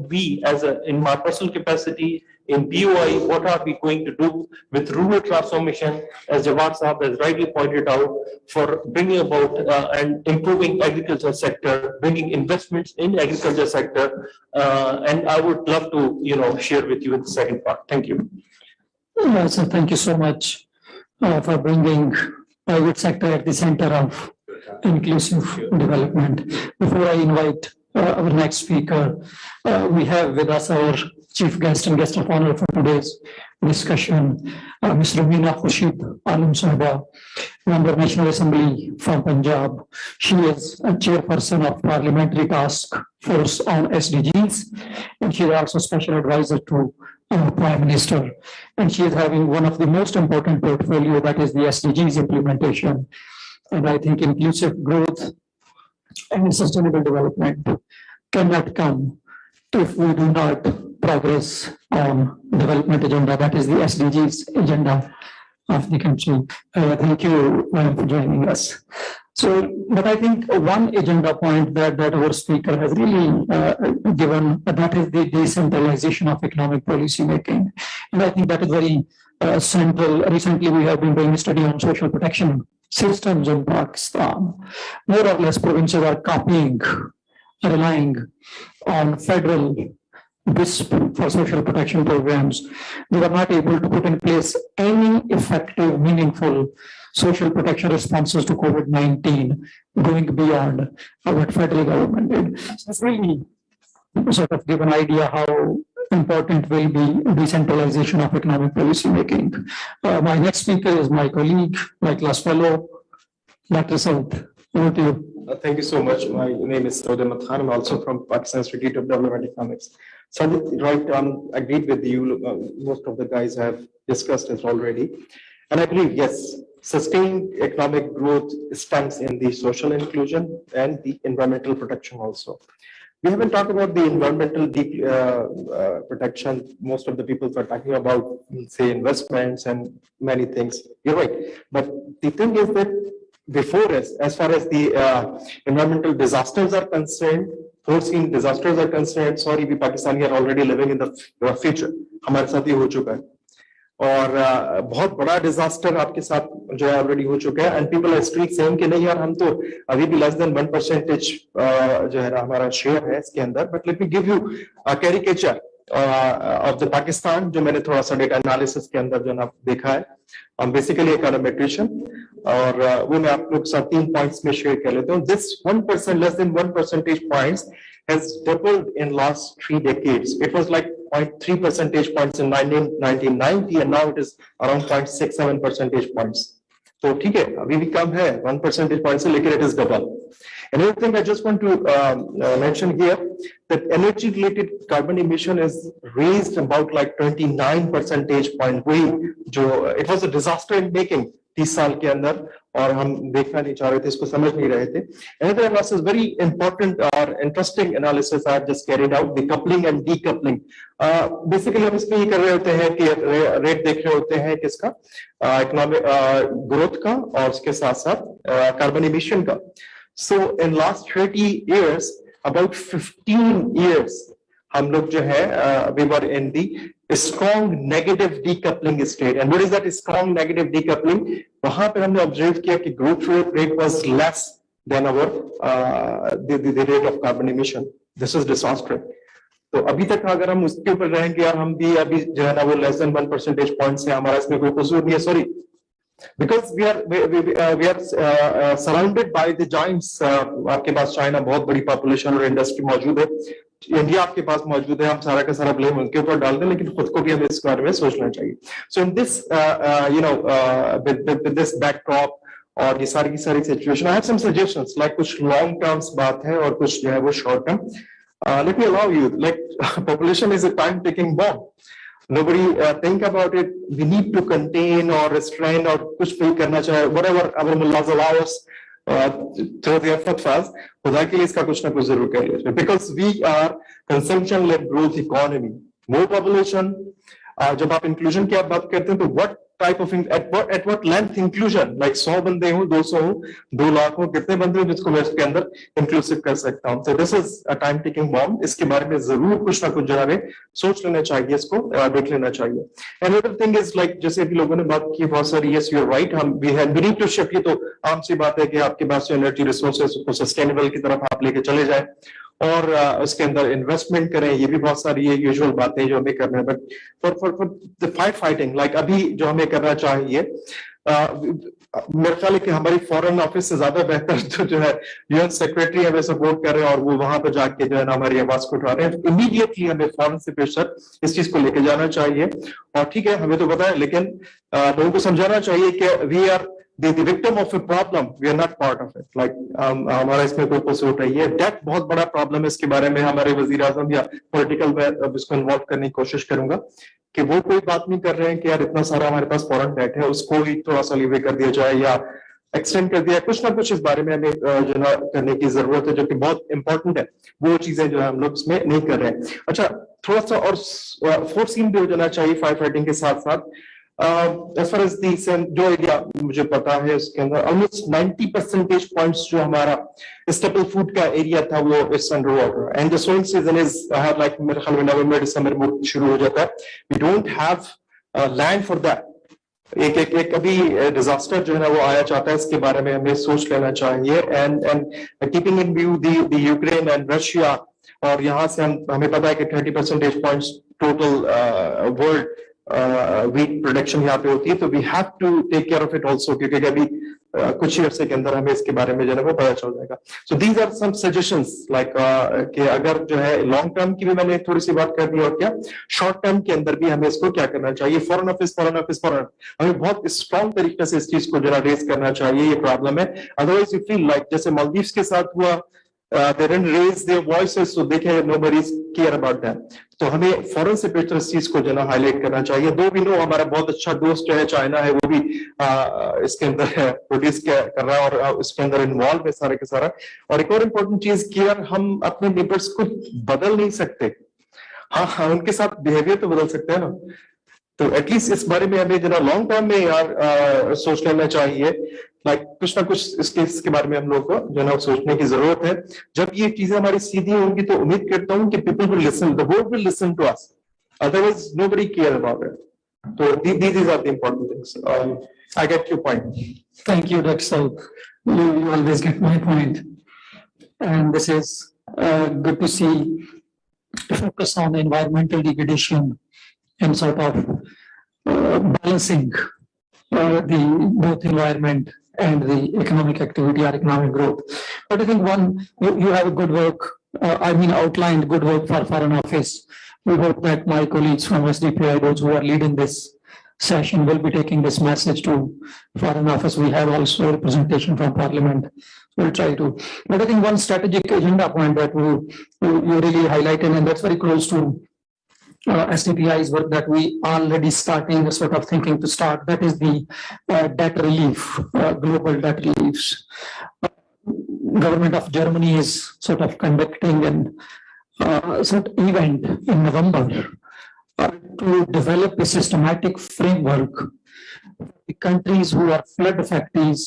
we as in my personal capacity in BOI, what are we going to do with rural transformation, as Jawad Saab has rightly pointed out, for bringing about and improving agriculture sector, bringing investments in agriculture sector, and I would love to share with you in the second part. Thank you. So thank you so much for bringing private sector at the center of inclusive development. Before I invite our next speaker, we have with us our chief guest and guest of honor for today's discussion, Ms. Ramina Khurshid Alam Sahaba, Member National Assembly from Punjab. She is a chairperson of Parliamentary Task Force on SDGs, and she is also special advisor to Prime Minister. And she is having one of the most important portfolio, that is the SDGs implementation. And I think inclusive growth and sustainable development cannot come if we do not progress on development agenda, that is the SDGs agenda of the country. Thank you for joining us. So, but I think one agenda point that our speaker has really given, that is the decentralization of economic policy making. And I think that is very central. Recently, we have been doing a study on social protection systems in Pakistan. More or less, provinces are relying on federal DISP for social protection programs. They were not able to put in place any effective, meaningful social protection responses to COVID-19 going beyond what federal government did. So it's really sort of give an idea how important will be decentralization of economic policy making. My next speaker is my colleague, my class fellow, Dr. Saud. Over to you. Thank you so much. My name is Saud Ahmed Khan. I'm also from Pakistan Institute of Development Economics. Sajid, right, agreed with you. Most of the guys have discussed it already. And I believe, yes, sustained economic growth stems in the social inclusion and the environmental protection also. We haven't talked about the environmental protection. Most of the people are talking about, say, investments and many things. You're right. But the thing is that before us, as far as the environmental disasters are concerned, foreseen disasters are concerned, sorry, we Pakistani are already living in the future. हमारे साथ ये हो चुका है. और बहुत बड़ा disaster आपके साथ जो है ऑलरेडी हो चुका है and people are street saying कि नहीं यार हम तो अभी भी लेस देन 1% जो है ना हमारा शेयर है इसके अंदर but let me give you a caricature of the Pakistan जो मैंने थोड़ा सा डेटा एनालिसिस के अंदर जो ना देखा है बेसिकली इकोनॉमेट्रिशियन और वो मैं आप लोग साथ 3 पॉइंट्स में शेयर कर लेता हूँ this 1% less than 1 percentage points has doubled in last 3 decades. It was like 0.3 percentage points in 1990 and now it is around 0.67 percentage points. So ठीक है अभी भी कम है 1 percentage point से लेकर it is double. Another thing I just want to mention here that energy related carbon emission is raised about like 29 percentage point. वही जो it was a disaster in making 30 साल के अंदर और हम देखना नहीं चाह रहे थे इसको समझ नहीं रहे थे another analysis very important or interesting analysis I have just carried out the coupling and decoupling basically हम इसमें ये कर रहे होते हैं कि रेट देख रहे होते हैं किसका इकोनॉमिक ग्रोथ का और उसके साथ साथ कार्बन एमिशन का so in last 30 years about 15 years हम लोग जो है we were in the strong negative decoupling state and what is that strong negative decoupling वहां पे हमने ऑब्जर्व किया कि growth rate was less than our the rate of carbon emission this is disastrous तो अभी तक अगर हम उसके ऊपर रहेंगे यार हम भी अभी जो है ना वो less than 1 percentage point से हमारा इसमें कोई कसूर नहीं है sorry because we are surrounded by the giants आपके पास चाइना बहुत बड़ी पॉपुलेशन और इंडस्ट्री मौजूद है इंडिया आपके पास मौजूद है हम सारा का सारा ब्लेम उनके ऊपर डाल दें लेकिन खुद को भी हमें इस बारे में सोचना चाहिए so in this with this backdrop और ये सारी की सारी situation I have some suggestions like कुछ लॉन्ग टर्म्स बात है और कुछ जो है वो short term let me allow you like population is a time taking bomb nobody think about it we need to contain or restrain or kuch bhi karna chahe whatever our mullahs allow us through their fatwas khuda ke liye iska kuch na kuch zarur kariye because we are consumption led growth economy more population जब आप inclusion की बात करते हैं तो what type of at what length inclusion like 100 बंदे हो 200 हो 2 लाख हो कितने बंदे हो जिसको मैं इसके अंदर इंक्लूसिव कर सकता हूं so this is a time ticking bomb इसके बारे में जरूर कुछ ना कुछ जो है सोच लेना चाहिए इसको देख लेना चाहिए another thing is like जैसे भी लोगों ने बात की बहुत सारी yes you are right हम we need to shift ये तो आम सी बात है कि आपके पास एनर्जी रिसोर्सेज को सस्टेनेबल की तरफ आप लेके चले जाए और उसके अंदर इन्वेस्टमेंट करें ये भी बहुत सारी ये यूजुअल बातें जो हमें करना है but for the fighting like अभी जो हमें करना चाहिए मेरे ख्याल है कि हमारी फॉरेन ऑफिस से ज्यादा बेहतर तो जो है यूएन सेक्रेटरी हमें सपोर्ट कर रहे हैं और वो वहां पर जाके जो है ना हमारी आवाज को उठा रहे हैं इमीडिएटली हमें फॉरेन से प्रेशर इस चीज को लेके जाना चाहिए और ठीक है हमें तो पता है लेकिन लोगों को समझाना चाहिए कि we are the victim of a problem we are not part of it like हमारा इसमें कोई कसूर नहीं है डेट बहुत बड़ा प्रॉब्लम है इसके बारे में हमारे वजीर आजम या पॉलिटिकल में इसको इन्वॉल्व करने की कोशिश करूंगा कि वो कोई बात नहीं कर रहे हैं कि यार इतना सारा हमारे पास फॉरेन डेट है उसको ही थोड़ा सा लीवे कर दिया जाए या एक्सटेंड कर दिया कुछ ना कुछ इस बारे में हमें जो ना करने की जरूरत है जो कि बहुत इंपॉर्टेंट है वो चीजें जो है हम लोग इसमें नहीं कर रहे हैं अच्छा थोड़ा सा और फोर्सिंग भी हो जाना चाहिए फायर फाइटिंग के साथ साथ as far as the जो एरिया मुझे पता है उसके अंदर almost 90 percentage points जो हमारा staple food का एरिया था वो is under water and the sowing season is like मेरे ख्याल में नवंबर दिसंबर में शुरू हो जाता है we don't have land for that एक अभी डिजास्टर जो है ना वो आया चाहता है इसके बारे में हमें सोच लेना चाहिए and keeping in view the Ukraine and Russia और यहाँ से हमें पता है कि 30 percentage points total world wheat production यहाँ पे होती है तो we have to take care of it also क्योंकि अभी कुछ ही अरसे के अंदर हमें इसके बारे में जो है वो पता चल जाएगा so these are some suggestions like कि अगर जो है लॉन्ग टर्म की भी मैंने थोड़ी सी बात कर दी और क्या शॉर्ट टर्म के अंदर भी हमें इसको क्या करना चाहिए फॉरेन ऑफिस हमें बहुत स्ट्रॉन्ग तरीके से इस चीज को जरा रेज करना चाहिए ये प्रॉब्लम है अदरवाइज यू फील लाइक जैसे मालदीव्स के साथ हुआ they didn't raise their voices so they can nobody's care about that تو ہمیں فوراً سے بیشتر اس چیز کو جو ہے نا ہائی لائٹ کرنا چاہیے. دو بھی نو ہمارا بہت اچھا دوست جو ہے چائنا ہے وہ بھی اس کے اندر پروڈیوس کر رہا ہے اور اس کے اندر انوالو ہے سارے کے سارا. اور ایک اور امپورٹنٹ چیز کہ یار ہم اپنے نیبرس کو بدل نہیں سکتے, ہاں ان کے ساتھ بہیویئر تو بدل سکتے ہیں نا. تو ایٹ لیسٹ اس بارے میں ہمیں جو ہے لانگ ٹرم میں یار سوچ لینا چاہیے, لائک کچھ نہ کچھ اس کے بارے میں ہم لوگ کو جو ہے نا سوچنے کی ضرورت ہے. جب یہ چیزیں ہماری سیدھی ہوں گی تو امید کرتا ہوں کہ people will listen, the world will listen to us, otherwise nobody care about it. So these are the important things. I get your point. Thank you, Dr. Saud. You always get my point. And this is good to see focus on environmental degradation and sort of balancing the both environment and the economic activity or economic growth. But I think you have a good work, outlined good work for Foreign Office. We hope that my colleagues from SDPI, those who are leading this session, will be taking this message to Foreign Office. We have also representation from Parliament. We'll try to. But I think one strategic agenda point that you really highlighted, and that's very close to SDPI's work that we already starting sort of thinking to start, that is the debt relief, global debt reliefs. Government of Germany is sort of conducting an sort of event in November to develop a systematic framework for the countries who are flood affectees,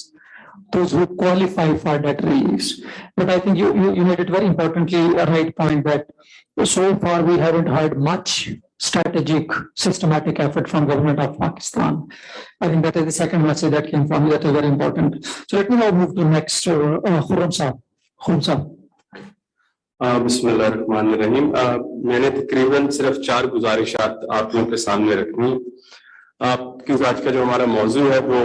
those who qualify for debt reliefs. But I think you made it very importantly a right point that so far we haven't heard much strategic, systematic effort from government of Pakistan. I think that is the second message that came from me that is very important. So let me now move to next, Khurram Saab. بسم اللہ الرحمن الرحیم. میں نے تقریباً صرف 4 گزارشات آپ لوگوں کے سامنے رکھنی, کیونکہ آج کا جو ہمارا موضوع ہے وہ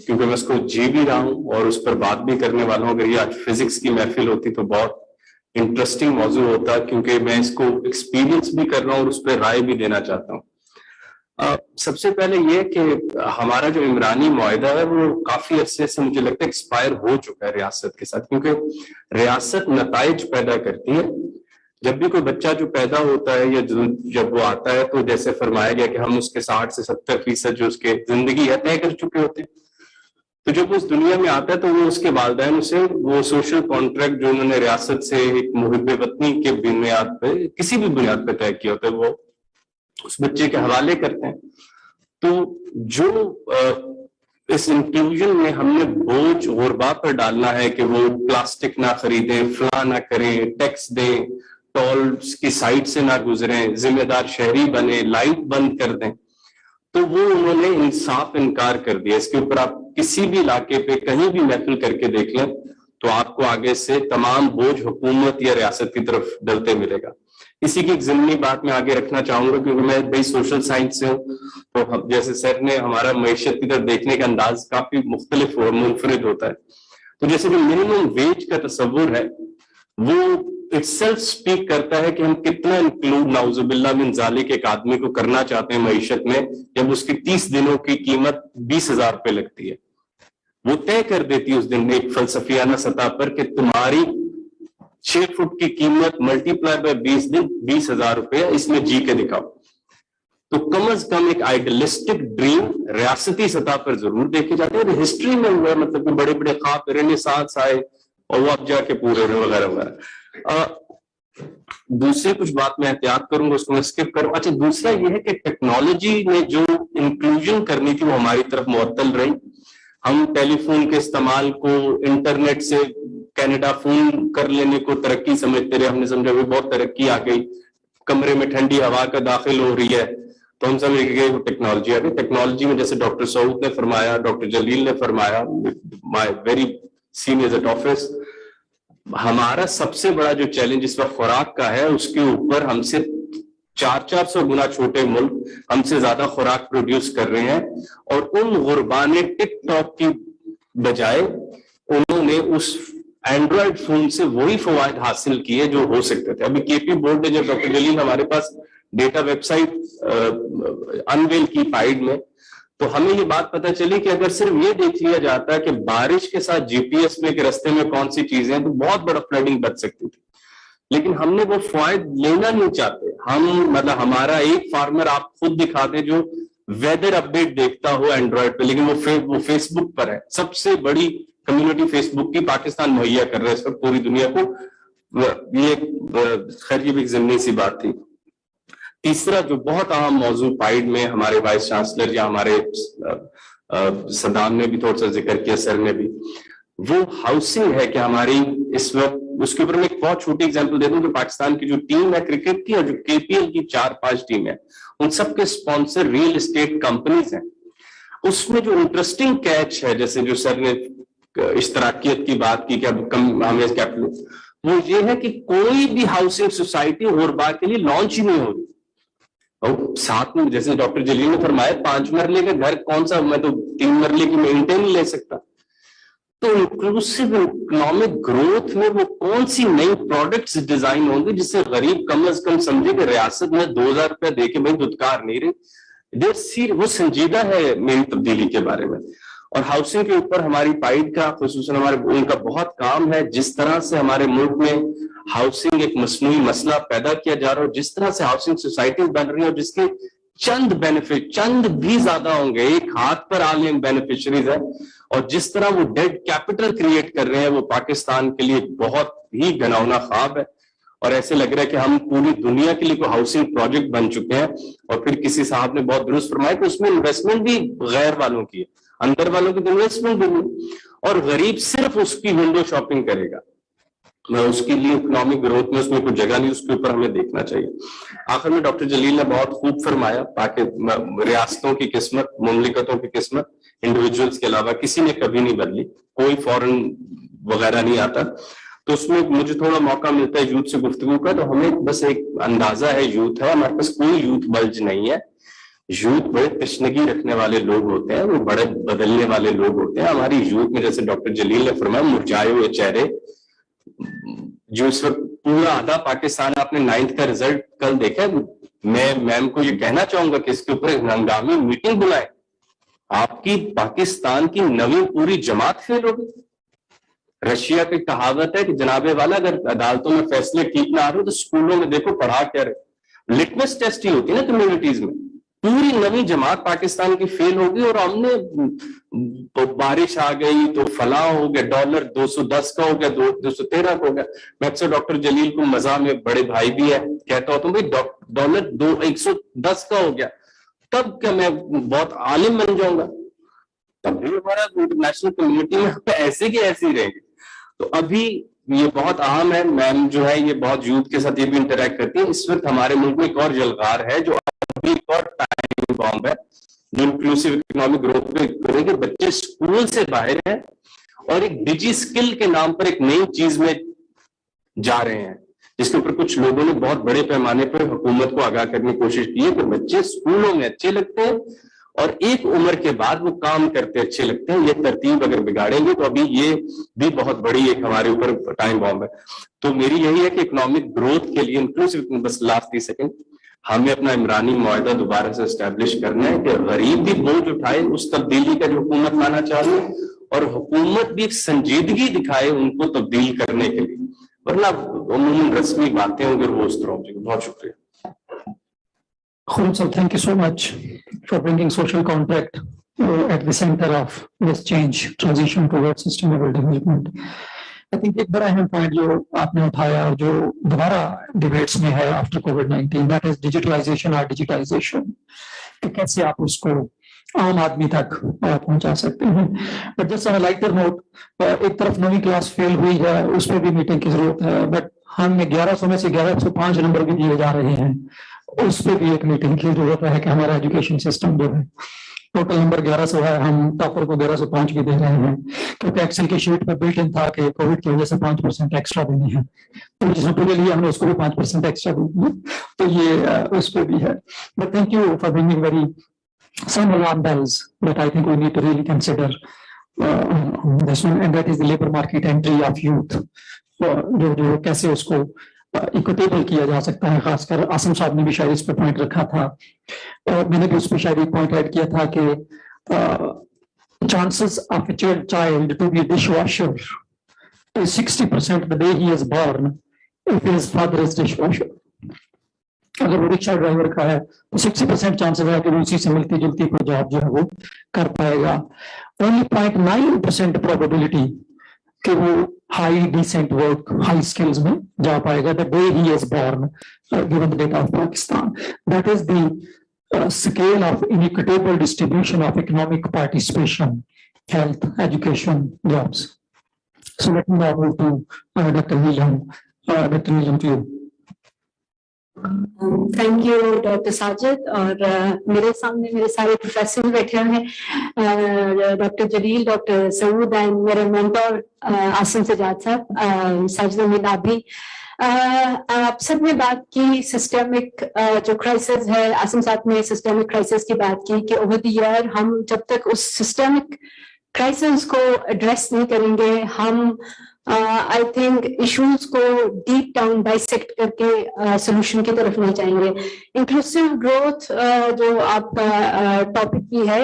کیونکہ میں اس کو جی بھی رہا ہوں اور اس پر بات بھی کرنے والا ہوں. اگر یہ آج فزکس کی محفل ہوتی تو بہت انٹرسٹنگ موضوع ہوتا, کیونکہ میں اس کو ایکسپیرینس بھی کر رہا ہوں اور اس پہ رائے بھی دینا چاہتا ہوں. سب سے پہلے یہ کہ ہمارا جو عمرانی معاہدہ ہے وہ کافی عرصے سے مجھے لگتا ہے ایکسپائر ہو چکا ہے ریاست کے ساتھ, کیونکہ ریاست نتائج پیدا کرتی ہے. جب بھی کوئی بچہ جو پیدا ہوتا ہے یا جب وہ آتا ہے تو جیسے فرمایا گیا کہ ہم اس کے 60 سے 70% جو اس کے زندگی ہے طے کر چکے ہوتے ہیں. تو جب اس دنیا میں آتا ہے تو وہ اس کے والدین سے وہ سوشل کانٹریکٹ جو انہوں نے ریاست سے ایک محب وطنی کے بنیاد پہ کسی بھی بنیاد پہ طے کیا ہوتا ہے وہ اس بچے کے حوالے کرتے ہیں. تو جو اس انکلوژن میں ہم نے بوجھ غربا پر ڈالنا ہے کہ وہ پلاسٹک نہ خریدیں, فلاں نہ کریں, ٹیکس دیں, ٹولز کی سائٹ سے نہ گزریں, ذمہ دار شہری بنے, لائٹ بند کر دیں, تو وہ انہوں نے انصاف انکار کر دیا. اس کے اوپر آپ کسی بھی علاقے پہ کہیں بھی محفل کر کے دیکھ لیں تو آپ کو آگے سے تمام بوجھ حکومت یا ریاست کی طرف ڈلتے ملے گا. اسی کی ایک ضمنی بات میں آگے رکھنا چاہوں گا, کیونکہ میں بھائی سوشل سائنس سے ہوں, تو جیسے سر نے ہمارا معیشت کی طرف دیکھنے کا انداز کافی مختلف اور منفرد ہوتا ہے. تو جیسے جو منیمم ویج کا تصور ہے وہ اٹ سیلف اسپیک کرتا ہے کہ ہم کتنا انکلوڈ نعوذ باللہ من ذالک ایک آدمی کو کرنا چاہتے ہیں معیشت میں, جب اس کی 30 دنوں کی قیمت 20,000 روپے لگتی ہے. وہ طے کر دیتی ہے اس دن ایک فلسفیانہ سطح پر کہ تمہاری 6 فٹ کی قیمت ملٹی پلائی بائی 20 دن 20,000 روپے, اس میں جی کے دکھاؤ. تو کم از کم ایک آئیڈیلسٹک ڈریم ریاستی سطح پر ضرور دیکھے جاتے ہیں. ہسٹری میں ہوا ہے, مطلب کہ بڑے بڑے خواب رینیسانس آئے اور وہ اب جا کے پورے وغیرہ وغیرہ. دوسری کچھ بات میں احتیاط کروں گا, اس کو میں اسکپ کروں. اچھا, دوسرا یہ ہے کہ ٹیکنالوجی نے جو انکلوژن کرنی تھی وہ ہماری طرف معطل رہی. ہم ٹیلی فون کے استعمال کو انٹرنیٹ سے کینیڈا فون کر لینے کو ترقی سمجھتے رہے. ہم نے سمجھا وہ بہت ترقی آ گئی, کمرے میں ٹھنڈی ہوا کا داخل ہو رہی ہے تو ہم سمجھ گئے وہ ٹیکنالوجی آ گئی. ٹیکنالوجی میں جیسے ڈاکٹر سعود نے فرمایا, ڈاکٹر جلیل نے فرمایا, my very seniors at office, ہمارا سب سے بڑا جو چیلنج اس وقت خوراک کا ہے, اس کے اوپر ہم سے 400 گنا چھوٹے ملک ہم سے زیادہ خوراک پروڈیوس کر رہے ہیں. اور ان غربا نے ٹک ٹاک کی بجائے انہوں نے اس اینڈرائڈ فون سے وہی فوائد حاصل کیے جو ہو سکتے تھے. ابھی کے پی بورڈ نے جب ڈاکٹر جلیل ہمارے پاس ڈیٹا ویب سائٹ انویل کی پائیڈ میں, تو ہمیں یہ بات پتہ چلی کہ اگر صرف یہ دیکھ لیا جاتا ہے کہ بارش کے ساتھ جی پی ایس میں کہ رستے میں کون سی چیزیں ہیں تو بہت بڑا فلڈنگ بچ سکتی تھی. لیکن ہم نے وہ فوائد لینا نہیں چاہتے. ہم مطلب ہمارا ایک فارمر آپ خود دکھا دے جو ویدر اپڈیٹ دیکھتا ہو اینڈرائڈ پہ, لیکن وہ فیس بک پر ہے. سب سے بڑی کمیونٹی فیس بک کی پاکستان مہیا کر رہا ہے اس وقت پوری دنیا کو. یہ خیر یہ بھی ایک ضمنی سی بات تھی. تیسرا جو بہت اہم موضوع پائیڈ میں ہمارے وائس چانسلر یا ہمارے صدام نے بھی تھوڑا سا ذکر کیا, سر نے بھی, وہ ہاؤسنگ ہے کہ ہماری اس وقت, اس کے اوپر میں ایک بہت چھوٹی اگزامپل دے دوں کہ پاکستان کی جو ٹیم ہے کرکٹ کی اور جو KPL کی 4-5 ٹیم ہے, ان سب کے اسپانسر ریئل اسٹیٹ کمپنیز ہیں. اس میں جو انٹرسٹنگ کیچ ہے, جیسے جو سر نے اشتراکیت کی بات کی کہ اب ہمیں کیپٹل, وہ یہ ہے کہ کوئی بھی ہاؤسنگ سوسائٹی اور بار کے لیے لانچ ہی نہیں ہو رہی. اور ساتھ میں جیسے ڈاکٹر جلیل نے فرمایا 5 مرلے کا گھر کون سا, میں تو 3 مرلے کی مینٹین نہیں لے سکتا. تو انکلوسیو اکنامک گروتھ میں وہ کون سی نئی پروڈکٹس ڈیزائن ہوں گے جس سے غریب کم از کم سمجھے کہ ریاست میں 2000 روپیہ دے کے بھائی دھتکار نہیں رہی. وہ سنجیدہ ہے مین تبدیلی کے بارے میں. اور ہاؤسنگ کے اوپر ہماری پائیڈ کا خصوصاً ان کا بہت کام ہے. جس طرح سے ہمارے ملک میں ہاؤسنگ ایک مصنوعی مسئلہ پیدا کیا جا رہا ہے, جس طرح سے ہاؤسنگ سوسائٹیز بن رہی ہیں اور جس کے چند بینیفٹ, چند بھی زیادہ ہوں گے, ایک ہاتھ پر عالم بینیفیشریز ہیں, اور جس طرح وہ ڈیڈ کیپٹل کریٹ کر رہے ہیں وہ پاکستان کے لیے بہت ہی گھناؤنا خواب ہے. اور ایسے لگ رہا ہے کہ ہم پوری دنیا کے لیے کوئی ہاؤسنگ پروجیکٹ بن چکے ہیں. اور پھر کسی صاحب نے بہت درست فرمایا کہ اس میں انویسٹمنٹ بھی غیر والوں کی ہے, اندر والوں کی انویسٹمنٹ بھی نہیں, اور غریب صرف اس کی ونڈو شاپنگ کرے گا. اس کے لیے اکنامک گروتھ میں اس میں کوئی جگہ نہیں, اس کے اوپر ہمیں دیکھنا چاہیے. آخر میں ڈاکٹر جلیل نے بہت خوب فرمایا تاکہ ریاستوں کی قسمت, مملکتوں کی قسمت انڈیویجولس کے علاوہ کسی نے کبھی نہیں بدلی, کوئی فورن وغیرہ نہیں آتا. تو اس میں مجھے تھوڑا موقع ملتا ہے یوتھ سے گفتگو کا, تو ہمیں بس ایک اندازہ ہے یوتھ ہے, ہمارے پاس کوئی یوتھ بلج نہیں ہے. یوتھ بڑے تشنگی رکھنے والے لوگ ہوتے ہیں, وہ بڑے بدلنے والے لوگ ہوتے ہیں. ہماری یوتھ میں جیسے ڈاکٹر جلیل نے فرمایا مرجھائے ہوئے چہرے, جو اس وقت پورا آدھا پاکستان, آپ نے 9th کا رزلٹ کل دیکھا. میں میم کو یہ کہنا چاہوں گا کہ اس کے اوپر ایک ہنگامی میٹنگ بلائیں. آپ کی پاکستان کی 9ویں پوری جماعت فیل ہو گئی. رشیا کی کہاوت ہے کہ جناب والا اگر عدالتوں میں فیصلے ٹھیک نہ آ رہے تو اسکولوں میں دیکھو پڑھا کیا رہے. لٹمس ٹیسٹ ہی ہوتی ہے نا کمیونٹیز میں. پوری 9ویں جماعت پاکستان کی فیل ہو گئی, اور ہم نے بارش آ گئی تو فلاں ہو گیا, ڈالر 210 کا ہو گیا, 213 کا ہو گیا. میں اکثر ڈاکٹر جلیل کو مزاح میں, بڑے بھائی بھی ہے, کہتا ہوتا ہوں بھائی ڈالر 110 کا ہو گیا, تب کیا میں بہت عالم بن جاؤں گا؟ تب بھی ہمارا انٹرنیشنل کمیونٹی میں ایسے کی ایسے ہی رہیں گے. تو ابھی یہ بہت اہم ہے. میم جو ہے یہ بہت یوتھ کے ساتھ یہ بھی انٹریکٹ کرتی ہے. اس وقت ہمارے ملک میں ایک اور یلغار ہے جو ابھی ایک اور ٹائم بام ہے, جو انکلوسیو اکنامک گروتھ پہ کرے کہ بچے اسکول سے باہر ہیں اور ایک ڈیجی اسکل کے نام پر ایک نئی چیز میں جا رہے ہیں, جس کے اوپر کچھ لوگوں نے بہت بڑے پیمانے پر حکومت کو آگاہ کرنے کی کوشش کی ہے کہ بچے اسکولوں میں اچھے لگتے ہیں اور ایک عمر کے بعد وہ کام کرتے اچھے لگتے ہیں. یہ ترتیب اگر بگاڑیں گے تو ابھی یہ بھی بہت بڑی ایک ہمارے اوپر ٹائم بام ہے. تو میری یہی ہے کہ اکنامک گروتھ کے لیے انکلوسیو, بس لاسٹ 30 سیکنڈ, ہمیں اپنا عمرانی معاہدہ دوبارہ سے اسٹیبلش کرنا ہے کہ غریب بھی بوجھ اٹھائے اس تبدیلی کا جو حکومت لانا چاہ رہی ہے, اور حکومت بھی ایک سنجیدگی دکھائے ان کو تبدیل کرنے کے لیے, ورنہ عموماً رسمی باتیں ہوں گے وہ اس طرح ہوں گی. بہت شکریہ. Khurram sir, thank you so much for bringing social contract at the center of this change, transition towards sustainable development. I think ایک بڑا اہم پوائنٹ جو آپ نے اٹھایا اور جو دوبارہ ڈیبیٹس میں ہے after COVID-19, that is digitalization or digitization, کہ کیسے آپ اس کو عام آدمی تک پہنچا سکتے ہیں. But just on a lighter note, ایک طرف 9ویں کلاس فیل ہوئی ہے, اس پہ بھی میٹنگ کی ضرورت ہے, بٹ ہم 1100 میں سے 1105 نمبر بھی دیے جا رہے ہیں, اس پہ بھی ایک میٹنگ کی ضرورت ہے کہ ہمارا ایجوکیشن سسٹم جو ہے ٹوٹل نمبر 1100 ہے, ہم ٹاپر کو 1105 بھی دے رہے ہیں, کیونکہ ایکسل کی شیٹ پہ بلٹ ان تھا کہ کووڈ کی وجہ سے 5% ایکسٹرا دینے ہیں, تو جس نے پورے لیا ہم نے اس کو بھی 5% ایکسٹرا دی, تو یہ اس پہ بھی ہے. But thank you for bringing very some alarm bells that I think we need to really consider this one, and that is the labor market entry of youth. جو کیسے اس کو اکوٹیبل کیا جا سکتا ہے, خاص کر آسم صاحب نے بھی شاید اس پہ پوائنٹ رکھا تھا, اور میں نے بھی اس پہ شاید ایک پوائنٹ ایڈ کیا تھا کہ chances of a child to be a dishwasher is 60% the day he is born if his father is dishwasher. अगर वो रिक्शा ड्राइवर का है तो 60% चांसेस है कि वो उसी से मिलती जुलती कोई जॉब जो है वो कर पाएगा. Only 0.9% प्रोबेबिलिटी कि वो high decent work high skills में जा पाएगा the day he is born given the data of Pakistan. That is the scale of inequitable distribution of economic participation, health, education, jobs. So let me now move to Dr. Neelam. Dr. Neelam, to you. Thank you doctor Sajid. और मेरे सामने मेरे सारे professor बैठे हुए हैं, doctor Jalil, doctor Saud and मेरे mentor Asim Sajjad साहब, साजिद अमीन भी. आप सब ने बात की सिस्टेमिक जो क्राइसिस है. आसिम साहब ने सिस्टेमिक क्राइसिस की बात की कि ओवर द ईयर हम जब तक उस सिस्टेमिक क्राइसिस को एड्रेस नहीं करेंगे, हम आई थिंक इश्यूज को डीप डाउन बाइसेक्ट करके सोल्यूशन की तरफ नहीं जाएंगे. इंक्लूसिव ग्रोथ जो आपका टॉपिक भी है,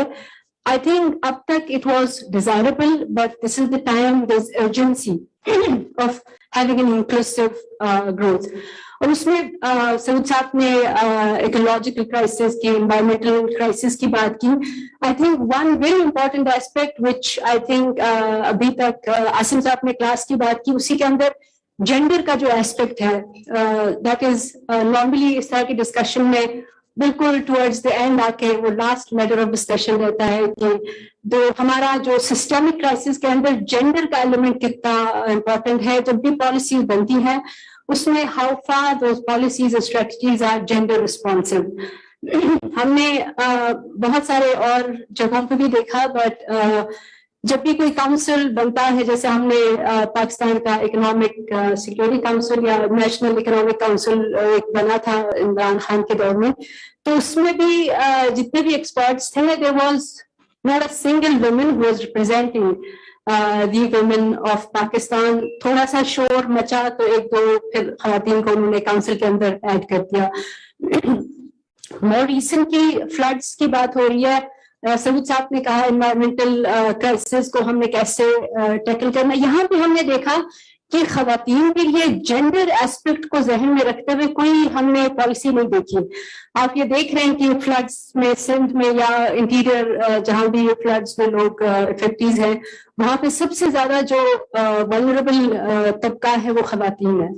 आई थिंक अब तक it was desirable, but this is the time, this urgency of having an inclusive growth. और उसमें सऊद साहब ने इकोलॉजिकल क्राइसिस की, एनवायरमेंटल क्राइसिस की बात की. I think one very important aspect which I think अभी तक आसिम साहब ने क्लास की बात की, उसी के अंदर जेंडर का जो एस्पेक्ट है, दैट इज नॉर्मली इस तरह की डिस्कशन में बिल्कुल टुवर्ड्स द एंड आके वो लास्ट मैटर ऑफ डिस्कशन रहता है कि जो हमारा जो सिस्टेमिक क्राइसिस के अंदर जेंडर का एलिमेंट कितना इम्पोर्टेंट है. जब भी पॉलिसीज बनती हैं उसमें हाउ फार दोस पॉलिसीज और स्ट्रेटजीज आर जेंडर रिस्पॉन्सिव. हमने बहुत सारे और जगहों पे भी देखा, बट जब भी कोई काउंसिल बनता है, जैसे हमने पाकिस्तान का इकोनॉमिक सिक्योरिटी काउंसिल या नेशनल इकोनॉमिक काउंसिल एक बना था इमरान खान के दौर में, तो उसमें भी जितने भी एक्सपर्ट्स थे, there was not a single woman who was representing the women of Pakistan. थोड़ा सा शोर मचा तो एक दो फिर खवातीन को उन्होंने काउंसिल के अंदर ऐड कर दिया. मोर रिसेंट की फ्लड्स की बात हो रही है. सऊद साहब ने कहा एनवायरमेंटल क्राइसिस को हमने कैसे टैकल करना. यहाँ पे हमने देखा कि खवातीन के लिए जेंडर एस्पेक्ट को जहन में रखते हुए कोई हमने पॉलिसी नहीं देखी. आप ये देख रहे हैं कि फ्लड्स में सिंध में या इंटीरियर जहां भी फ्लड्स में लोग इफेक्टीज हैं, वहां पे सबसे ज्यादा जो वल्नरेबल तबका है वो खवातीन है.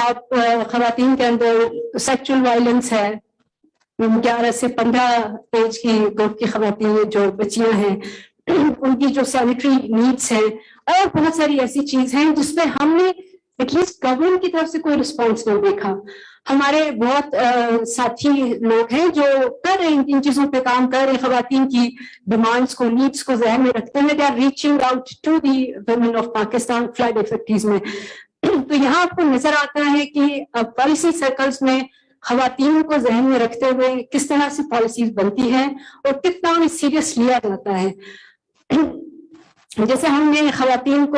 आप खवातीन के अंदर सेक्सुअल वायलेंस है. 11 से 15 एज की ग्रुप की खवातीन जो बच्चियां हैं, उनकी जो सैनिटरी नीड्स हैं और बहुत सारी ऐसी चीज हैं जिसमें हमने एटलीस्ट गवर्नमेंट की तरफ से कोई रिस्पॉन्स नहीं देखा. हमारे बहुत साथी लोग हैं जो कर रहे हैं, इन चीजों पे काम कर रहे हैं. खवातीन की डिमांड्स को, नीड्स को ध्यान में रखते हुए they are reaching out to the women of Pakistan flood affectees में. तो यहाँ आपको नजर आता है कि पॉलिसी सर्कल्स में खवातीन को ज़हन में रखते हुए किस तरह से पॉलिसीज बनती हैं और कितना उन्हें सीरियस लिया जाता है. जैसे हमने खवातीन को,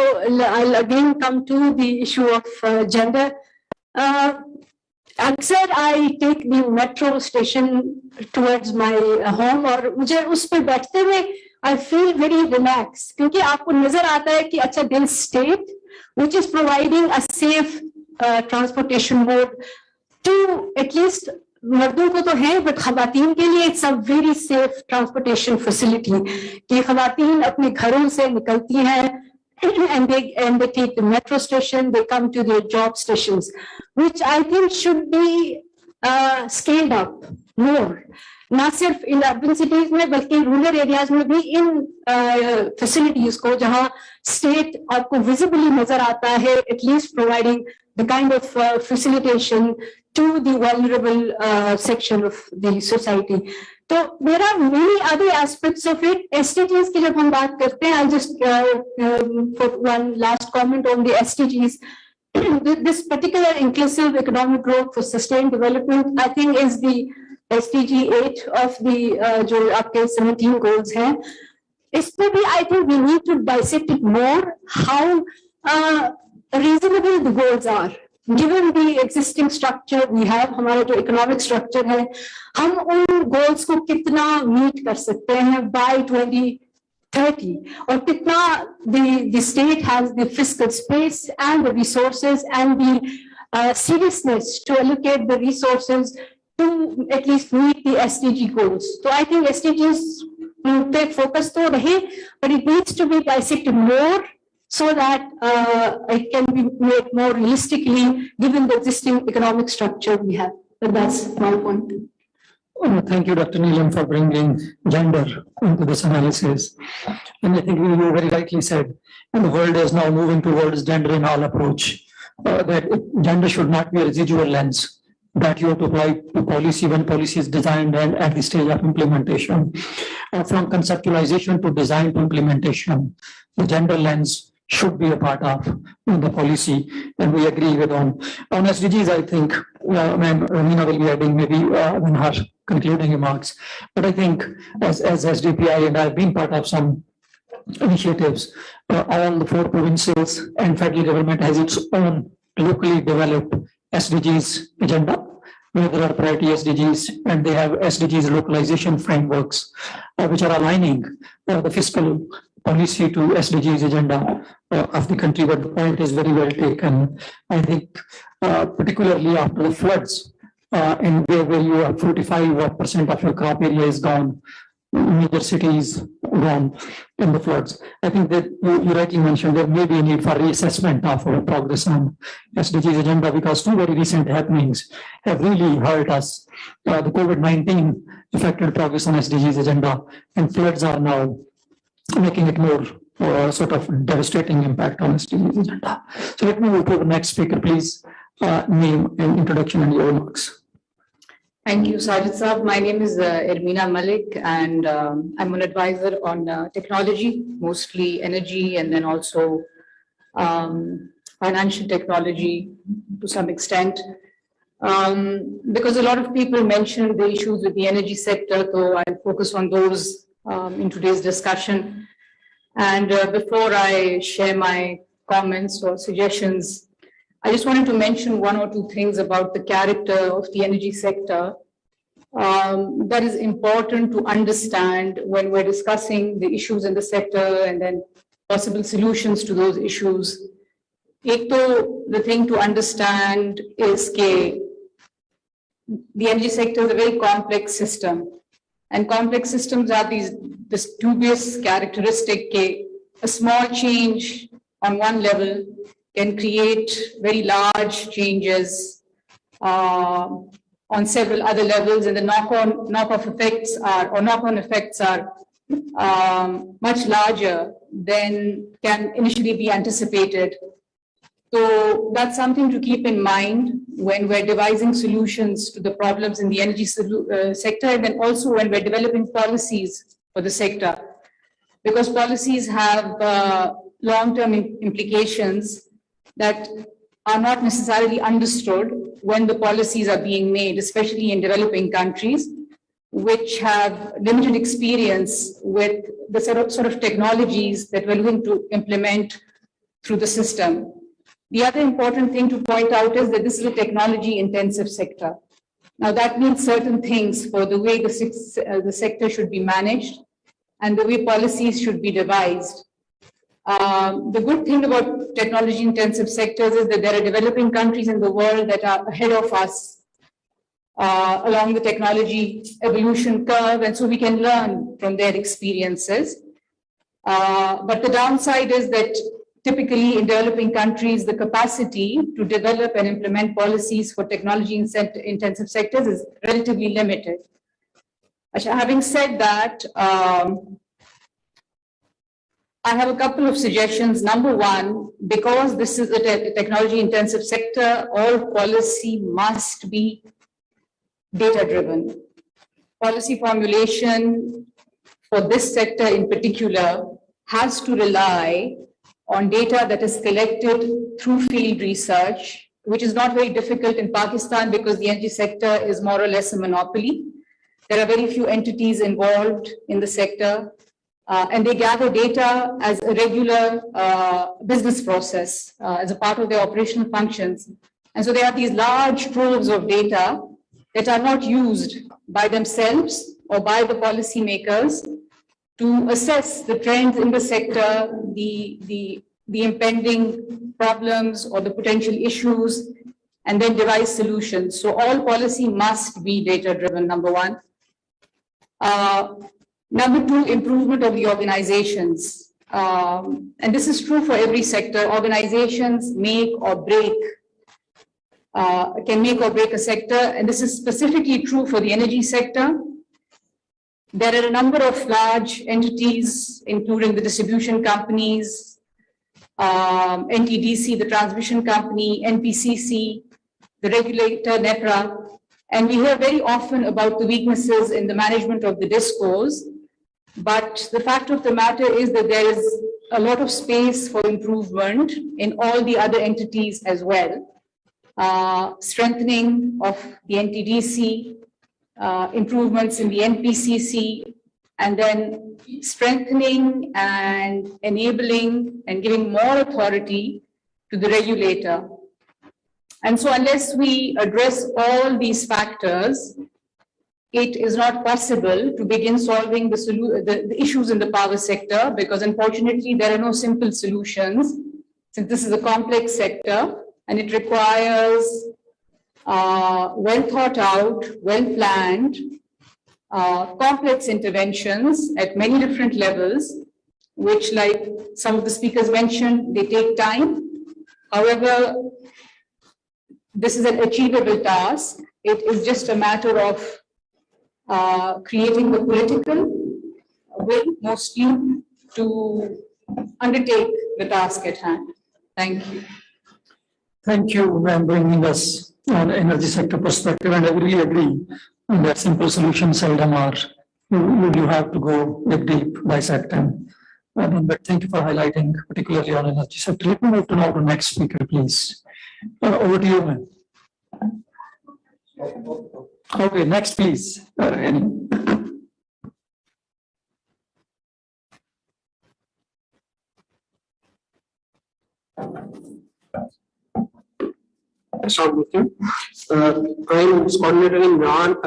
again come to the issue of gender, अक्सर I take the metro station towards my home और मुझे उस पर बैठते हुए आई फील वेरी रिलैक्स, क्योंकि आपको नजर आता है कि अच्छा this state which is providing a safe transportation mode to at least मर्दों को तो है, बट खवातीन के लिए it's a very safe transportation facility कि खवातीन अपने घरों से निकलती हैं and they take the metro station, they come to their job stations, which I think should be scaled up more. ना सिर्फ इन अर्बन सिटीज में बल्कि रूरल एरियाज में भी इन फैसिलिटीज को, जहां स्टेट आपको विजिबली नजर आता है, at least providing the kind of facilitation to the vulnerable section of the society. So there are many other aspects of it. SDGs की जब हम बात करते हैं, I'll just put one last comment on the SDGs. This particular inclusive economic growth for sustained development, I think, is the SDG 8 of the जो आपके 17 goals हैं. इस पर भी I think we need to dissect it more, how reasonable the goals are. Given the existing structure we have, हमारा जो economic structure है, हम उन goals को कितना meet कर सकते हैं by 2030 और कितना the state has the fiscal space and the resources and the seriousness to allocate the resources to at least meet the SDG goals. So I think SDGs take focus to rahe, but it needs to be dissected more so that it can be made more realistically given the existing economic structure we have. But that's my point. Thank you, Dr. Neelam, for bringing gender into this analysis. And I think you very rightly said, and the world is now moving towards gender in all approach, that gender should not be a residual lens that you have to apply to policy when policy is designed and at the stage of implementation. From conceptualization to design to implementation, the gender lens should be a part of the policy, and we agree with on SDGs. I think Ramina will be adding maybe in her concluding remarks. But I think as SDPI, and I've been part of some initiatives, all the 4 provincials and federal government has its own locally developed SDGs agenda, where there are priority SDGs, and they have SDGs localization frameworks, which are aligning the fiscal policy to SDGs agenda of the country. But the point is very well taken. I think particularly after the floods, and where you have 45% of your crop area is gone, major cities gone in the floods. I think that you rightly mentioned there may be a need for reassessment of our progress on SDGs agenda, because 2 very recent happenings have really hurt us. The COVID-19 affected progress on SDGs agenda, and floods are now making it more sort of devastating impact on SDGs agenda. So let me move to the next speaker, please. Name and introduction and your remarks. Thank you, Sajid Saab. My name is Irmina Malik, and I'm an advisor on technology, mostly energy, and then also financial technology to some extent. Because a lot of people mentioned the issues with the energy sector, so I'll focus on those in today's discussion. And before I share my comments or suggestions, I just wanted to mention 1 or 2 things about the character of the energy sector that is important to understand when we're discussing the issues in the sector and then possible solutions to those issues. The thing to understand is that the energy sector is a very complex system, and complex systems are this dubious characteristic that a small change on one level can create very large changes on several other levels, and the knock-on effects are much larger than can initially be anticipated. So that's something to keep in mind when we're devising solutions to the problems in the energy sector, and then also when we're developing policies for the sector, because policies have long-term implications that are not necessarily understood when the policies are being made, especially in developing countries, which have limited experience with the sort of technologies that we're looking to implement through the system. The other important thing to point out is that this is a technology-intensive sector. Now, that means certain things for the way the sector should be managed and the way policies should be devised. The good thing about technology-intensive sectors is that there are developing countries in the world that are ahead of us along the technology evolution curve, and so we can learn from their experiences. But the downside is that typically in developing countries, the capacity to develop and implement policies for technology-intensive sectors is relatively limited. Having said that, I have a couple of suggestions. Number one, because this is a technology-intensive sector, all policy must be data-driven. Policy formulation for this sector in particular has to rely on data that is collected through field research, which is not very difficult in Pakistan because the energy sector is more or less a monopoly. There are very few entities involved in the sector, and they gather data as a regular business process, as a part of their operational functions. And so there are these large troves of data that are not used by themselves or by the policymakers to assess the trends in the sector, the impending problems or the potential issues, and then devise solutions. So all policy must be data-driven, number one. Number two, improvement of the organizations. And this is true for every sector. Organizations make or break, can make or break a sector, and this is specifically true for the energy sector. There are a number of large entities, including the distribution companies, NTDC, the transmission company, NPCC, the regulator, NEPRA, and we hear very often about the weaknesses in the management of the DISCOs. But the fact of the matter is that there is a lot of space for improvement in all the other entities as well. Strengthening of the NTDC, improvements in the NPCC, and then strengthening and enabling and giving more authority to the regulator. And so unless we address all these factors, it is not possible to begin solving the issues in the power sector, because unfortunately there are no simple solutions, since this is a complex sector and it requires well thought out, well planned, complex interventions at many different levels, which, like some of the speakers mentioned, they take time. However, this is an achievable task. It is just a matter of creating the political will, mostly, to undertake the task at hand. Thank you. Thank you for bringing us an energy sector perspective, and I really agree that simple solutions seldom are. You have to go deep, dissect, but thank you for highlighting particularly on energy sector. Let me move to now the next speaker, please. Over to you, ma'am. Okay, next, please. I am coordinator in Iran.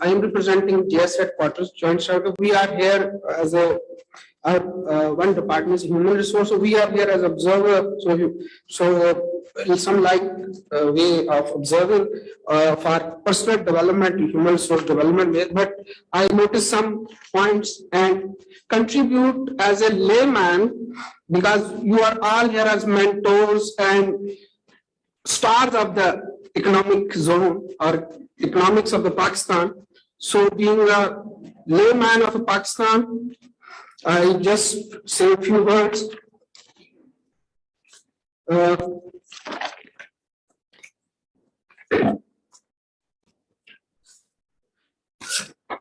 I am representing GS headquarters, Joint Circle. We are here as one department is human resource. So we are here as observer. So some way of observing for personal development, human resource development. But I noticed some points and contribute as a layman, because you are all here as mentors and stars of the economic zone or economics of the Pakistan. So being a layman of Pakistan, I just say a few words.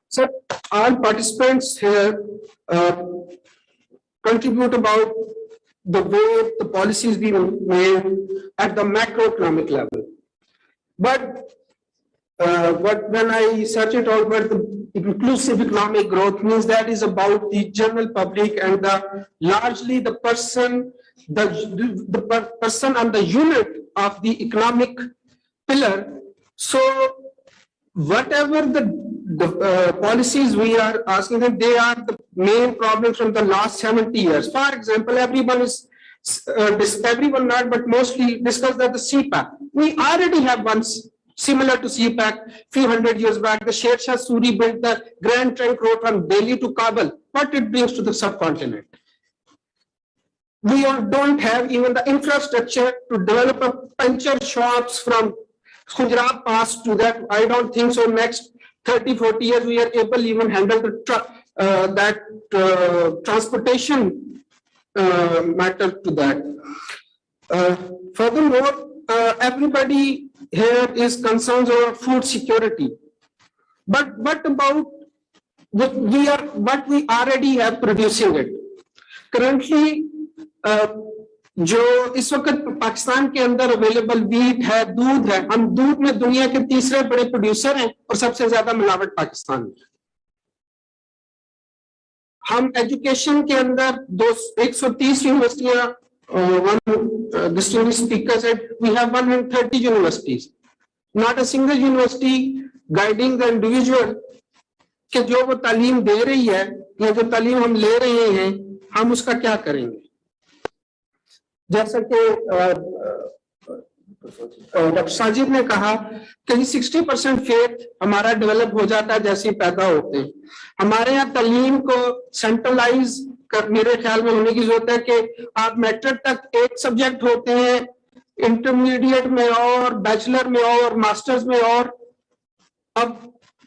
So all participants here contribute about the way the policies being made at the macroeconomic level. But when I search it out, but the inclusive economic growth means that is about the general public and largely the person, the person and the unit of the economic pillar. So whatever the policies we are asking them, they are the main problems from the last 70 years. For example, everyone is everyone not, but mostly discuss that the CPAC. We already have one similar to CPAC few hundred years back. The Sher Shah Suri built the Grand Trunk Road from Delhi to Kabul. What it brings to the subcontinent? We don't have even the infrastructure to develop a puncture shops from Gujarat Pass to that. I don't think so. Next 30-40 years, we are able even handle the transportation matter to that. Furthermore, everybody here is concerned over food security. But what about what we already have producing it? Currently, जो इस वक्त पाकिस्तान के अंदर available wheat है, दूध है, हम दूध में दुनिया के तीसरे बड़े प्रोड्यूसर हैं और सबसे ज्यादा मिलावट पाकिस्तान में। हम एजुकेशन के अंदर 130 यूनिवर्सिटियां, one distinguished speaker said we have 130 universities, not a single university guiding the individual कि जो वो तालीम दे रही है या जो तालीम हम ले रहे हैं हम उसका क्या करेंगे। जैसा कि डॉक्टर साजिद ने कहा कि 60% फेथ हमारा डेवलप हो जाता है जैसे ही पैदा होते हैं। हमारे यहाँ तालीम को सेंट्रलाइज कर मेरे ख्याल में होने की जरूरत है कि आप मैट्रिक तक एक सब्जेक्ट होते हैं, इंटरमीडिएट में और बैचलर में और मास्टर्स में और। अब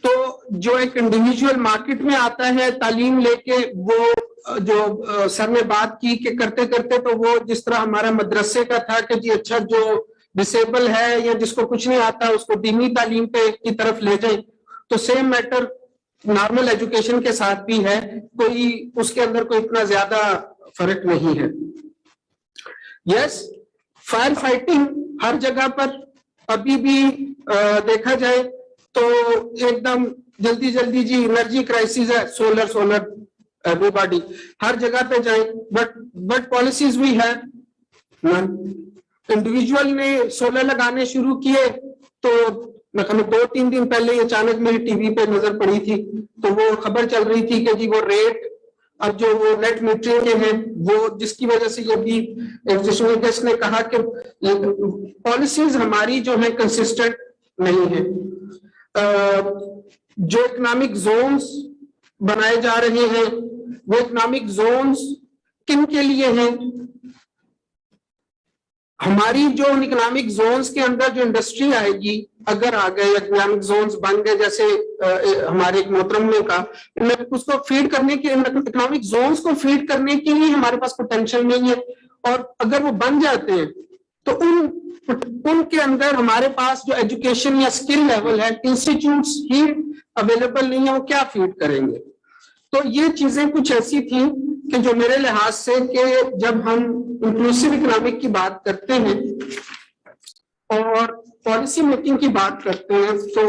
तो जो एक इंडिविजुअल मार्केट में आता है तालीम लेके, वो जो सर ने बात की कि करते करते तो वो जिस तरह हमारा मदरसे का था कि जी अच्छा जो डिसेबल है या जिसको कुछ नहीं आता उसको दीनी तालीम पे की तरफ ले जाए, तो सेम मैटर नॉर्मल एजुकेशन के साथ भी है, कोई उसके अंदर कोई इतना ज्यादा फर्क नहीं है। यस, फायर फाइटिंग हर जगह पर अभी भी देखा जाए तो एकदम जल्दी जल्दी जी एनर्जी क्राइसिस है, सोलर एवरीबॉडी हर जगह पे जाए, बट पॉलिसीज भी है। इंडिविजुअल ने सोलर लगाने शुरू किए तो मतलब 2-3 दिन पहले अचानक मेरी टीवी पे नजर पड़ी थी, तो वो खबर चल रही थी कि जी वो रेट अब जो वो नेट मीटरिंग है वो, जिसकी वजह से ये भी एग्जीक्यूटिव गेस्ट ने कहा कि पॉलिसीज हमारी जो है कंसिस्टेंट नहीं है। जो इकोनॉमिक जोन्स बनाए जा रहे हैं वो इकोनॉमिक जोन्स किन के लिए हैं? हमारी जो इकोनॉमिक जोन्स के अंदर जो इंडस्ट्री आएगी, अगर आ गए इकोनॉमिक जोन्स बन गए जैसे हमारे एक मोहतरम ने कहा, उसको फीड करने के इकोनॉमिक जोन्स को फीड करने के लिए हमारे पास पोटेंशियल नहीं है, और अगर वो बन जाते हैं तो उनके अंदर हमारे पास जो एजुकेशन या स्किल लेवल है, इंस्टीट्यूट्स ही अवेलेबल नहीं है, वो क्या फीड करेंगे? तो ये चीजें कुछ ऐसी थी कि जो मेरे लिहाज से कि जब हम इंक्लूसिव इकोनॉमिक की बात करते हैं और पॉलिसी मेकिंग की बात करते हैं तो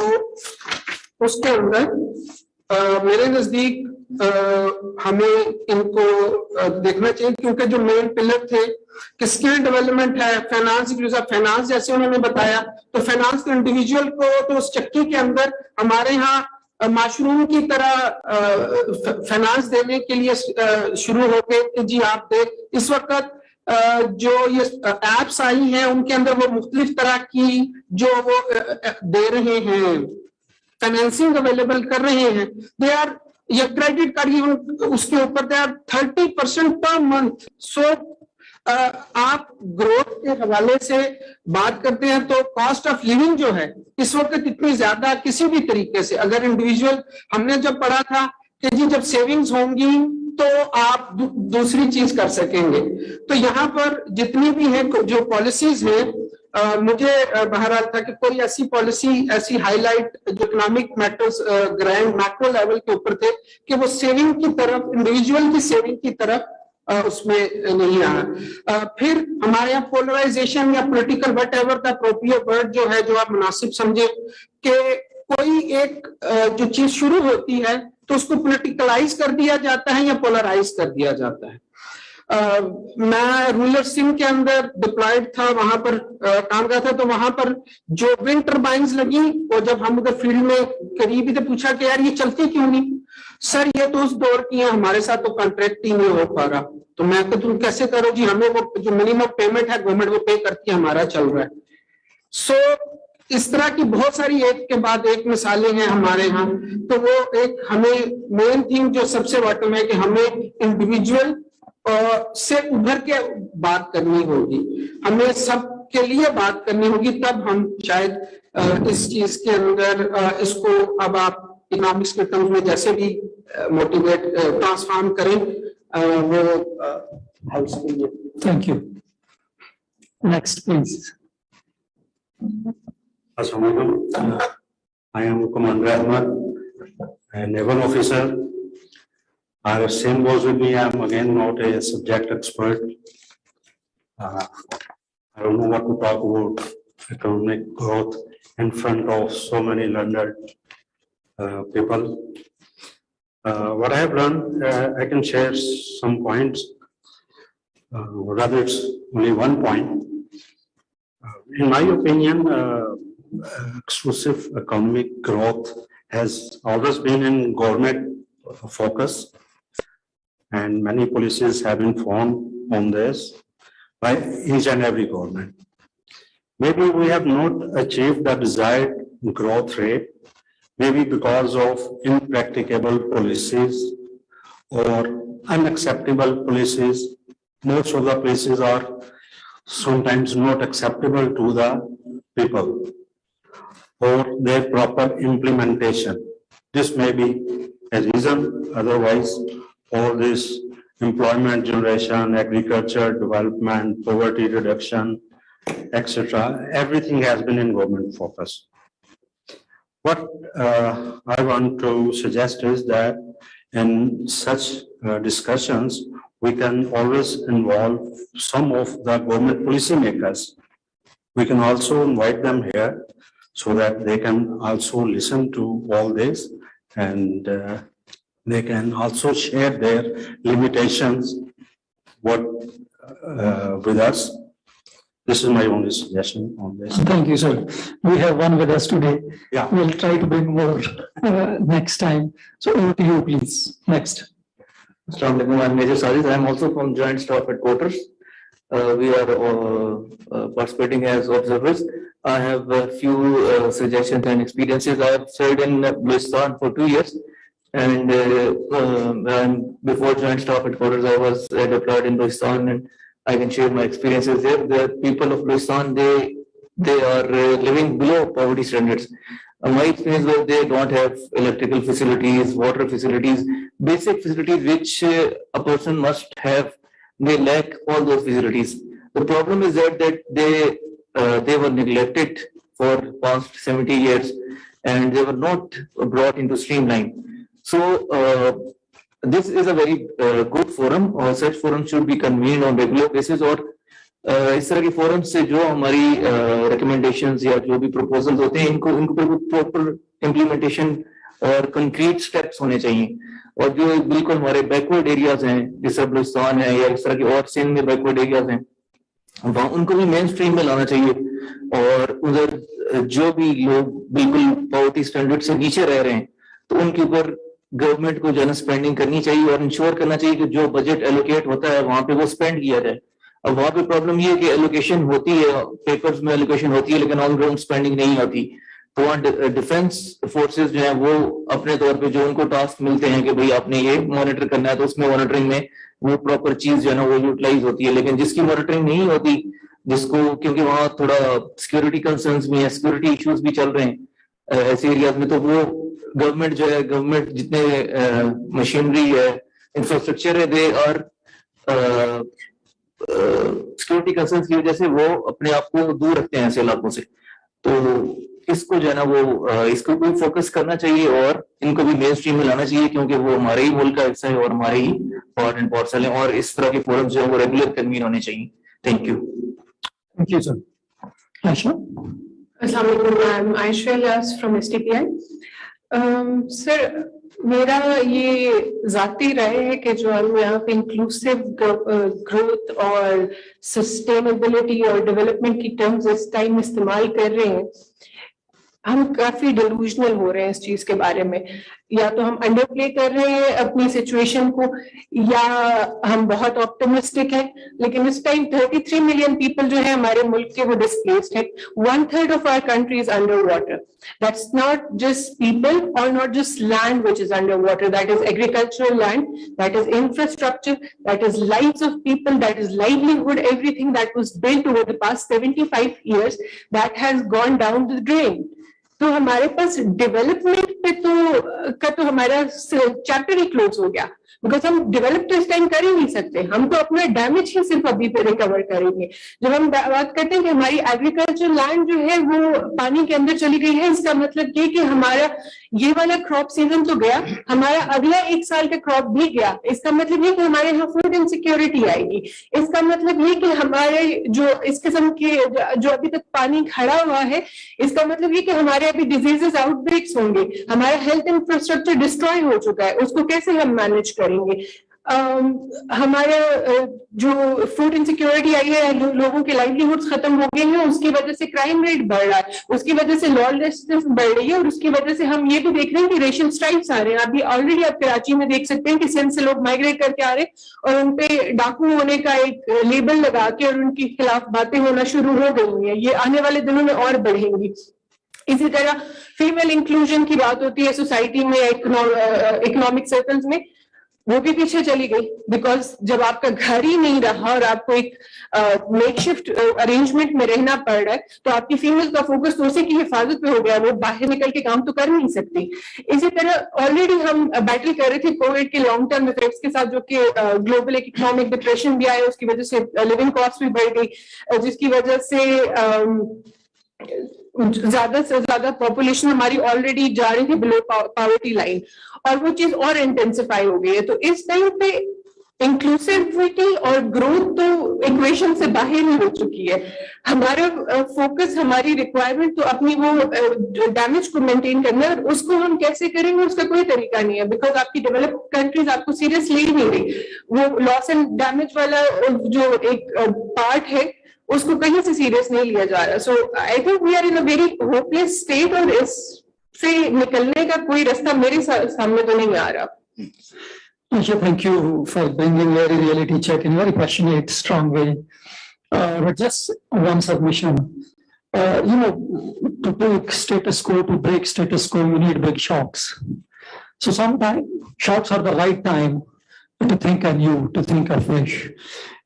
उसके अंदर मेरे नजदीक हमें इनको देखना चाहिए, क्योंकि जो मेन पिलर थे कि स्किल डेवलपमेंट है, फाइनेंस, फाइनेंस जैसे उन्होंने बताया, तो फाइनेंस तो इंडिविजुअल को तो उस चक्की के अंदर हमारे यहाँ मशरूम की तरह फाइनेंस देने के लिए शुरू हो गए कि जी आप देख इस वक्त जो ये एप्स आई हैं उनके अंदर वो मुख्तलिफ तरह की जो वो दे रहे हैं, फाइनेंसिंग अवेलेबल कर रहे हैं, दे आर या क्रेडिट कार्ड उसके ऊपर दे आर 30% पर मंथ। सो आप ग्रोथ के हवाले से बात करते हैं तो कॉस्ट ऑफ लिविंग जो है इस वक्त इतनी ज्यादा किसी भी तरीके से, अगर इंडिविजुअल, हमने जब पढ़ा था कि जी जब सेविंग्स होंगी तो आप दूसरी चीज कर सकेंगे, तो यहाँ पर जितनी भी है जो पॉलिसीज हैं मुझे बहरहाल था कि कोई ऐसी पॉलिसी, ऐसी हाईलाइट जो economic matters grand macro level के ऊपर थे कि वो सेविंग की तरफ, इंडिविजुअल की सेविंग की तरफ उसमें नहीं आया। फिर हमारे यहाँ पोलराइजेशन या political what ever the appropriate word जो है, जो आप मुनासिब समझे, कि कोई एक जो चीज शुरू होती है तो उसको पॉलिटिकलाइज कर दिया जाता है या पोलराइज कर दिया जाता है। मैं रूरल सिंध के अंदर डिप्लॉयड था, वहां पर काम करता था, तो वहां पर जो विंड टर्बाइंस लगी और जब हम उधर फील्ड में करीब ही तो पूछा कि यार ये चलती क्यों नहीं? सर ये तो उस दौर की है, हमारे साथ तो कॉन्ट्रैक्ट ही नहीं हो पा रहा। तो मैं तो तुम कैसे करो जी, हमें वो जो मिनिमम पेमेंट है गवर्नमेंट वो पे करती है, हमारा चल रहा है। सो इस तरह की बहुत सारी एक के बाद एक मिसालें हैं हमारे यहाँ। तो वो एक हमें मेन थिंग जो सबसे बॉटम है कि हमें इंडिविजुअल से उभर के बात करनी होगी, हमें सबके लिए बात करनी होगी, तब हम शायद इस चीज के अंदर इसको अब आप इकोनॉमिक्स के टर्म्स में जैसे भी मोटिवेट ट्रांसफॉर्म करें वो हेल्प के लिए। Thank you. Next, please. Assalamualaikum. I am Commander Ahmad, a naval officer. Same goes with me. I am again not a subject expert. I don't know what to talk about economic growth in front of so many learned people. What I have learned, I can share some points. Rather, it's only one point. In my opinion, exclusive economic growth has always been in government focus, and many policies have been formed on this by each and every government. Maybe we have not achieved the desired growth rate, maybe because of impracticable policies or unacceptable policies. Most of the policies are sometimes not acceptable to the people or their proper implementation. This may be a reason, otherwise all this employment generation, agriculture development, poverty reduction, etc., everything has been in government focus. What I want to suggest is that in such discussions, we can always involve some of the government policymakers. We can also invite them here so that they can also listen to all this and they can also share their limitations with us. This is my only suggestion on this. Thank you, sir. We have one with us today. Yeah. We'll try to bring more next time. So over to you, please. Next. Assalamu alaikum. I'm Major Sajid. I'm also from Joint Staff Headquarters. We are participating as observers. I have a few suggestions and experiences. I have served in Balochistan for 2 years, and before Joint Staff Headquarters, I was deployed in Balochistan, and I can share my experiences there. The people of Balochistan, they are living below poverty standards. My experience was they don't have electrical facilities, water facilities, basic facilities which a person must have. They lack all those facilities. The problem is that they were neglected for past 70 years and they were not brought into streamline. So this is a very good forum, or such forum should be convened on regular basis, और इस तरह के forum से जो हमारी recommendations या जो भी proposals होते हैं इनको proper implementation और concrete steps होने चाहिए. और जो बिल्कुल हमारे backward areas हैं, जैसे बलूचिस्तान है या इस तरह के और सिंध में backward areas हैं, वहाँ उनको भी मेन स्ट्रीम में लाना चाहिए. और उधर जो भी लोग बिल्कुल पॉवर्टी स्टैंडर्ड से नीचे रह रहे हैं तो उनके ऊपर गवर्नमेंट को जनरल स्पेंडिंग करनी चाहिए और इंश्योर करना चाहिए कि जो बजट एलोकेट होता है वहां पे वो स्पेंड किया जाए. अब वहां पे प्रॉब्लम ये है कि एलोकेशन होती है, पेपर्स में एलोकेशन होती है, लेकिन ऑन ग्राउंड स्पेंडिंग नहीं होती. तो वहाँ डिफेंस फोर्सेस जो है वो अपने तौर पे जो उनको टास्क मिलते हैं कि भाई आपने ये मॉनिटर करना है, तो उसमें मॉनिटरिंग में वो प्रॉपर चीज जो है ना वो यूटिलाइज होती है. लेकिन जिसकी मॉनिटरिंग नहीं होती, जिसको क्योंकि वहाँ थोड़ा सिक्योरिटी कंसर्न्स भी है, सिक्योरिटी इश्यूज भी चल रहे हैं ऐसे एरियाज में, तो वो गवर्नमेंट जो है, गवर्नमेंट जितने मशीनरी है, इंफ्रास्ट्रक्चर है, दे और सिक्योरिटी कंसर्न्स की वजह से वो अपने आप को दूर रखते हैं ऐसे इलाकों से. तो इसको जो है ना वो इसको भी फोकस करना चाहिए और इनको भी मेन स्ट्रीम में लाना चाहिए, क्योंकि वो हमारे ही मुल्क का हिस्सा है और हमारे ही पार्ट एंड पार्सल है, और इस तरह के फोरम जो है वो रेगुलर कन्वीन होने चाहिए. Thank you. Thank you, sir. Aisha? Assalamu alaikum. I'm Aisha Ilyas from STPI. Sir, मेरा ये जाती राय है कि जो हम यहाँ पे इंक्लूसिव ग्रोथ और सस्टेनेबिलिटी और डेवलपमेंट की टर्म्स इस टाइम इस्तेमाल कर रहे हैं, हम काफी डिलूजनल हो रहे हैं इस चीज के बारे में. या तो हम अंडर प्ले कर रहे हैं अपनी सिचुएशन को, या हम बहुत ऑप्टिमिस्टिक हैं. लेकिन इस टाइम 33 मिलियन पीपल जो है हमारे मुल्क के वो डिस्प्लेस्ड है. 1/3 of our country is underwater. That's not just people or not just land which is underwater. That is agricultural land, that is infrastructure, that is lives of people, that is livelihood. Everything that was built over the past 75 years that has gone down the drain. तो हमारे पास development पे तो हमारा chapter ही close हो गया, because हम develop तो इस टाइम कर ही नहीं सकते. हम तो अपना डैमेज ही सिर्फ अभी पे रिकवर करेंगे. जब हम बात करते हैं कि हमारी एग्रीकल्चर लैंड जो है वो पानी के अंदर चली गई है, इसका मतलब ये कि हमारा ये वाला क्रॉप सीजन तो गया, हमारा अगला 1 साल का क्रॉप भी गया. इसका मतलब ये कि हमारे यहाँ फूड इनसिक्योरिटी आएगी. इसका मतलब ये कि हमारे जो इस किस्म के जो अभी तक पानी खड़ा हुआ है, इसका मतलब ये कि हमारे अभी डिजीजेस आउटब्रेक्स होंगे. हमारा हेल्थ इंफ्रास्ट्रक्चर डिस्ट्रॉय हो चुका है, उसको कैसे हम मैनेज करेंगे. हमारा जो फूड इनसिक्योरिटी आई है, लोगों के लाइवलीहुड्स खत्म हो गए हैं, उसकी वजह से क्राइम रेट बढ़ रहा है, उसकी वजह से लॉलेसनेस बढ़ रही है, और उसकी वजह से हम ये भी देख रहे हैं कि रेशियल स्ट्राइक्स आ रहे हैं। अभी ऑलरेडी आप कराची में देख सकते हैं कि सिंध से लोग माइग्रेट करके आ रहे हैं और उनपे डाकू होने का एक लेबल लगा के और उनके खिलाफ बातें होना शुरू हो गई हैं। ये आने वाले दिनों में और बढ़ेंगी। इसी तरह फीमेल इंक्लूजन की बात होती है सोसाइटी में, इकोनॉमिक सर्कल्स में, वो भी पीछे चली गई, बिकॉज जब आपका घर ही नहीं रहा और आपको एक मेकशिफ्ट अरेंजमेंट में रहना पड़ रहा है, तो आपकी फीमेल का फोकस तो उसी की हिफाजत पे हो गया, वो बाहर निकल के काम तो कर नहीं सकती। इसी तरह ऑलरेडी हम बैटल कर रहे थे कोविड के लॉन्ग टर्म इफेक्ट्स के साथ, जो कि ग्लोबल इकोनॉमिक डिप्रेशन भी आया, उसकी वजह से लिविंग कॉस्ट भी बढ़ गई, जिसकी वजह से ज्यादा से ज्यादा पॉपुलेशन हमारी ऑलरेडी जा रही थी बिलो पॉवर्टी लाइन, और वो चीज और इंटेंसिफाई हो गई है। तो इस टाइम पे इंक्लूसिविटी और ग्रोथ तो इक्वेशन से बाहर ही हो चुकी है। हमारा फोकस, हमारी रिक्वायरमेंट तो अपनी वो डैमेज को मेंटेन करना है, और उसको हम कैसे करेंगे उसका कोई तरीका नहीं है, बिकॉज आपकी डेवलप्ड कंट्रीज आपको सीरियसली ही नहीं रही। वो लॉस एंड डैमेज वाला जो एक पार्ट है उसको कहीं से सीरियस नहीं लिया जा रहा। So I think we are in a very hopeless state, और इससे निकलने का कोई रास्ता मेरे सामने तो नहीं आ रहा। Asha, thank you for bringing very reality check in a very passionate, strong way. But just one submission. To take status quo, to break status quo, you need big shocks. So sometimes shocks are the right time to think anew, to think afresh.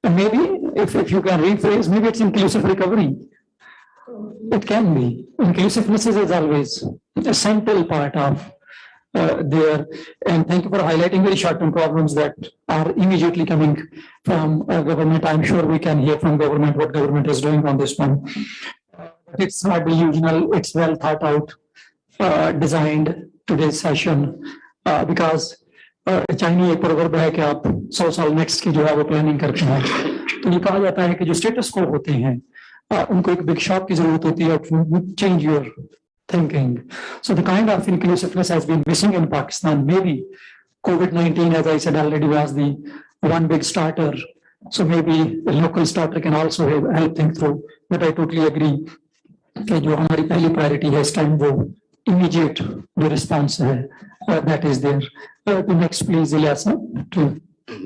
And maybe if you can rephrase, maybe it's inclusive recovery. It can be. Inclusiveness is always a central part of there. And thank you for highlighting very short-term problems that are immediately coming from government. I'm sure we can hear from government what government is doing on this one. It's not delusional. It's well thought out, designed today's session, because Chinese एक proverb है कि आप 100 साल next की जो है वो planning करते हैं। तो ये कहा जाता है कि जो स्टेटस को होते हैं उनको एक बिग शॉक की जरूरत होती है to change your thinking. So the kind of inclusiveness has been missing in Pakistan. Maybe COVID-19, as I said already, was the one big starter. So maybe a local starter can also help think through. But I totally agree कि जो हमारी पहली priority है इस time वो immediate जो response है that is there. The next please, Ilyasa.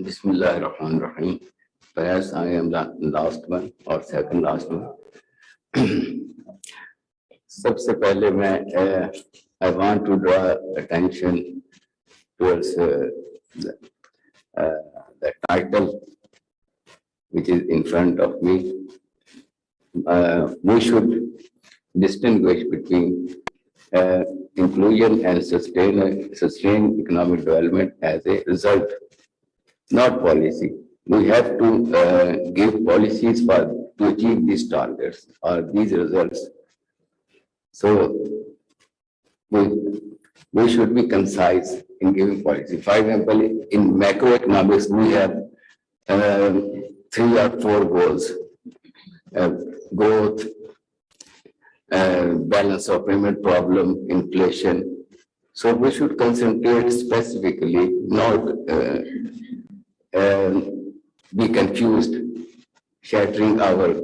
Bismillahirrahmanirrahim. Perhaps I am the last one or second last one. सबसे पहले मैं I want to draw attention towards the title which is in front of me. We should distinguish between inclusion and sustained economic development as a result, not policy. We have to give policies to achieve these targets or these results. So we should be concise in giving policy. For example, in macroeconomics, we have 3 or 4 goals: growth, balance of payment problem, inflation. So we should concentrate specifically, not be confused, shattering our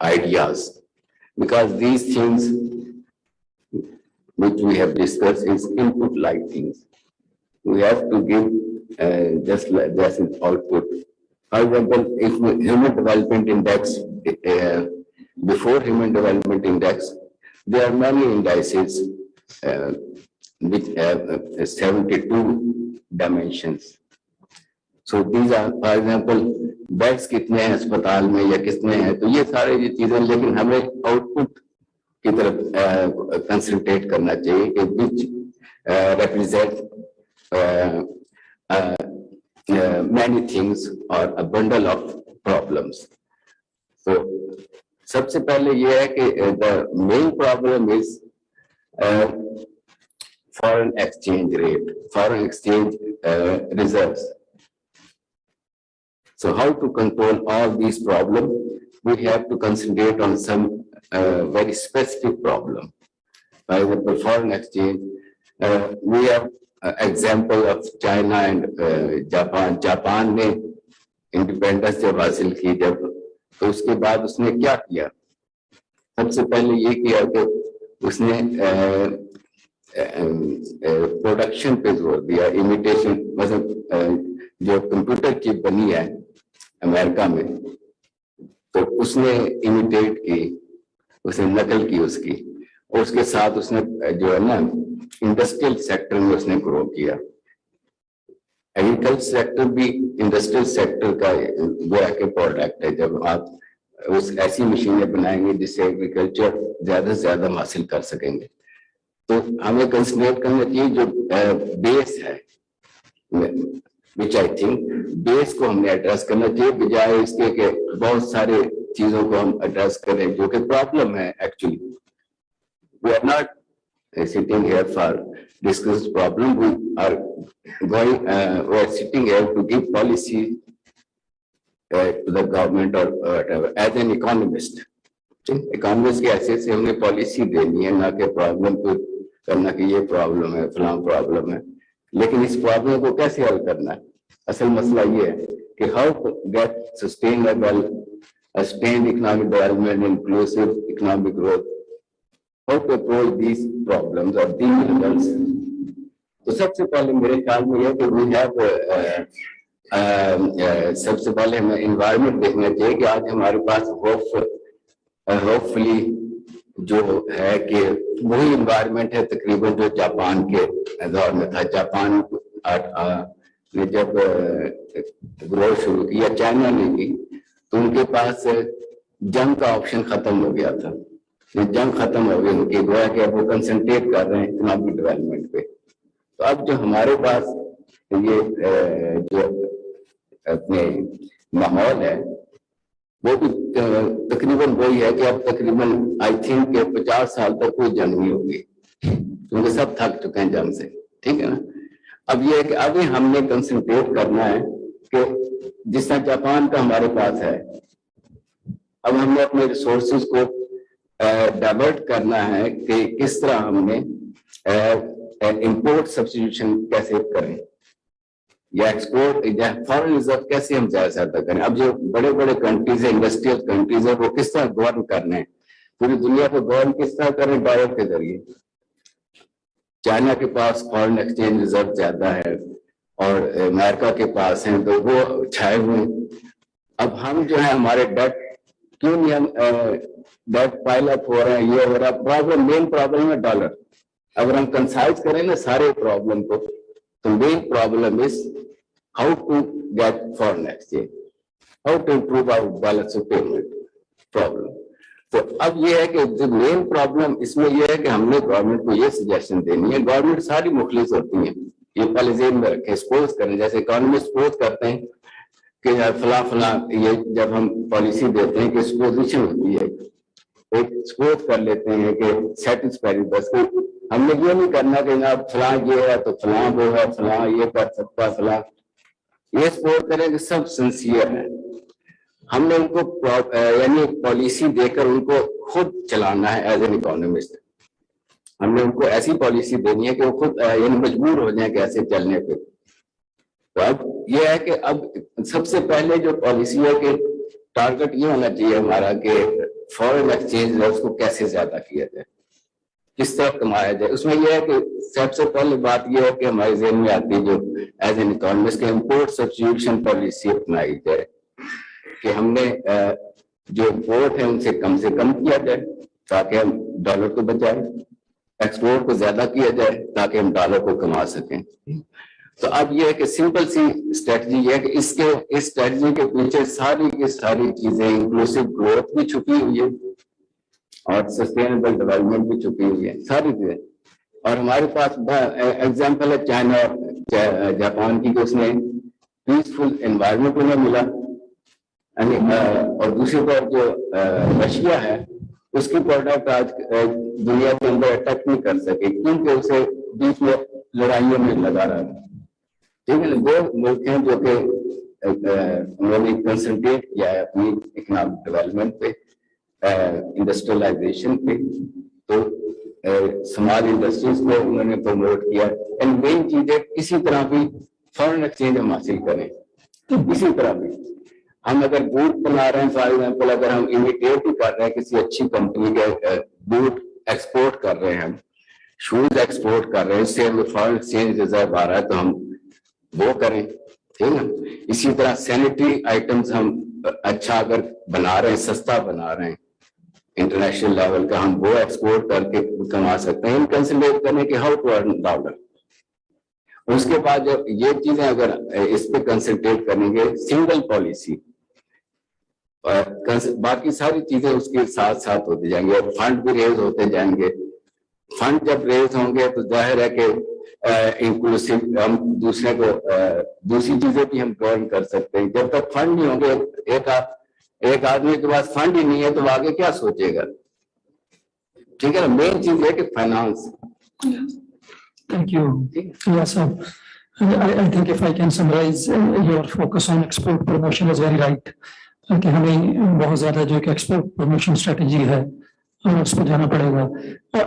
ideas, because these things which we have discussed is input-like things. We have to give just like this output. For example, if Human Development Index, before Human Development Index, there are many indices which have 72 dimensions. So these are, for example, beds कितने हैं अस्पताल में या कितने हैं, तो ये सारे ये चीजें, लेकिन हमें आउटपुट की तरफ कंसंट्रेट करना चाहिए कि विच represent many things or a bundle of problems. So सबसे पहले ये है कि the main problem is foreign exchange rate, foreign exchange reserves. So how to control all these problems? We have to concentrate on some very specific problem. For example, foreign exchange, we have example of China and Japan, Japan ने independence जब हासिल की जब, तो उसके बाद उसने क्या किया, सबसे पहले ये किया कि उसने प्रोडक्शन पे जोर दिया, इमिटेशन, मतलब जो कंप्यूटर चिप बनी है अमेरिका में, तो उसने इमिटेट की, उसने नकल की उसकी, और उसके साथ उसने जो है ना इंडस्ट्रियल सेक्टर में उसने ग्रो किया। एग्रीकल्चर सेक्टर भी इंडस्ट्रियल सेक्टर का गोया के प्रोडक्ट है। जब आप उस ऐसी मशीनें बनाएंगे जिससे एग्रीकल्चर ज्यादा से ज्यादा हासिल कर सकेंगे, तो हमें कंसंट्रेट करना चाहिए जो बेस है, विच आई थिंक बेस को हमने एड्रेस करना चाहिए, बजाय इसके कि बहुत सारे चीजों को हम एड्रेस करें जो कि प्रॉब्लम है। Actually we are not sitting here for discuss problem, we are going we are sitting here to give policy to the government or whatever as an economist. Economist की हैसियत से हमने पॉलिसी देनी है, ना कि प्रॉब्लम को करना कि ये प्रॉब्लम है फलां प्रॉब्लम है, लेकिन इस प्रॉब्लम को कैसे हल करना है। असल मसला ये है कि how to get sustainable sustained economic development, inclusive economic growth, how to approach these problems or these results. तो सबसे पहले मेरे ख्याल में यह कि we have सबसे पहले हमें environment देखना चाहिए कि आज हमारे पास hopefully जो है कि वही environment है तकरीबन जो जापान के दौर में था। जापान ने जब ग्रो शुरू किया, चाइना ने भी, तो उनके पास जंग का ऑप्शन खत्म हो गया था। जंग खत्म हो गई उनकी, गोया कि अब वो कंसंट्रेट कर रहे हैं इकोनॉमिक डेवलपमेंट पे। तो अब जो हमारे पास ये जो अपने माहौल है वो भी तकरीबन वही है कि अब तकरीबन आई थिंक कि 50 साल तक कोई जंग नहीं होगी, क्योंकि सब थक चुके हैं जंग से, ठीक है ना। अब ये है कि अभी हमने कंसंट्रेट करना है कि जिस तरह जापान का हमारे पास है, अब हमने अपने रिसोर्सेज को डाइवर्ट करना है कि किस तरह हमने इंपोर्ट सब्स्टिट्यूशन कैसे करें या एक्सपोर्ट या फॉरेन रिजर्व कैसे हम ज्यादा से ज्यादा करें। अब जो बड़े बड़े कंट्रीज है, इंडस्ट्रियल कंट्रीज है, वो किस तरह गवर्न कर रहे हैं, पूरी दुनिया को गवर्न किस तरह करें, डॉलर के जरिए। चाइना के पास फॉरेन एक्सचेंज रिजर्व ज्यादा है और अमेरिका के पास है, तो वो छाए हुए। अब हम जो है हमारे डेट क्यों नहीं हम डेट पाइल अप हो रहे हैं, ये हो रहा प्रॉब्लम, मेन प्रॉब्लम है डॉलर। अगर हम कंसाइज करें ना सारे प्रॉब्लम को, तो main problem is how to get foreign exchange, how to improve our balance of payment problem. तो अब ये है कि जो मेन प्रॉब्लम इसमें ये है कि हमने गवर्नमेंट को ये सजेशन देनी है। गवर्नमेंट सारी मुखलिस होती है, ये पहले जेहन में रखे। सपोज करें, जैसे इकोनॉमिस्ट सपोज करते हैं कि फला फला, ये जब हम पॉलिसी देते हैं कि सपोजिशन होती है, एक सपोज कर लेते हैं कि सेटिस्फाइड, बस हमने ये नहीं करना कि ना फला ये है तो फला वो है, फला ये कर सकता, फला ये सपोज करें कि सब सिंसियर है। हमने उनको यानी पॉलिसी देकर उनको खुद चलाना है एज एन इकोनॉमिस्ट। हमने उनको ऐसी पॉलिसी देनी है कि वो खुद यानी मजबूर हो जाए कैसे चलने पे। तो अब ये है कि अब सबसे पहले जो पॉलिसी है कि टारगेट ये होना चाहिए हमारा कि फॉरेन एक्सचेंज है उसको कैसे ज्यादा किया जाए, किस तरह कमाया जाए। उसमें यह है कि सबसे पहले बात यह है कि हमारे जेहन में आती है जो एज एन इकोनॉमिस्ट के इम्पोर्ट सब्स्टिट्यूशन पॉलिसी अपनाई जाए कि हमने जो इम्पोर्ट है उनसे कम किया जाए ताकि हम डॉलर को बचाएं, एक्सपोर्ट को ज्यादा किया जाए ताकि हम डॉलर को कमा सकें। तो अब यह है कि सिंपल सी स्ट्रेटजी है कि इस स्ट्रेटजी के पीछे सारी की सारी चीजें, इंक्लूसिव ग्रोथ भी छुपी हुई है और सस्टेनेबल डेवलपमेंट भी छुपी हुई है, सारी चीजें। और हमारे पास एग्जांपल है चाइना और जापान की, उसने पीसफुल एनवायरनमेंट उन्हें मिला, और दूसरी तरफ जो रशिया है उसकी प्रोडक्ट आज दुनिया के अंदर अटैक नहीं कर सके क्योंकि उसे बीच में लड़ाइयों में लगा रहा है। ठीक है, दो मुल्क हैं जो कि उन्होंने कंसंट्रेट किया है अपनी इकोनॉमिक डेवलपमेंट पे, इंडस्ट्रियलाइजेशन पे। तो स्मॉल इंडस्ट्रीज को उन्होंने प्रमोट किया। एंड मेन चीज है किसी तरह भी फॉरेन एक्सचेंज हम हासिल करें, किसी तरह भी। हम अगर बूट बना रहे हैं फॉर एग्जाम्पल, अगर हम इमिटेट भी कर रहे हैं किसी अच्छी कंपनी के बूट एक्सपोर्ट कर रहे हैं, हम शूज एक्सपोर्ट कर रहे हैं, इससे हमें फॉरेन एक्सचेंज रिजर्व आ रहा है तो हम वो करें, ठीक है ना। इसी तरह सैनिटरी आइटम्स हम अच्छा अगर बना रहे हैं, सस्ता बना रहे हैं इंटरनेशनल लेवल का, हम वो एक्सपोर्ट करके कमा सकते हैं। कंसिडर करें कि हाउ टू अर्न डॉलर। उसके बाद जब ये चीजें अगर इस पे कंसंट्रेट करेंगे, सिंगल पॉलिसी, बाकी सारी चीजें उसके साथ साथ होती जाएंगी और फंड भी रेज होते जाएंगे। फंड जब रेज होंगे तो जाहिर है कि इंक्लूसिव हम दूसरे को दूसरी चीजें भी हम गवर्न कर सकते हैं। जब तक फंड नहीं होंगे, एक आदमी के पास फंड ही नहीं है तो वो आगे क्या सोचेगा, ठीक है ना। मेन चीज है कि finance. Thank you. Yes, sir. I think if I can summarize, your focus on export promotion is very right. कि हमें बहुत ज्यादा जो कि एक्सपोर्ट प्रमोशन स्ट्रेटेजी है हमें उस पर जाना पड़ेगा।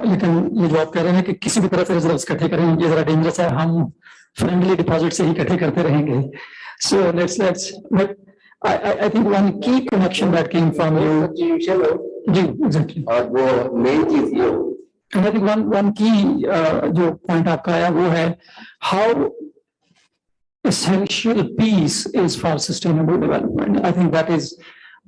लेकिन ये जो आप कह रहे हैं कि किसी भी तरह से रिजर्व्स इकट्ठे करें, ये जरा डेंजरस है। हम फ्रेंडली डिपॉजिट से ही इकट्ठे करते रहेंगे। So let's but I think one key connection that came from you. Ji, exactly. और वो मेन चीज ये हो। And I think one key जो point आपका आया वो है how essential peace is for sustainable development. I think that is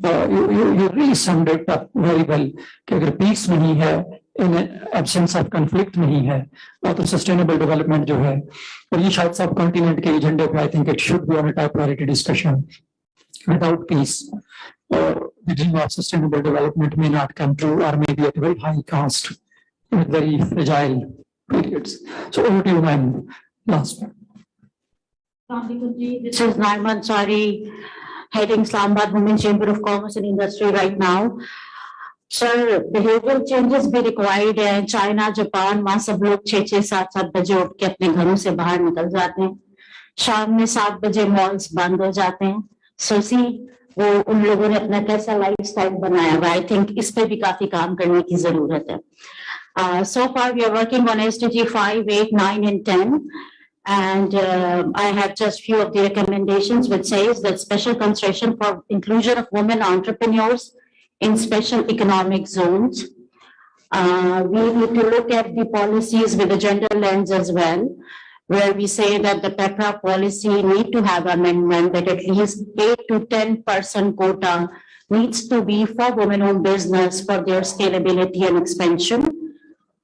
you really summed it up very well कि अगर peace नहीं है, in absence of conflict नहीं है, तो sustainable development जो है, और ये शायद सब continent के एजेंडे पे I think it should be on a top priority discussion. Without peace, the dream of sustainable development may not come true or may be at a very high cost with very fragile periods. So over to you, ma'am. Last one. This is Naima Ansari, heading Islamabad Women's Chamber of Commerce and Industry right now. Sir, behavioral changes भी required है। China, Japan, वहाँ सब लोग 6-7 बजे उठ के अपने घरों से बाहर निकल जाते हैं। शाम में 7 बजे मॉल्स बंद हो जाते हैं। सोसी वो उन लोगों ने अपना कैसा लाइफस्टाइल बनाया हुआ, आई थिंक इस पे भी काफी काम करने की जरूरत है। So far we are working on SDG 5, 8, 9 and 10. And I have just few of the recommendations which says that special consideration for inclusion of women entrepreneurs in special economic zones. We need to look at the policies with a gender lens as well, where we say that the PEPRA policy need to have amendment that at least 8 to 10% quota needs to be for women-owned business for their scalability and expansion.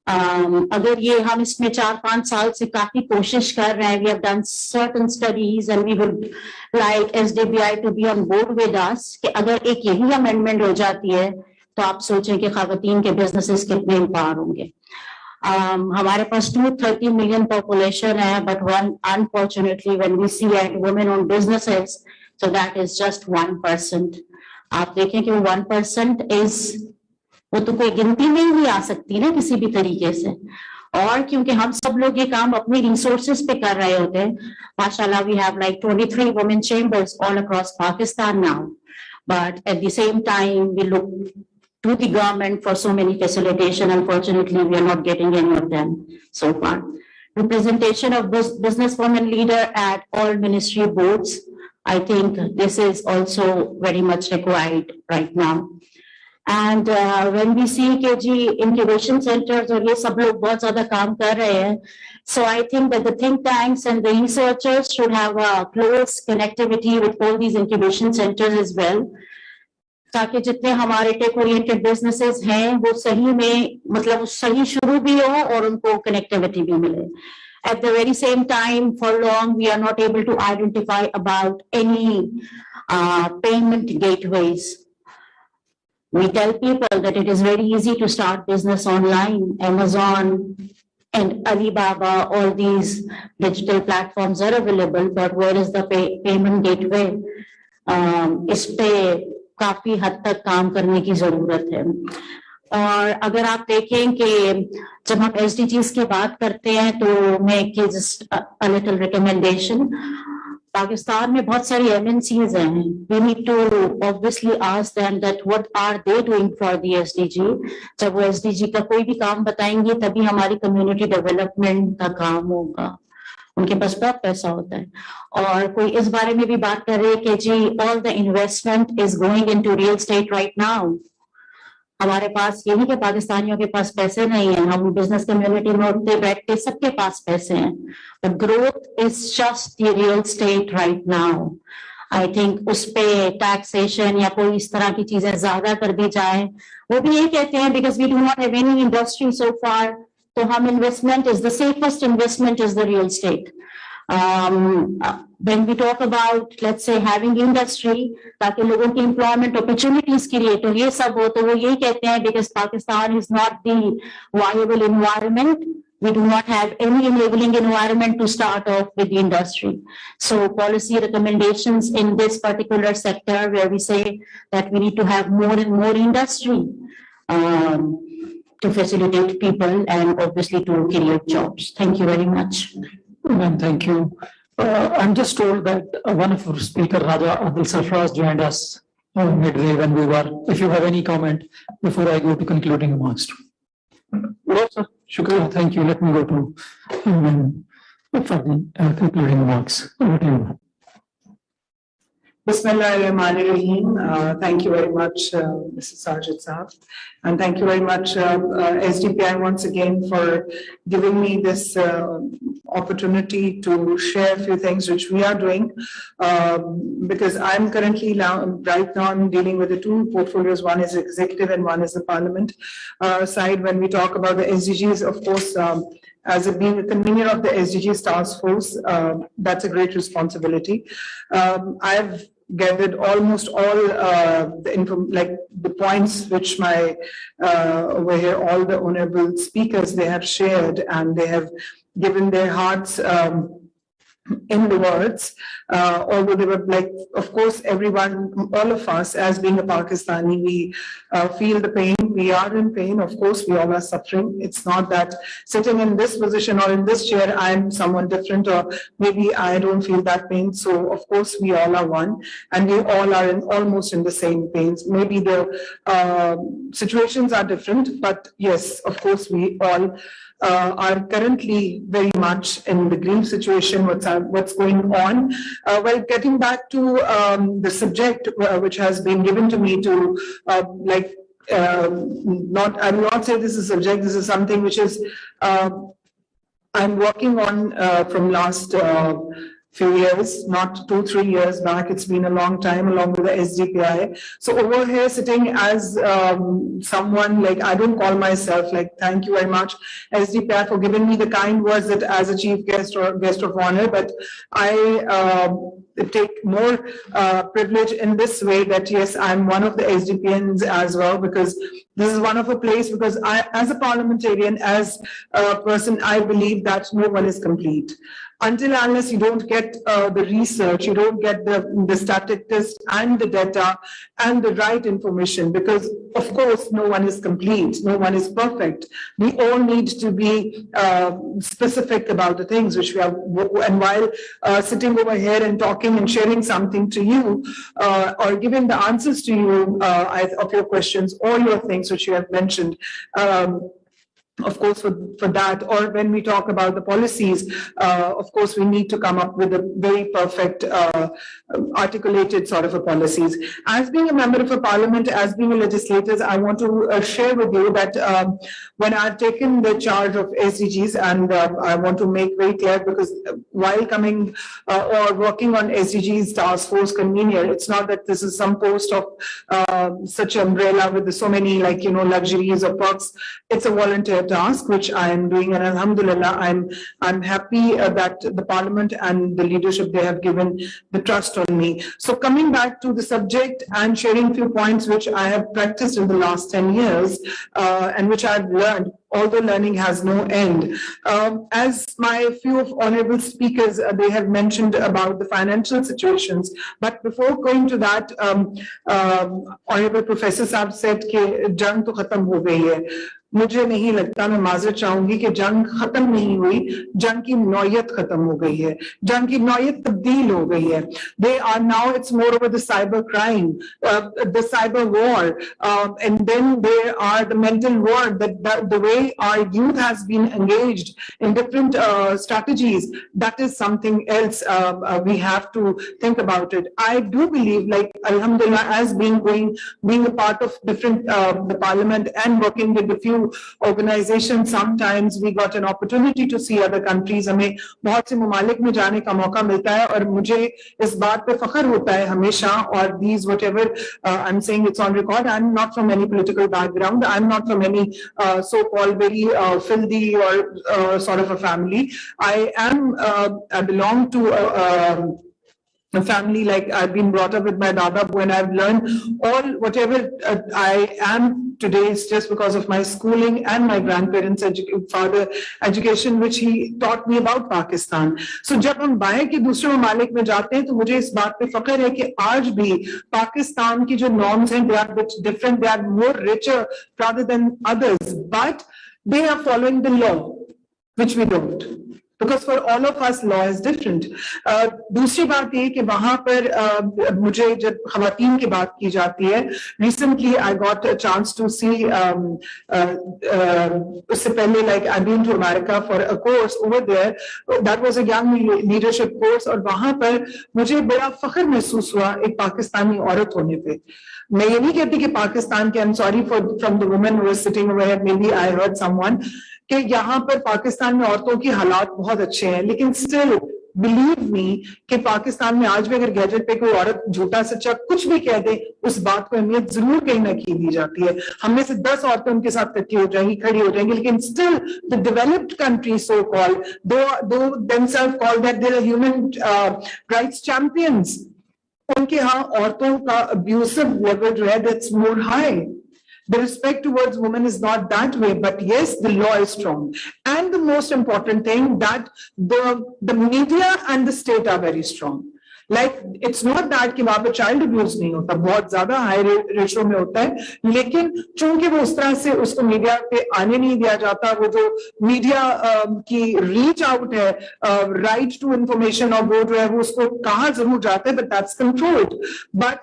अगर ये हम इसमें 4-5 साल से काफी कोशिश कर रहे हैं, we have done certain studies and we would like SDBI to be on board with us कि अगर एक यही amendment हो जाती है तो आप सोचें कि ख़वातीन के businesses कितने empower होंगे। हमारे पास 230 million population है, but unfortunately when we see at women-owned businesses, so that is just 1%. आप देखें कि 1% is वो तो कोई गिनती में ही नहीं आ सकती ना किसी भी तरीके से। और क्योंकि हम सब लोग ये काम अपने रिसोर्सेज पे कर रहे होते हैं, माशाल्लाह we have like 23 women chambers all across Pakistan now, but at the same time we look to the government for so many facilitation. Unfortunately we are not getting any of them so far. Representation of business women leader at all ministry boards, I think this is also very much required right now. And when we see KG incubation centers और ये सब लोग बहुत ज़्यादा काम कर रहे हैं, so I think that the think tanks and the researchers should have a close connectivity with all these incubation centers as well, ताकि जितने हमारे टेक ओरिएंटेड बिजनेसेस हैं वो सही में मतलब सही शुरू भी हो और उनको कनेक्टिविटी भी मिले. At the very same time, for long we are not able to identify about any payment gateways. We tell people that it is very easy to start business online. Amazon and Alibaba, all these digital platforms are available, but where is the payment gateway? इस पे काफी हद तक काम करने की जरूरत है. और अगर आप देखें कि जब हम SDGs की बात करते हैं तो मैं just a little recommendation. Pakistan में बहुत सारी MNCs हैं. We need to obviously ask them that what are they doing for the SDG. जब वो SDG का कोई भी काम बताएंगे तभी हमारी community development का काम होगा. उनके पास बहुत पैसा होता है. और कोई इस बारे में भी बात कर रहे हैं कि जी all the investment is going into real estate right now. हमारे पास ये नहीं कि पाकिस्तानियों के पास पैसे नहीं है, हम बिजनेस कम्युनिटी में उठते बैठते सबके पास पैसे हैं, but growth is just the real estate right now. I think उस पे taxation या कोई इस तरह की चीजें ज्यादा कर दी जाए. वो भी ये कहते हैं because we do not have any industry so far, तो हम investment is the safest investment is the real estate. When we talk about, let's say, having industry, ताकि लोगों की employment opportunities create हो, ये सब हो, तो वो यही कहते हैं because Pakistan is not the viable environment. We do not have any enabling environment to start off with the industry. So policy recommendations in this particular sector where we say that we need to have more and more industry to facilitate people and obviously to create jobs. Thank you very much. Ma'am, thank you. I'm just told that one of our speaker, Raja Abdul Sarfraz, joined us midway when we were. If you have any comment before I go to concluding remarks. No, sir. Shukriya. Thank you. Let me go to for the concluding remarks. Over to you. Bismillahirrahmanirrahim. Thank you very much, Mr. Sajid Saab. And thank you very much, SDPI, once again for giving me this opportunity to share a few things which we are doing. Because I'm currently right now I'm dealing with the two portfolios. One is executive and one is the parliament side. When we talk about the SDGs, of course, as being the convener of the SDGs task force, that's a great responsibility. I've gathered almost all the points which my over here, all the honorable speakers, they have shared, and they have given their hearts in the words, although they were like, of course, everyone, all of us as being a Pakistani, we feel the pain, we are in pain, of course, we all are suffering. It's not that sitting in this position or in this chair, I'm someone different, or maybe I don't feel that pain. So of course, we all are one, and we all are almost in the same pains. Maybe the situations are different, but yes, of course, we all are currently very much in the green situation, what's going on. Well, getting back to the subject which has been given to me to I will not say this is a subject, this is something which is I'm working on from last few years, not 2-3 years back. It's been a long time along with the SDPI. So over here sitting as someone like, I don't call myself like, thank you very much SDPI for giving me the kind words that as a chief guest or guest of honor, but I take more privilege in this way that yes, I'm one of the SDPNs as well, because this is one of a place, because I, as a parliamentarian, as a person, I believe that no one is complete. Until unless you don't get the research, you don't get the statistics and the data and the right information, because of course no one is complete, no one is perfect. We all need to be specific about the things which we have, and while sitting over here and talking and sharing something to you or giving the answers to you of your questions or your things which you have mentioned, of course, for that, or when we talk about the policies, of course, we need to come up with a very perfect, articulated sort of a policies. As being a member of a parliament, as being a legislator, I want to share with you that when I've taken the charge of SDGs, and I want to make very clear, because while coming or working on SDGs task force convener, it's not that this is some post of such umbrella with so many luxuries or perks. It's a volunteer task which I am doing, and alhamdulillah, I'm happy that the parliament and the leadership, they have given the trust on me. So coming back to the subject and sharing a few points which I have practiced in the last 10 years and which I've learned, although learning has no end. As my few of honorable speakers, they have mentioned about the financial situations, but before going to that, Honorable Professor Saab said that jang to khatam ho gayi hai. मुझे नहीं लगता, मैं माजरत चाहूंगी कि जंग खत्म नहीं हुई, जंग की नौयत खत्म हो गई है, जंग की नौयत तब्दील हो गई है. They are now, it's more over the cyber crime, the cyber war, and then there are the mental war, that the way our youth has been engaged in different strategies, that is something else. We have to think about it. I do believe, like, alhamdulillah, as being a part of different the parliament and working with a few organizations, sometimes we got an opportunity to see other countries. हमें बहुत से ममालिक में जाने का मौका मिलता है और मुझे इस बात पे फख्र होता है हमेशा. और these whatever I'm saying, it's on record. I'm not from any political background. I'm not from any so-called very filthy or sort of a family. I belong to a family, like I've been brought up with my dada, when I've learned all whatever I am today is just because of my schooling and my grandparents' father education, which he taught me about Pakistan. So जब हम बाहर के दूसरे ममालिक में जाते हैं तो मुझे इस बात पे फख्र है कि आज भी पाकिस्तान की जो norms हैं, they are a bit different, they are more richer rather than others, but they are following the law, which we don't. Because for all of us law is different. दूसरी बात ये कि वहाँ पर मुझे जब ख़वातीन की बात की जाती है, recently I got a chance to see उससे पहले, like I've been to America for a course over there. That was a young leadership course और वहाँ पर मुझे बड़ा फख्र महसूस हुआ एक पाकिस्तानी औरत होने पे. मैं ये नहीं कहती कि पाकिस्तान के, I'm sorry from the woman who was sitting over here, maybe I heard someone, कि यहाँ पर पाकिस्तान में औरतों की हालात बहुत अच्छे हैं, लेकिन still believe me कि पाकिस्तान में आज भी अगर गैजेट पे कोई औरत झूठा सच्चा कुछ भी कह दे, उस बात को अहमियत जरूर कहीं ना कहीं दी जाती है. हम में से 10 औरतें उनके साथ इकट्ठी हो जाएंगी, खड़ी हो जाएंगी, लेकिन still the developed countries so called, though themselves call that they are human rights champions, उनके यहाँ औरतों का abusive level जो है, that's more high. The respect towards women is not that way, but yes, the law is strong. And the most important thing, that the media and the state are very strong. Like, it's not that कि वहाँ पे child abuse नहीं होता, बहुत ज़्यादा high ratio में होता है, लेकिन चूंकि वो उस तरह से उसको मीडिया पे आने नहीं दिया जाता, वो जो मीडिया की reach out है, right to information, और वो जो है वो उसको कहाँ जरूर जाता है, but that's controlled. But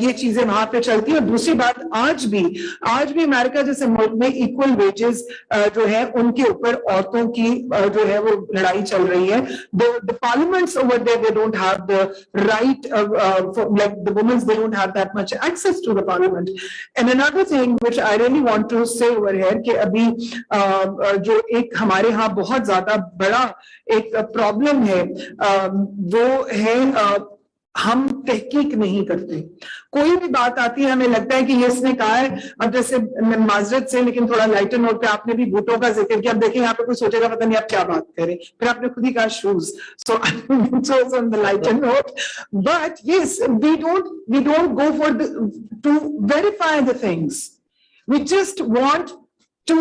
ये चीजें वहाँ पे चलती हैं. दूसरी बात, आज भी अमेरिका जैसे मुल्क में equal wages जो है उनके ऊपर औरतों की जो है वो लड़ाई चल रही है. The parliaments over there, they don't have the right like the women, they don't have that much access to the parliament. And another thing which I really want to say over here कि अभी जो एक हमारे यहाँ बहुत ज्यादा बड़ा एक प्रॉब्लम है, वो है हम तहकीक नहीं करते. कोई भी बात आती है हमें लगता है कि ये इसने कहा है. अब जैसे माजरत से, लेकिन थोड़ा लाइटर नोट पे आपने भी भुट्टो का जिक्र किया. अब देखिए यहाँ पे कोई सोचेगा पता नहीं आप क्या बात करें, फिर आपने खुद ही कहा shoes. So on the lighter note, but yes, we don't go for to verify the things. We just want to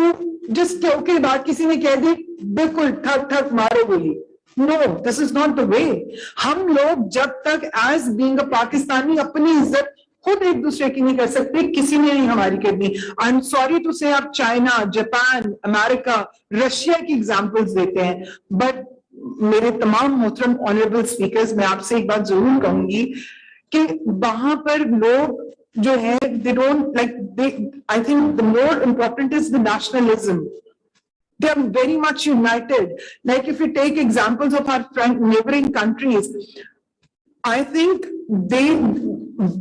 just okay, बात किसी ने कह दी, बिल्कुल ठक ठक मारो गोली. No, this is not the way. हम लोग जब तक as being a पाकिस्तानी अपनी इज्जत खुद एक दूसरे की नहीं कर सकते, किसी ने नहीं हमारी करनी. I'm sorry to say आप चाइना, जापान, अमेरिका, रशिया की एग्जांपल्स देते हैं, but मेरे तमाम मोहतरम ऑनरेबल स्पीकर्स, मैं आपसे एक बात जरूर कहूंगी कि वहां पर लोग जो है, they don't like, I think the more important is the nationalism. They are very much united. Like if you take examples of our neighboring countries, I think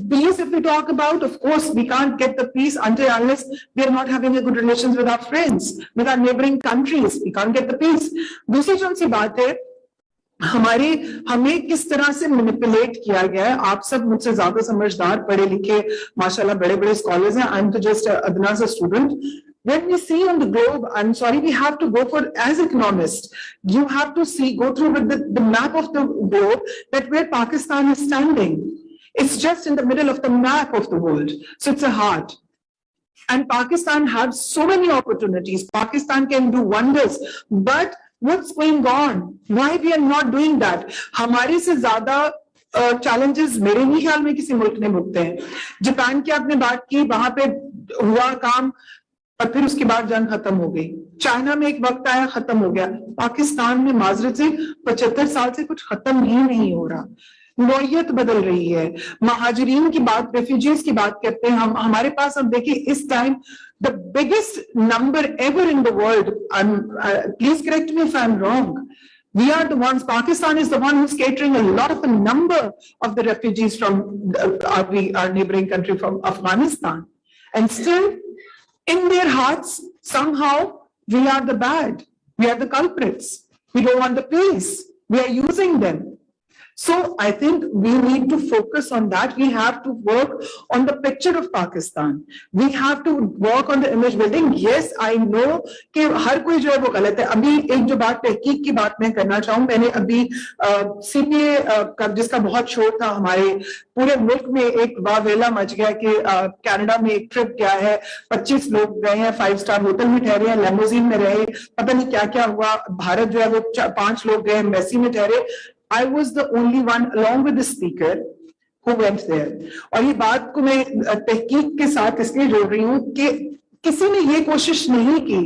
peace, if we talk about, of course, we can't get the peace unless we are not having a good relations with our friends, with our neighboring countries. We can't get the peace. दूसरी जो सी बात है, हमें किस तरह से manipulate किया गया है. आप सब मुझसे ज्यादा समझदार, पढ़े लिखे, माशाल्लाह बड़े बड़े स्कॉलर्स हैं. I'm just Adnan, a student. When we see on the globe, I'm sorry, we have to go for, as economists, you have to go through with the map of the globe, that where Pakistan is standing. It's just in the middle of the map of the world. So it's a heart. And Pakistan has so many opportunities. Pakistan can do wonders. But what's going on? Why we are not doing that? हमारे से ज़्यादा challenges मेरे नहीं ख्याल में किसी मुल्क ने भुगते हैं. जापान की आपने बात की, वहाँ पे हुआ काम اور پھر اس کے بعد جنگ ختم ہو گئی. چائنا میں ایک وقت آیا ختم ہو گیا. پاکستان میں معذرت سے 75 سال سے کچھ ختم ہی نہیں ہو رہا. نوعیت بدل رہی ہے. مہاجرین کی بات, ریفیوجیز کی بات کرتے ہیں ہم, ہمارے پاس اب دیکھیں اس time the biggest number ever in the world, please correct me if I'm wrong, we are the ones, Pakistan is the one who's catering a lot of a number of the refugees from our neighboring country from Afghanistan. And still, in their hearts, somehow, we are the bad. We are the culprits. We don't want the peace. We are using them. So I think we need to focus on that. We have to work on the picture of Pakistan. We have to work on the image building. Yes, I know کہ ہر کوئی جو ہے وہ غلط ہے. ابھی ایک جو بات تحقیق کی بات میں کرنا چاہوں, میں نے ابھی سی پی اے کا جس کا بہت شور تھا ہمارے پورے ملک میں, ایک واویلا مچ گیا کہ کینیڈا میں ایک ٹرپ گیا ہے, 25 لوگ گئے ہیں, 5 اسٹار ہوٹل میں ٹھہرے ہیں, لیموزین میں رہے, پتہ نہیں کیا کیا ہوا. بھارت جو ہے وہ 5 لوگ گئے, ایمبیسی میں ٹھہرے. I was the only one along with the speaker who went there. اور یہ بات کو میں تحقیق کے ساتھ اس لیے جوڑ رہی ہوں کہ کسی نے یہ کوشش نہیں کی,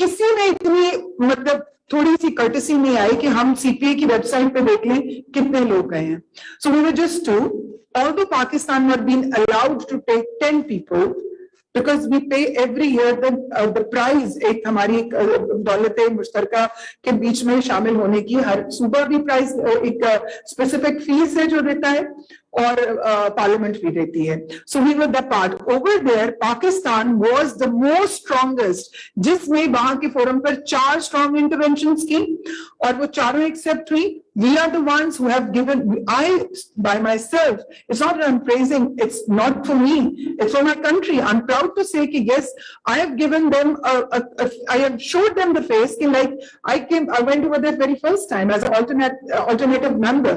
کسی نے اتنی مطلب تھوڑی سی کرٹسی نہیں آئی کہ ہم سی پی اے کی ویب سائٹ پہ دیکھ لیں کتنے لوگ گئے ہیں. So we were just 2. Although Pakistan not been allowed to take 10 people, because we pay every year the prize, ایک ہماری دولت مشترکہ کے بیچ میں شامل ہونے کی ہر صوبہ بھی پرائز ایک اسپیسیفک فیس ہے جو دیتا ہے, اور پارلیمنٹ بھی دیتی ہے. So we were that part. Over there, Pakistan was the most strongest, جس میں وہاں کے فورم پر 4 strong interventions کی اور وہ چاروں ایکسپٹ ہوئی. We are the ones who have given, I by myself, it's not that I'm praising, it's not for me, it's for my country. I'm proud to say that yes, I have given them, I have showed them the face, like I went over there very first time as an alternative member.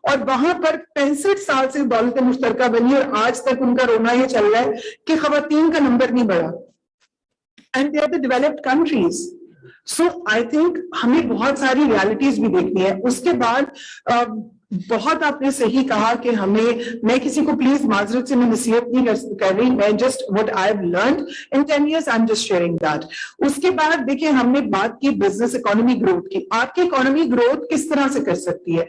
اور وہاں پر 65 سال سے دولت مشترکہ بنی اور آج تک ان کا رونا یہ چل رہا ہے کہ خواتین کا نمبر نہیں بڑھا. And they are the developed countries. So I think ہمیں بہت ساری ریالٹیز بھی دیکھنی ہے. اس کے بعد بہت آپ نے صحیح کہا کہ ہمیں, میں کسی کو پلیز معذرت سے میں نصیحت نہیں کر رہی, میں just what I have learned in 10 years I'm just sharing that. اس کے بعد دیکھیں ہم نے بات کی بزنس اکانومی گروتھ کی. آپ کی اکانومی گروتھ کس طرح سے کر سکتی ہے؟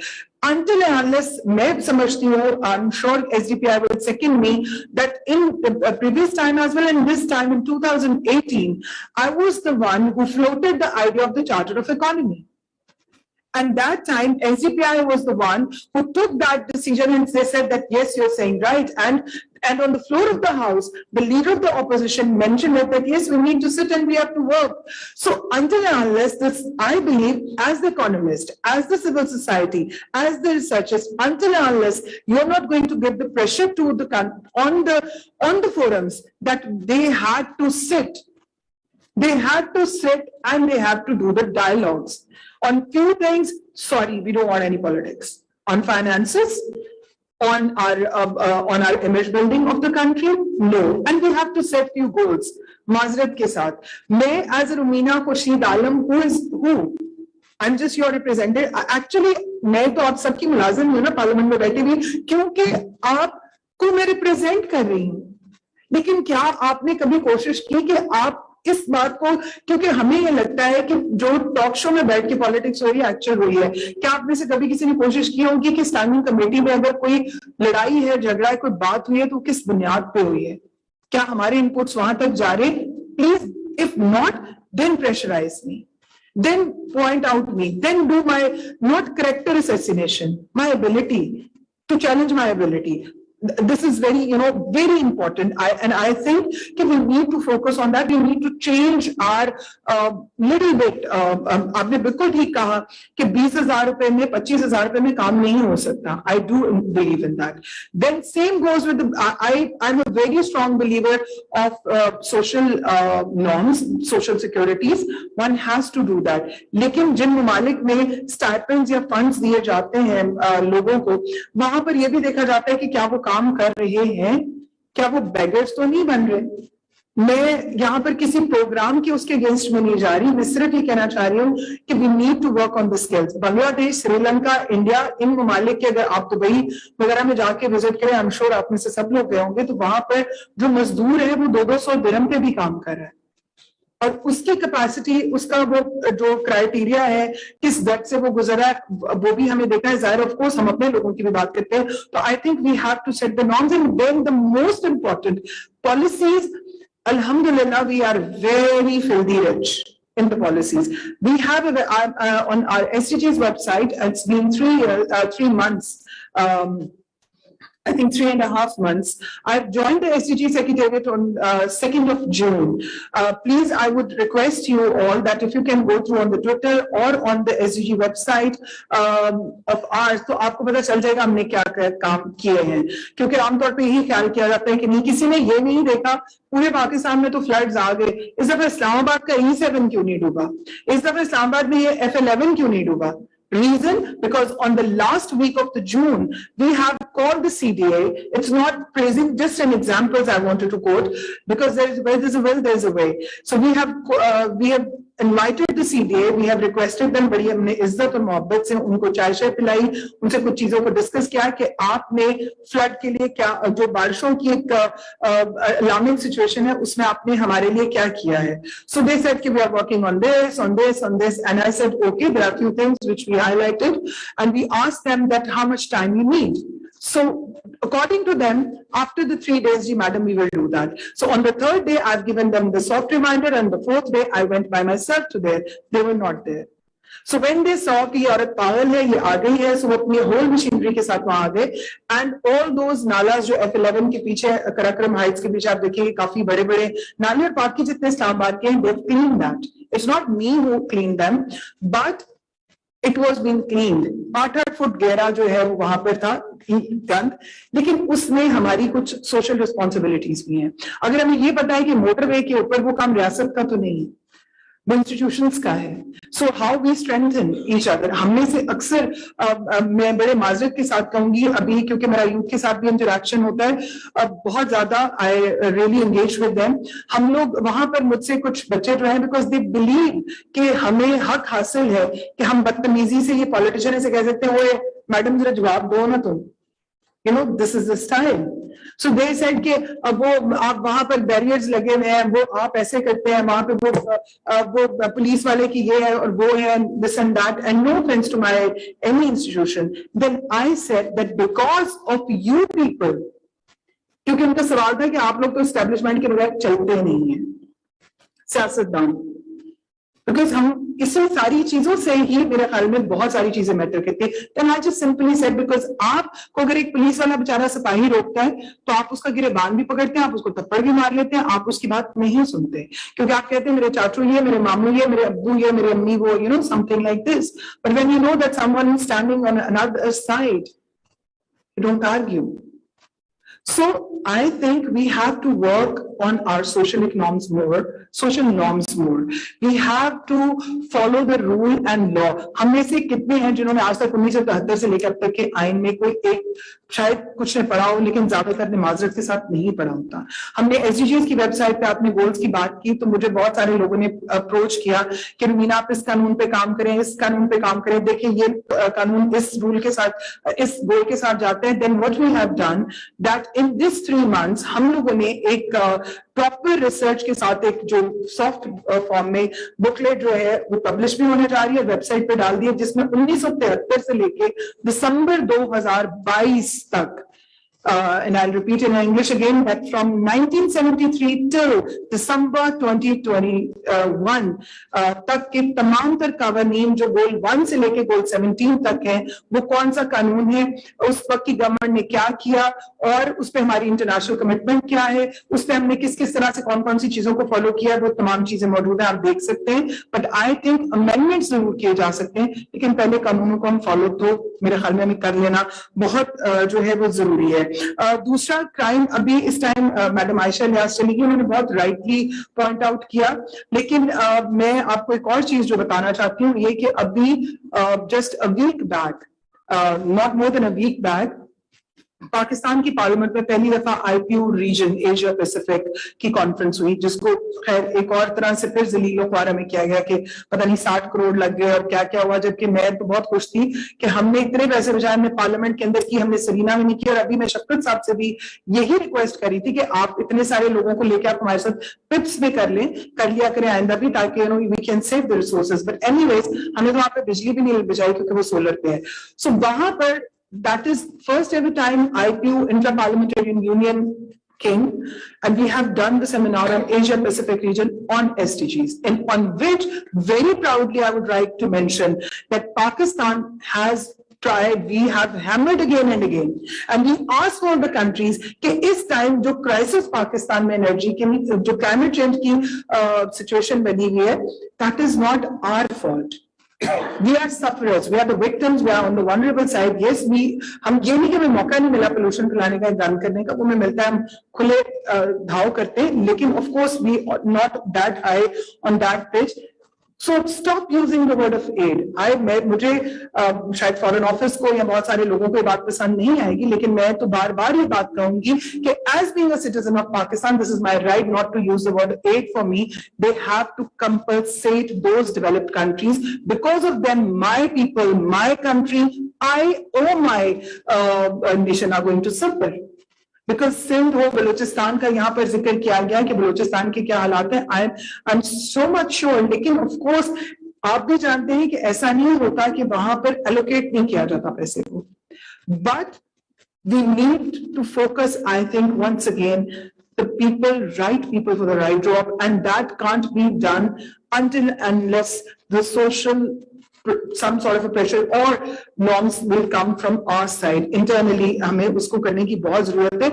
Until and unless, میں سمجھتی ہوں, I'm sure SDPI will second me, that in the previous time as well and this time in 2018, I was the one who floated the idea of the Charter of Economy. And that time, SDPI was the one who took that decision and they said that, yes, you're saying right. And on the floor of the House, the leader of the opposition mentioned that, yes, we need to sit and we have to work. So until and unless this, I believe, as the economist, as the civil society, as the researchers, until and unless you're not going to give the pressure to on the forums that they had to sit and they have to do the dialogues. On few things, sorry, we don't want any politics. On finances, on our image building of the country, no. And we have to set few goals. Mazrat ke saath. Main as Rumina Khurshid Alam, who? I'm just your representative. Actually, میں تو آپ سب کی ملازم ہوں نا parliament میں بیٹھی ہوئی, کیونکہ آپ کو میں ریپرزینٹ کر رہی ہوں. لیکن کیا آپ نے کبھی کوشش کی کہ آپ اس بات کو, کیونکہ ہمیں یہ لگتا ہے کہ جو ٹاک شو میں بیٹھ کے پالیٹکس ہو رہی ہے ایکچوئل ہوئی ہے, کیا آپ میں سے کبھی کسی نے کوشش کی ہوگی کہ اسٹینڈنگ کمیٹی میں اگر کوئی لڑائی ہے, جھگڑا ہے, کوئی بات ہوئی ہے تو کس بنیاد پہ ہوئی ہے؟ کیا ہمارے انپٹس وہاں تک جا رہے؟ Please, if not, then pressurize me, then point out me, then do my not character assassination, my ability to challenge my ability. This is very, very important. And I think that we need to focus on that. We need to change our little bit. آپ نے بالکل ٹھیک کہا کہ 20,000 روپے میں 25,000 روپے میں کام نہیں ہو سکتا. I do believe in that. Then same goes with I'm a very strong believer of social norms, social securities. One has to do that. لیکن جن ممالک میں stipends یا funds دیے جاتے ہیں لوگوں کو, وہاں پر یہ بھی دیکھا جاتا ہے کہ کیا وہ کام کر رہے ہیں, کیا وہ بیگرز تو نہیں بن رہے. میں یہاں پر کسی پروگرام کی اس کے اگینسٹ میں نہیں جا رہی, میں صرف یہ کہنا چاہ رہی ہوں کہ we need to work on the skills. بنگلہ دیش, سری لنکا, انڈیا, ان ممالک کے اگر آپ دبئی وغیرہ میں جا کے وزٹ کریں, I'm sure آپ میں سے سب لوگ گئے ہوں گے, تو وہاں پر جو مزدور ہے وہ 200 درہم پہ بھی کام کر رہا ہے. اور اس کی کیپیسٹی, اس کا وہ جو کرائٹیریا ہے, کس درد سے وہ گزرا ہے, وہ بھی ہمیں دیکھنا ہے. ظاہر آف کورس ہم اپنے لوگوں کی بھی بات کرتے ہیں. تو I think we have to set the norms and then the most important policies. Alhamdulillah, we are very filthy rich in the policies. We have on our SDGs website, it's been 3 months, I think 3.5 months. I've joined the SDG Secretariat on 2nd of June. Please, I would request you all that if you can go through on the Twitter or on the SDG website of ours, تو آپ کو پتہ چل جائے گا ہم نے کیا کام کیے ہیں. کیونکہ عام طور پہ یہی خیال کیا جاتا ہے کہ نہیں, کسی نے یہ نہیں دیکھا پورے پاکستان میں تو فلڈز آ گئے, اس دفعہ اسلام آباد کا E7 کیوں نہیں ڈوبا, اس دفعہ اسلام آباد میں یہ F11 کیوں نہیں ڈوبا. Reason, because on the last week of the June, we have called the CDA. It's not praising, just an examples I wanted to quote, because where there's a will, there's a way. So we have invited the CDA, we have requested them, بڑی ہم نے عزت اور محبت سے ان کو چائے شائے پلائی, ان سے کچھ چیزوں کو ڈسکس کیا کہ آپ نے فلڈ کے لیے کیا, جو بارشوں کی ایک الارمنگ سچویشن ہے اس میں آپ نے ہمارے لیے کیا کیا ہے. So they said کہ we are working on this, on this, on this, and I said okay, there are few things which we highlighted, and we asked them that how much time you need. So according to them, after the 3 days, madam, we will do that. So on the 3rd day, I've given them the soft reminder, and the 4th day, I went by myself to there. They were not there. So when they saw کہ یہ عورت پاگل ہے, یہ آ گئی ہے, so وہ اپنی ہول مشینری کے ساتھ وہاں آ گئے, and all those nalas جو F11 کے پیچھے, کراکرم ہائٹس کے پیچھے آپ دیکھیں کافی بڑے بڑے نالے اور پاک کے جتنے اسلام آباد کے ہیں, they've cleaned that. It's not me who cleaned them, but it was being cleaned. 8 fit گہرا جو ہے وہ وہاں پر تھا گند, لیکن اس میں ہماری کچھ سوشل ریسپانسبلٹیز بھی ہیں. اگر ہمیں یہ پتا ہے کہ موٹر وے کے اوپر وہ کام ریاست کا تو نہیں, وہ انسٹیٹیوشنز کا ہے. So how we strengthen each other. ہم میں سے اکثر, میں بڑے معذرت کے ساتھ کہوں گی ابھی کیونکہ میرا یوتھ کے ساتھ بھی انٹریکشن ہوتا ہے بہت زیادہ, I really engage with them. ہم لوگ وہاں پر مجھ سے کچھ بچے جو ہیں, بیکاز دے بلیو کہ ہمیں حق حاصل ہے کہ ہم بدتمیزی سے, یہ پالیٹیشین ایسے کہہ سکتے ہیں, وہ میڈم ذرا جواب دو نا تم, you know, this is the style. So they said کہ وہ آپ وہاں پر بیریئرز لگے ہوئے ہیں, وہ آپ ایسے کرتے ہیں, وہاں پہ وہ پولیس والے کی یہ ہے اور وہ ہے, this and that, and no offense to my any institution. Then I said that because of you people, کیونکہ ان کا سوال تھا کہ آپ لوگ تو اسٹیبلشمنٹ کے بغیر چلتے نہیں ہیں, سیاست دان, because ہم اس ساری چیزوں سے ہی میرے خیال میں بہت ساری چیزیں میٹر کرتی ہیں. Then I just simply said, because آپ کو اگر ایک پولیس والا بیچارہ سپاہی روکتا ہے تو آپ اس کا گریبان بھی پکڑتے ہیں, آپ اس کو تھپڑ بھی مار لیتے ہیں, آپ اس کی بات نہیں سنتے کیونکہ آپ کہتے ہیں میرے چاچو یہ, میرے ماموں یہ, میرے ابو یہ, میرے امی وہ, you know, something like this. But when you know that someone is standing on another side, you don't argue. So I think we have to work on our social norms more. We have to follow the rule and law. ہم میں سے کتنے ہیں جنہوں نے آج تک 1973 سے لے کر اب تک کے آئین میں کوئی ایک, شاید کچھ نے پڑھا ہو لیکن زیادہ تر نے معذرت کے ساتھ نہیں پڑھا ہوتا. ہم نے ایس ڈی جیز کی ویب سائٹ پہ اپنے گولز کی بات کی تو مجھے بہت سارے لوگوں نے اپروچ کیا کہ رومینا آپ اس قانون پہ کام کریں, اس قانون پہ کام کریں, دیکھیں یہ قانون اس رول کے ساتھ, اس گول کے ساتھ جاتے ہیں. Then what we have done that in this 3 months ہم لوگوں نے ایک پراپر ریسرچ کے ساتھ ایک جو سافٹ فارم میں بکلیٹ جو ہے وہ پبلش بھی ہونے جا رہی ہے, ویب سائٹ پہ ڈال دی ہے, جس میں 1973 سے لے کے دسمبر 2022 تک, and I'll repeat in English again, that from 1973 till December 2021 تک کے تمام تر قوانین جو گول 1 سے لے کے گول 17 تک ہیں, وہ کون سا قانون ہے, اس وقت کی گورنمنٹ نے کیا کیا, اور اس پہ ہماری انٹرنیشنل کمٹمنٹ کیا ہے, اس پہ ہم نے کس طرح سے کون سی چیزوں کو فالو کیا, وہ تمام چیزیں موجود ہیں, آپ دیکھ سکتے ہیں. بٹ آئی تھنک امینڈمنٹس ضرور کیے جا سکتے ہیں, لیکن پہلے قانونوں کو ہم فالو تو میرے خیال میں ہمیں کر لینا بہت جو ہے وہ ضروری ہے. دوسرا کرائم, ابھی اس ٹائم میڈم عائشہ لیاس چلی گئی, انہوں نے بہت رائٹلی پوائنٹ آؤٹ کیا, لیکن میں آپ کو ایک اور چیز جو بتانا چاہتی ہوں یہ کہ ابھی just a week back, not more than a week back, Pakistan की पार्लियामेंट में पहली दफा आईपीयू रीजन एशिया पैसिफिक की कॉन्फ्रेंस हुई, जिसको खैर एक और तरह से फिर जलीलो ख्वारा में किया गया कि पता नहीं 60 करोड़ लग गए और क्या क्या हुआ, जबकि मैं तो बहुत खुश थी कि हमने इतने पैसे बचाए, हमने पार्लियामेंट के अंदर की, हमने सरीना में नहीं की। और अभी मैं शफकत साहब से भी यही रिक्वेस्ट करी थी कि आप इतने सारे लोगों को लेकर आप हमारे साथ पिप्स में कर लिया करें आइंदा भी, ताकि you know we can save the resources. But anyways हमने तो वहां पे बिजली भी नहीं बचाई क्योंकि वो सोलर पे है। सो वहां पर that is first ever time IPU Inter-Parliamentarian Union came, and we have done the seminar on Asia Pacific region on SDGs, and on which very proudly I would like to mention that Pakistan has tried, we have hammered again and again, and we ask all the countries कि इस time जो crisis Pakistan में energy की, जो climate change की situation बनी हुई है, that is not our fault. We are sufferers, we are the victims, we are on the vulnerable side. Yes, हम ये नहीं कि हमें मौका नहीं मिला पोल्यूशन फैलाने का, एग्जाम करने का, वो हमें मिलता है, हम खुले धाव करते हैं, लेकिन of course we are not that high on that pitch. So stop using the word of aid. मुझे शायद फॉरेन ऑफिस को या बहुत सारे लोगों को ये बात पसंद नहीं आएगी, लेकिन मैं तो बार बार ये बात कहूंगी कि as being a citizen of Pakistan, this is my right not to use the word aid for me. They have to compensate those developed countries. Because of them, my people, my country, I or my nation are going to suffer. Because Sindh हो, बलूचिस्तान का यहाँ पर जिक्र किया गया कि बलूचिस्तान के क्या हालात हैं, I am so much sure. लेकिन ऑफ कोर्स आप भी जानते हैं कि ऐसा नहीं होता कि वहां पर एलोकेट नहीं किया जाता पैसे को, but we need to focus, I think once again, the people, right people for the right job, and that can't be done until unless the social some sort of a pressure or norms will come from our side internally. हमें उसको करने की बहुत जरूरत है।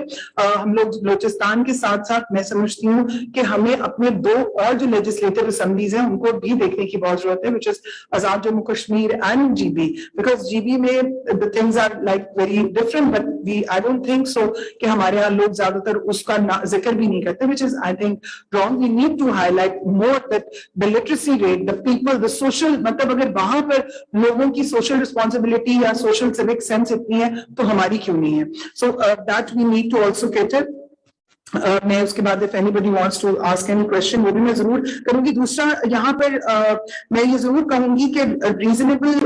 हम लोग बलूचिस्तान के साथ साथ मैं समझती हूँ कि हमें अपने दो और जो लेजिस्लेटिव असेंबलीज हैं उनको भी देखने की बहुत जरूरत है, which is Azad Jammu Kashmir and GB, because GB में the things are like very different, but I don't think so कि हमारे यहाँ लोग ज्यादातर उसका जिक्र भी नहीं करते, which is I think wrong. We need to highlight more that the literacy rate, the people, the social, मतलब अगर वहां पर लोगों की सोशल रिस्पॉन्सिबिलिटी या सोशल सिविक सेंस इतनी है तो हमारी क्यों नहीं है? So that we need to also cater. मैं उसके बाद if anybody wants to ask any question वो भी मैं जरूर करूंगी। दूसरा यहाँ पर मैं ये जरूर कहूंगी कि रीजनेबल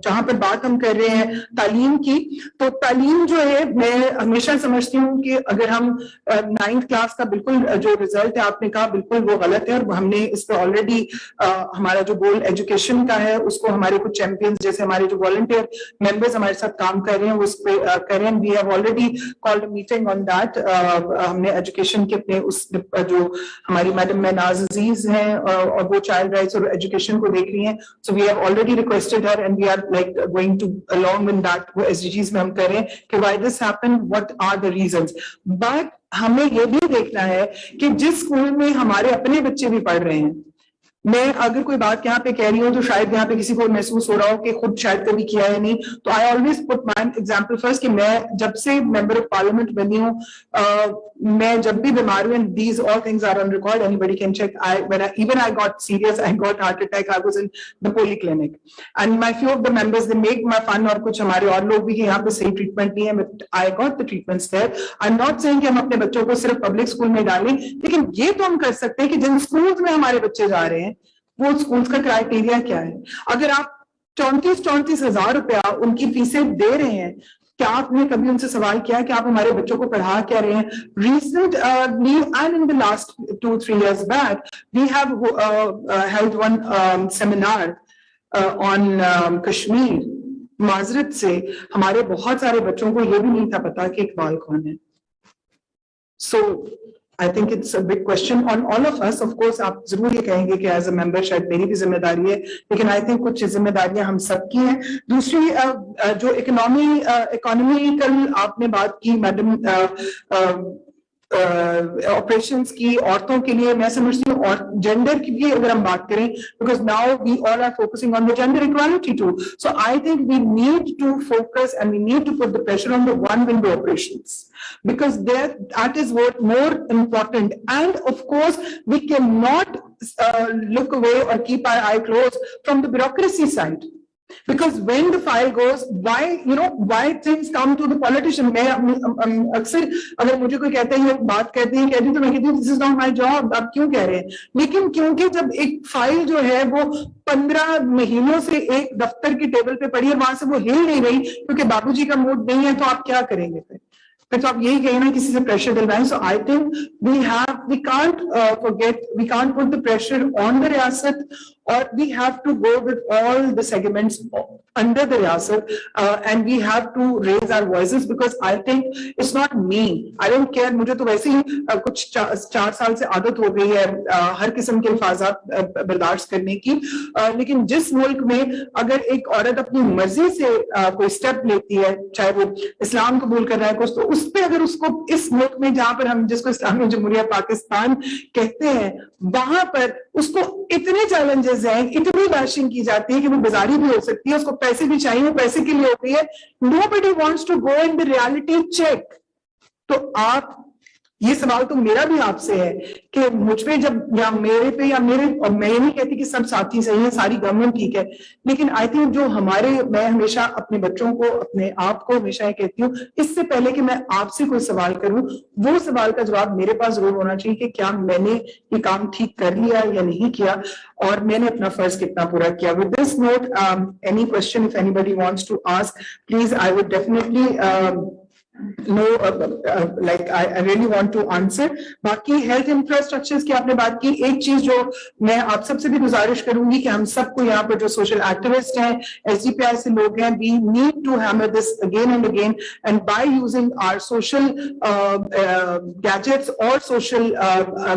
जहाँ पर बात हम कर रहे हैं तालीम की, तो तालीम जो है मैं हमेशा समझती हूँ कि अगर हम 9th क्लास का बिल्कुल जो रिजल्ट है आपने कहा बिल्कुल वो गलत है, और हमने इस पर ऑलरेडी हमारा जो गोल एजुकेशन का है उसको हमारे कुछ चैंपियंस जैसे हमारे जो वॉलंटियर मेंबर्स हमारे साथ काम कर रहे हैं उस पर करें। We have already called a meeting on that. हमने एजुकेशन के अपने उस जो हमारी मैडम महनाज अजीज हैं और वो चाइल्ड राइट्स और एजुकेशन को देख रही हैं, so we have already requested her and we are like going to along with that, वो एसडीजीज में हम करें कि why this happened, what are the reasons. But हमें ये भी देखना है कि जिस स्कूल में हमारे अपने बच्चे भी पढ़ रहे हैं, मैं अगर कोई बात यहाँ पे कह रही हूँ तो शायद यहाँ पे किसी को महसूस हो रहा हो कि खुद शायद कभी किया है नहीं, तो I always put my example first कि मैं जब से मेंबर ऑफ पार्लियामेंट बनी हूँ, मैं जब भी बीमार हुई, these all things are on record, anybody can check, I got serious, I got heart attack, I was in the polyclinic and my few of the members they make my fun, और कुछ हमारे और लोग भी कि यहाँ पे सही ट्रीटमेंट नहीं है, but I got the treatments there. I'm not saying कि हम अपने बच्चों को सिर्फ पब्लिक स्कूल में डालें, लेकिन ये तो हम कर सकते हैं कि जिन स्कूल्स में हमारे बच्चे जा रहे हैं वो स्कूल्स का क्राइटेरिया क्या है। अगर आप 34 हजार रुपया उनकी फीसें दे रहे हैं, क्या आपने कभी उनसे सवाल किया कि आप हमारे बच्चों को पढ़ा क्या रहे हैं? Recently and in the last 2-3 years back we have held one seminar on Kashmir. माजरत से हमारे बहुत सारे बच्चों को ये भी नहीं था पता कि इकबाल कौन है। So I think it's a big question on all of us. Of course, आप जरूर ये कहेंगे कि as a member शायद मेरी भी जिम्मेदारी है, लेकिन I think कुछ जिम्मेदारियां हम सबकी हैं। दूसरी जो इकोनॉमिकल आपने बात की मैडम, ऑपरेशंस की औरतों के लिए, मैं समझती हूँ और जेंडर की भी अगर हम बात करें, because now we all are focusing on the gender equality too. So I think we need to focus and we need to put the pressure on the one window operations, because that is what more important. And of course we cannot look away or keep our eye closed from the bureaucracy side. Because when the file goes, why things come to the politician? मैं अक्सर अगर मुझे कोई कहता है ये बात कहते हैं तो मैं कहती हूँ this is not my job, आप क्यों कह रहे हैं? लेकिन क्योंकि जब एक फाइल जो है वो 15 महीनों से एक दफ्तर की टेबल पे पड़ी है, वहां से वो हिल नहीं रही क्योंकि बाबूजी का मूड नहीं है, तो आप क्या करेंगे फिर तो आप यही कहें ना किसी से प्रेशर दिलवाएं. So I think we can't put the pressure on the रियासत, or we have to go with all the segments under the riyasat, and we have to raise our voices, because I think it's not me. I don't care. मुझे तो वैसे ही कुछ 4 साल से आदत हो गई है हर किस्म के अल्फाजात बर्दाश्त करने की, लेकिन जिस मुल्क में अगर एक औरत अपनी मर्जी से कोई स्टेप लेती है, चाहे वो इस्लाम कबूल कर रहा है कुछ, तो उस पर अगर उसको इस मुल्क में जहां पर हम जिसको इस्लामी जमहूरिया पाकिस्तान कहते हैं, वहां पर उसको इतने चैलेंजेस हैं, इतनी बैशिंग की जाती है कि वो बाजारी भी हो सकती है, उसको पैसे भी चाहिए, पैसे के लिए होती है. Nobody wants to go in the reality check. तो आप, ये सवाल तो मेरा भी आपसे है कि मुझ पे जब या मेरे पे या मेरे, और मैं ये नहीं कहती कि सब साथी सही हैं, सारी गवर्नमेंट ठीक है, लेकिन आई थिंक जो हमारे, मैं हमेशा अपने बच्चों को, अपने आप को हमेशा ये कहती हूँ, इससे पहले कि मैं आपसे कोई सवाल करूं, वो सवाल का जवाब मेरे पास जरूर होना चाहिए कि क्या मैंने ये काम ठीक कर लिया या नहीं किया, और मैंने अपना फर्ज कितना पूरा किया. With this note, any question if anybody wants to ask, please, I would definitely like I really want to answer. बाकी हेल्थ इंफ्रास्ट्रक्चर्स की आपने बात की. एक चीज जो मैं आप सबसे भी गुजारिश करूंगी कि हम सबको यहाँ पर जो सोशल एक्टिविस्ट हैं, SDPI से लोग हैं, we need to hammer this again and again, and by using our social gadgets और social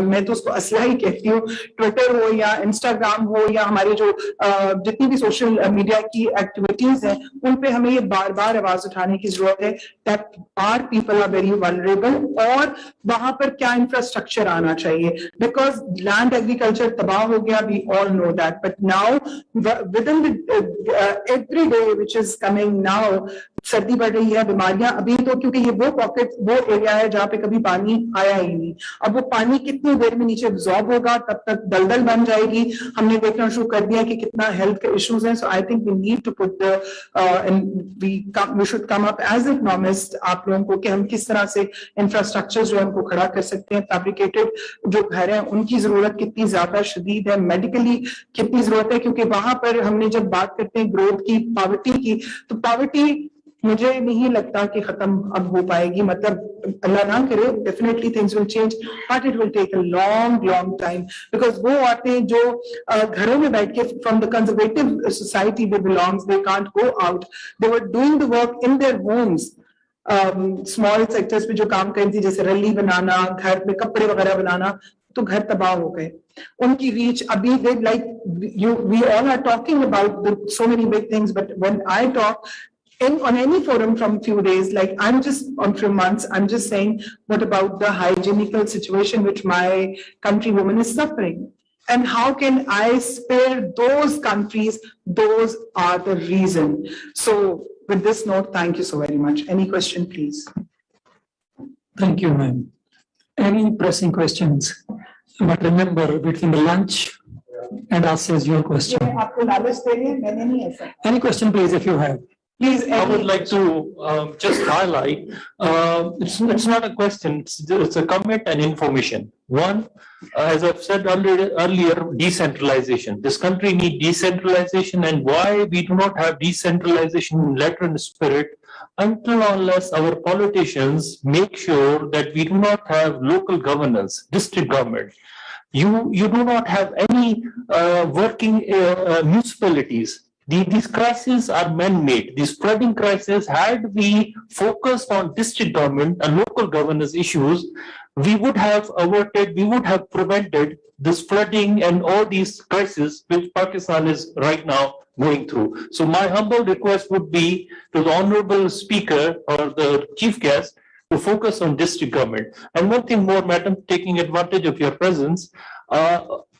मैं तो उसको असला ही कहती हूँ, ट्विटर हो या इंस्टाग्राम हो या हमारे जो जितनी भी सोशल मीडिया की एक्टिविटीज हैं, उन पे हमें ये बार बार आवाज उठाने की जरूरत है that our people are very vulnerable, और वहां पर क्या इंफ्रास्ट्रक्चर आना चाहिए, because land agriculture तबाह हो गया, we all know that, but now within the every day which is coming now, सर्दी बढ़ रही है, बीमारियां, अभी तो क्योंकि ये वो पॉकेट, वो एरिया है जहाँ पे कभी पानी आया ही नहीं, अब वो पानी कितनी देर में नीचे एब्जॉर्ब होगा, तब तक दलदल बन जाएगी. हमने देखना शुरू कर दिया कि कितना हेल्थ के इश्यूज हैं. So I think we need to put we should come up as economist आप लोगों को कि हम किस तरह से इंफ्रास्ट्रक्चर जो है उनको खड़ा कर सकते हैं. फैब्रिकेटेड जो घर हैं उनकी जरूरत कितनी ज्यादा शदीद है, मेडिकली कितनी जरूरत है, क्योंकि वहां पर हमने जब बात करते हैं ग्रोथ की, पावर्टी की, तो पावर्टी मुझे नहीं लगता कि खत्म अब हो पाएगी. मतलब अल्लाह ना करे, definitely things will change, but it will take a long time, because वो औरतें जो घरों में बैठ के from the conservative society they belongs, they can't go out, they were doing the work in their homes. Small sectors पे जो काम करती थी, जैसे रली बनाना, घर में कपड़े वगैरह बनाना, तो घर तबाह हो गए. उनकी रीच अभी like you, we all are talking about so many big things, but when I talk on any forum from few days, like I'm just on few months, I'm just saying, what about the hygienical situation which my countrywoman is suffering? And how can I spare those countries? Those are the reason. So with this note, thank you so very much. Any question, please? Thank you, ma'am. Any pressing questions? But remember, between the lunch and us is your question. आपको लालच दे रही है, मैंने नहीं ऐसा. Any question, please, if you have. Please, I would like to just highlight, it's not a question, it's a comment and information. One, as I've said earlier, decentralization. This country needs decentralization, and why we do not have decentralization in letter and spirit until unless our politicians make sure that we do not have local governance, district government. You do not have any working municipalities. These crises are man-made. These flooding crises, had we focused on district government and local governance issues, we would have averted, we would have prevented this flooding and all these crises which Pakistan is right now going through. So my humble request would be to the honorable speaker or the chief guest to focus on district government. And one thing more, madam, taking advantage of your presence,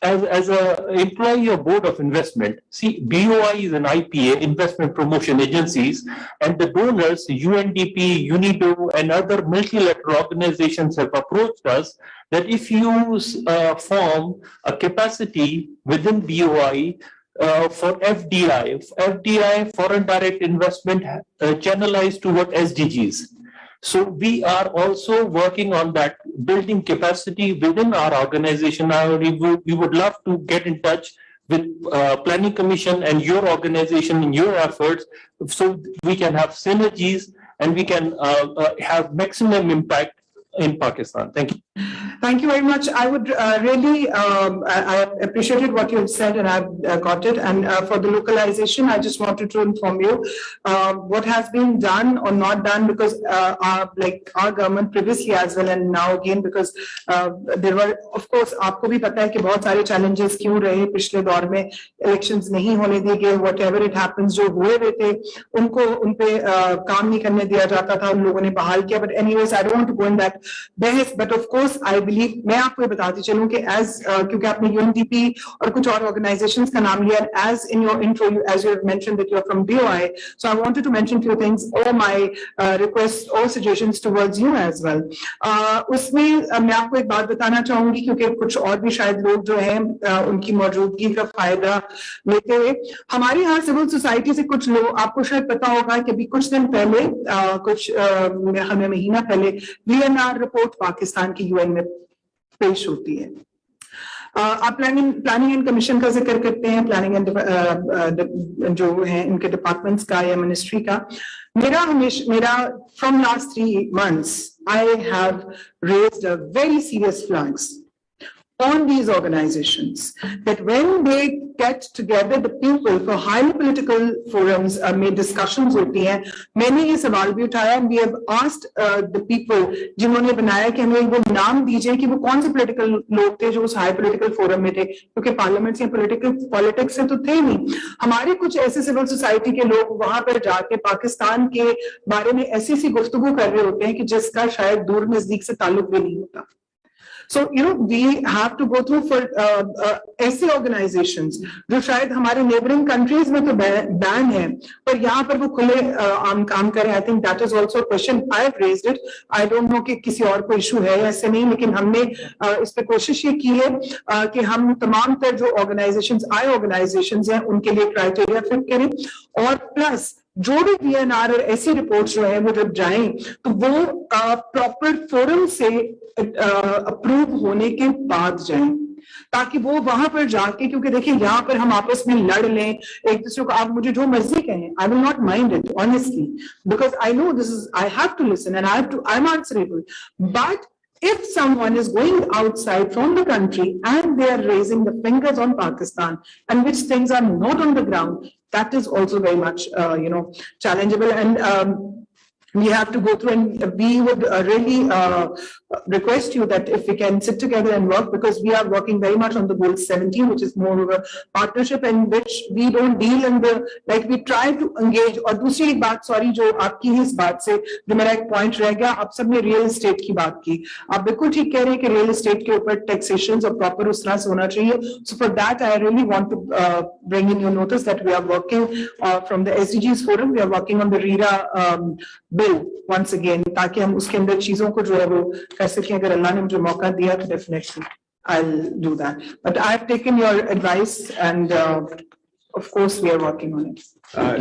as an employee of Board of Investment, see, BOI is an IPA, investment promotion agencies, and the donors, UNDP, UNIDO, and other multilateral organizations have approached us that if you form a capacity within BOI for FDI, foreign direct investment, channelized toward SDGs. So we are also working on that, building capacity within our organization. Now, we would love to get in touch with Planning Commission and your organization in your efforts, so we can have synergies and we can have maximum impact in Pakistan. Thank you. Thank you very much. I would really, I appreciated what you have said and I've got it. And for the localization, I just wanted to inform you what has been done or not done, because our government previously as well and now again, because there were, of course, आपको भी पता है कि बहुत सारे challenges क्यों रहे पिछले दौर में, elections नहीं होने दिए गए, whatever it happens, जो हुए हुए थे उनको उन पे काम नहीं करने दिया जाता था, उन लोगों ने बहाल किया. But anyways, I don't want to go in that बहस. But of course, I believe, मैं आपको ये बताती चलूं कि as क्योंकि आपने UNDP और कुछ और organizations का नाम लिया, as in your intro, as you have mentioned that you are from BOI, so I wanted to mention few things or my requests or suggestions towards you as well. उसमें मैं आपको एक बात बताना चाहूंगी, क्योंकि कुछ और भी शायद लोग जो हैं उनकी मौजूदगी का फायदा लेते हुए, हमारे यहाँ सिविल सोसाइटी से कुछ लोग, आपको शायद पता होगा कि अभी कुछ दिन पहले, कुछ हमें महीना पहले VNR रिपोर्ट पाकिस्तान की UN में पेश होती है. आप प्लानिंग एंड कमीशन का जिक्र करते हैं, प्लानिंग एंड जो है इनके डिपार्टमेंट्स का या मिनिस्ट्री का. मेरा from last 3 months I have raised a very serious flags on these organizations, that when they get together, the people for highly political forums में discussions होती हैं. मैंने ये सवाल भी उठाया, and we have asked the people जिन्होंने बनाया कि हमें वो नाम दीजिए कि वो कौन से political लोग थे जो उस high political forum में थे, क्योंकि parliament या politics से तो थे नहीं. हमारे कुछ ऐसे civil society के लोग वहां पर जाके पाकिस्तान के बारे में ऐसी गुफ्तगू कर रहे होते हैं कि जिसका शायद दूर नजदीक से ताल्लुक भी नहीं होता. So, we have to go through for ऐसे organizations जो शायद हमारे neighboring countries में तो ban है, पर यहाँ पर वो खुले काम करें. I think that is also a question. I have raised it. I don't know कि किसी और को issue है या ऐसे नहीं, लेकिन हमने इस पे कोशिश ये की है कि हम तमाम तर जो organizations हैं उनके लिए criteria fit करें, और plus जो भी VNR और ऐसी रिपोर्ट्स जो है वो जब जाएं तो वो प्रॉपर फोरम से अप्रूव होने के बाद जाएं, ताकि वो वहां पर जाके, क्योंकि देखिए यहाँ पर हम आपस में लड़ लें एक दूसरे को, आप मुझे जो मर्जी कहें, I will not mind it honestly, because I know this is, I have to listen and I'm answerable. But if someone is going outside from the country and they are raising the fingers on Pakistan and which things are not on the ground, that is also very much, challengeable. And we have to go through, and we would really request you that if we can sit together and work, because we are working very much on the goal 17, which is more of a partnership in which we don't deal in the, like we try to engage. और दूसरी एक बात, sorry, जो आपकी ही इस बात से जो मेरा एक पॉइंट रह गया, आप सबने रियल एस्टेट की बात की, आप बिल्कुल ठीक कह रहे हैं कि रियल एस्टेट के ऊपर टैक्सेशन और प्रॉपर उस तरह से होना चाहिए. So for that, I really want to bring in your notice that we are working from the SDGs forum, we are working on the RERA bill once again, ताकि हम उसके अंदर चीजों को जो है वो कर सकें. अगर अल्लाह ने मुझे मौका दिया तो definitely I'll do that. But I've taken your advice and of course we are working on it.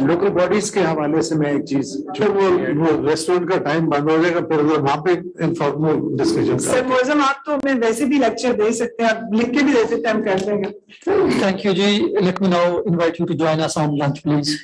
Local bodies के हवाले से मैं एक चीज, जो वो रेस्टोरेंट का टाइम बंद हो जाएगा, फिर वहाँ पे इनफॉर्मल डिस्कशन. सर मौजम, आप तो मैं वैसे भी लेक्चर दे सकते हैं, आप लिख के भी दे सकते हैं, हम कर देंगे. Thank you, Ji. Let me now invite you to join us on lunch, please.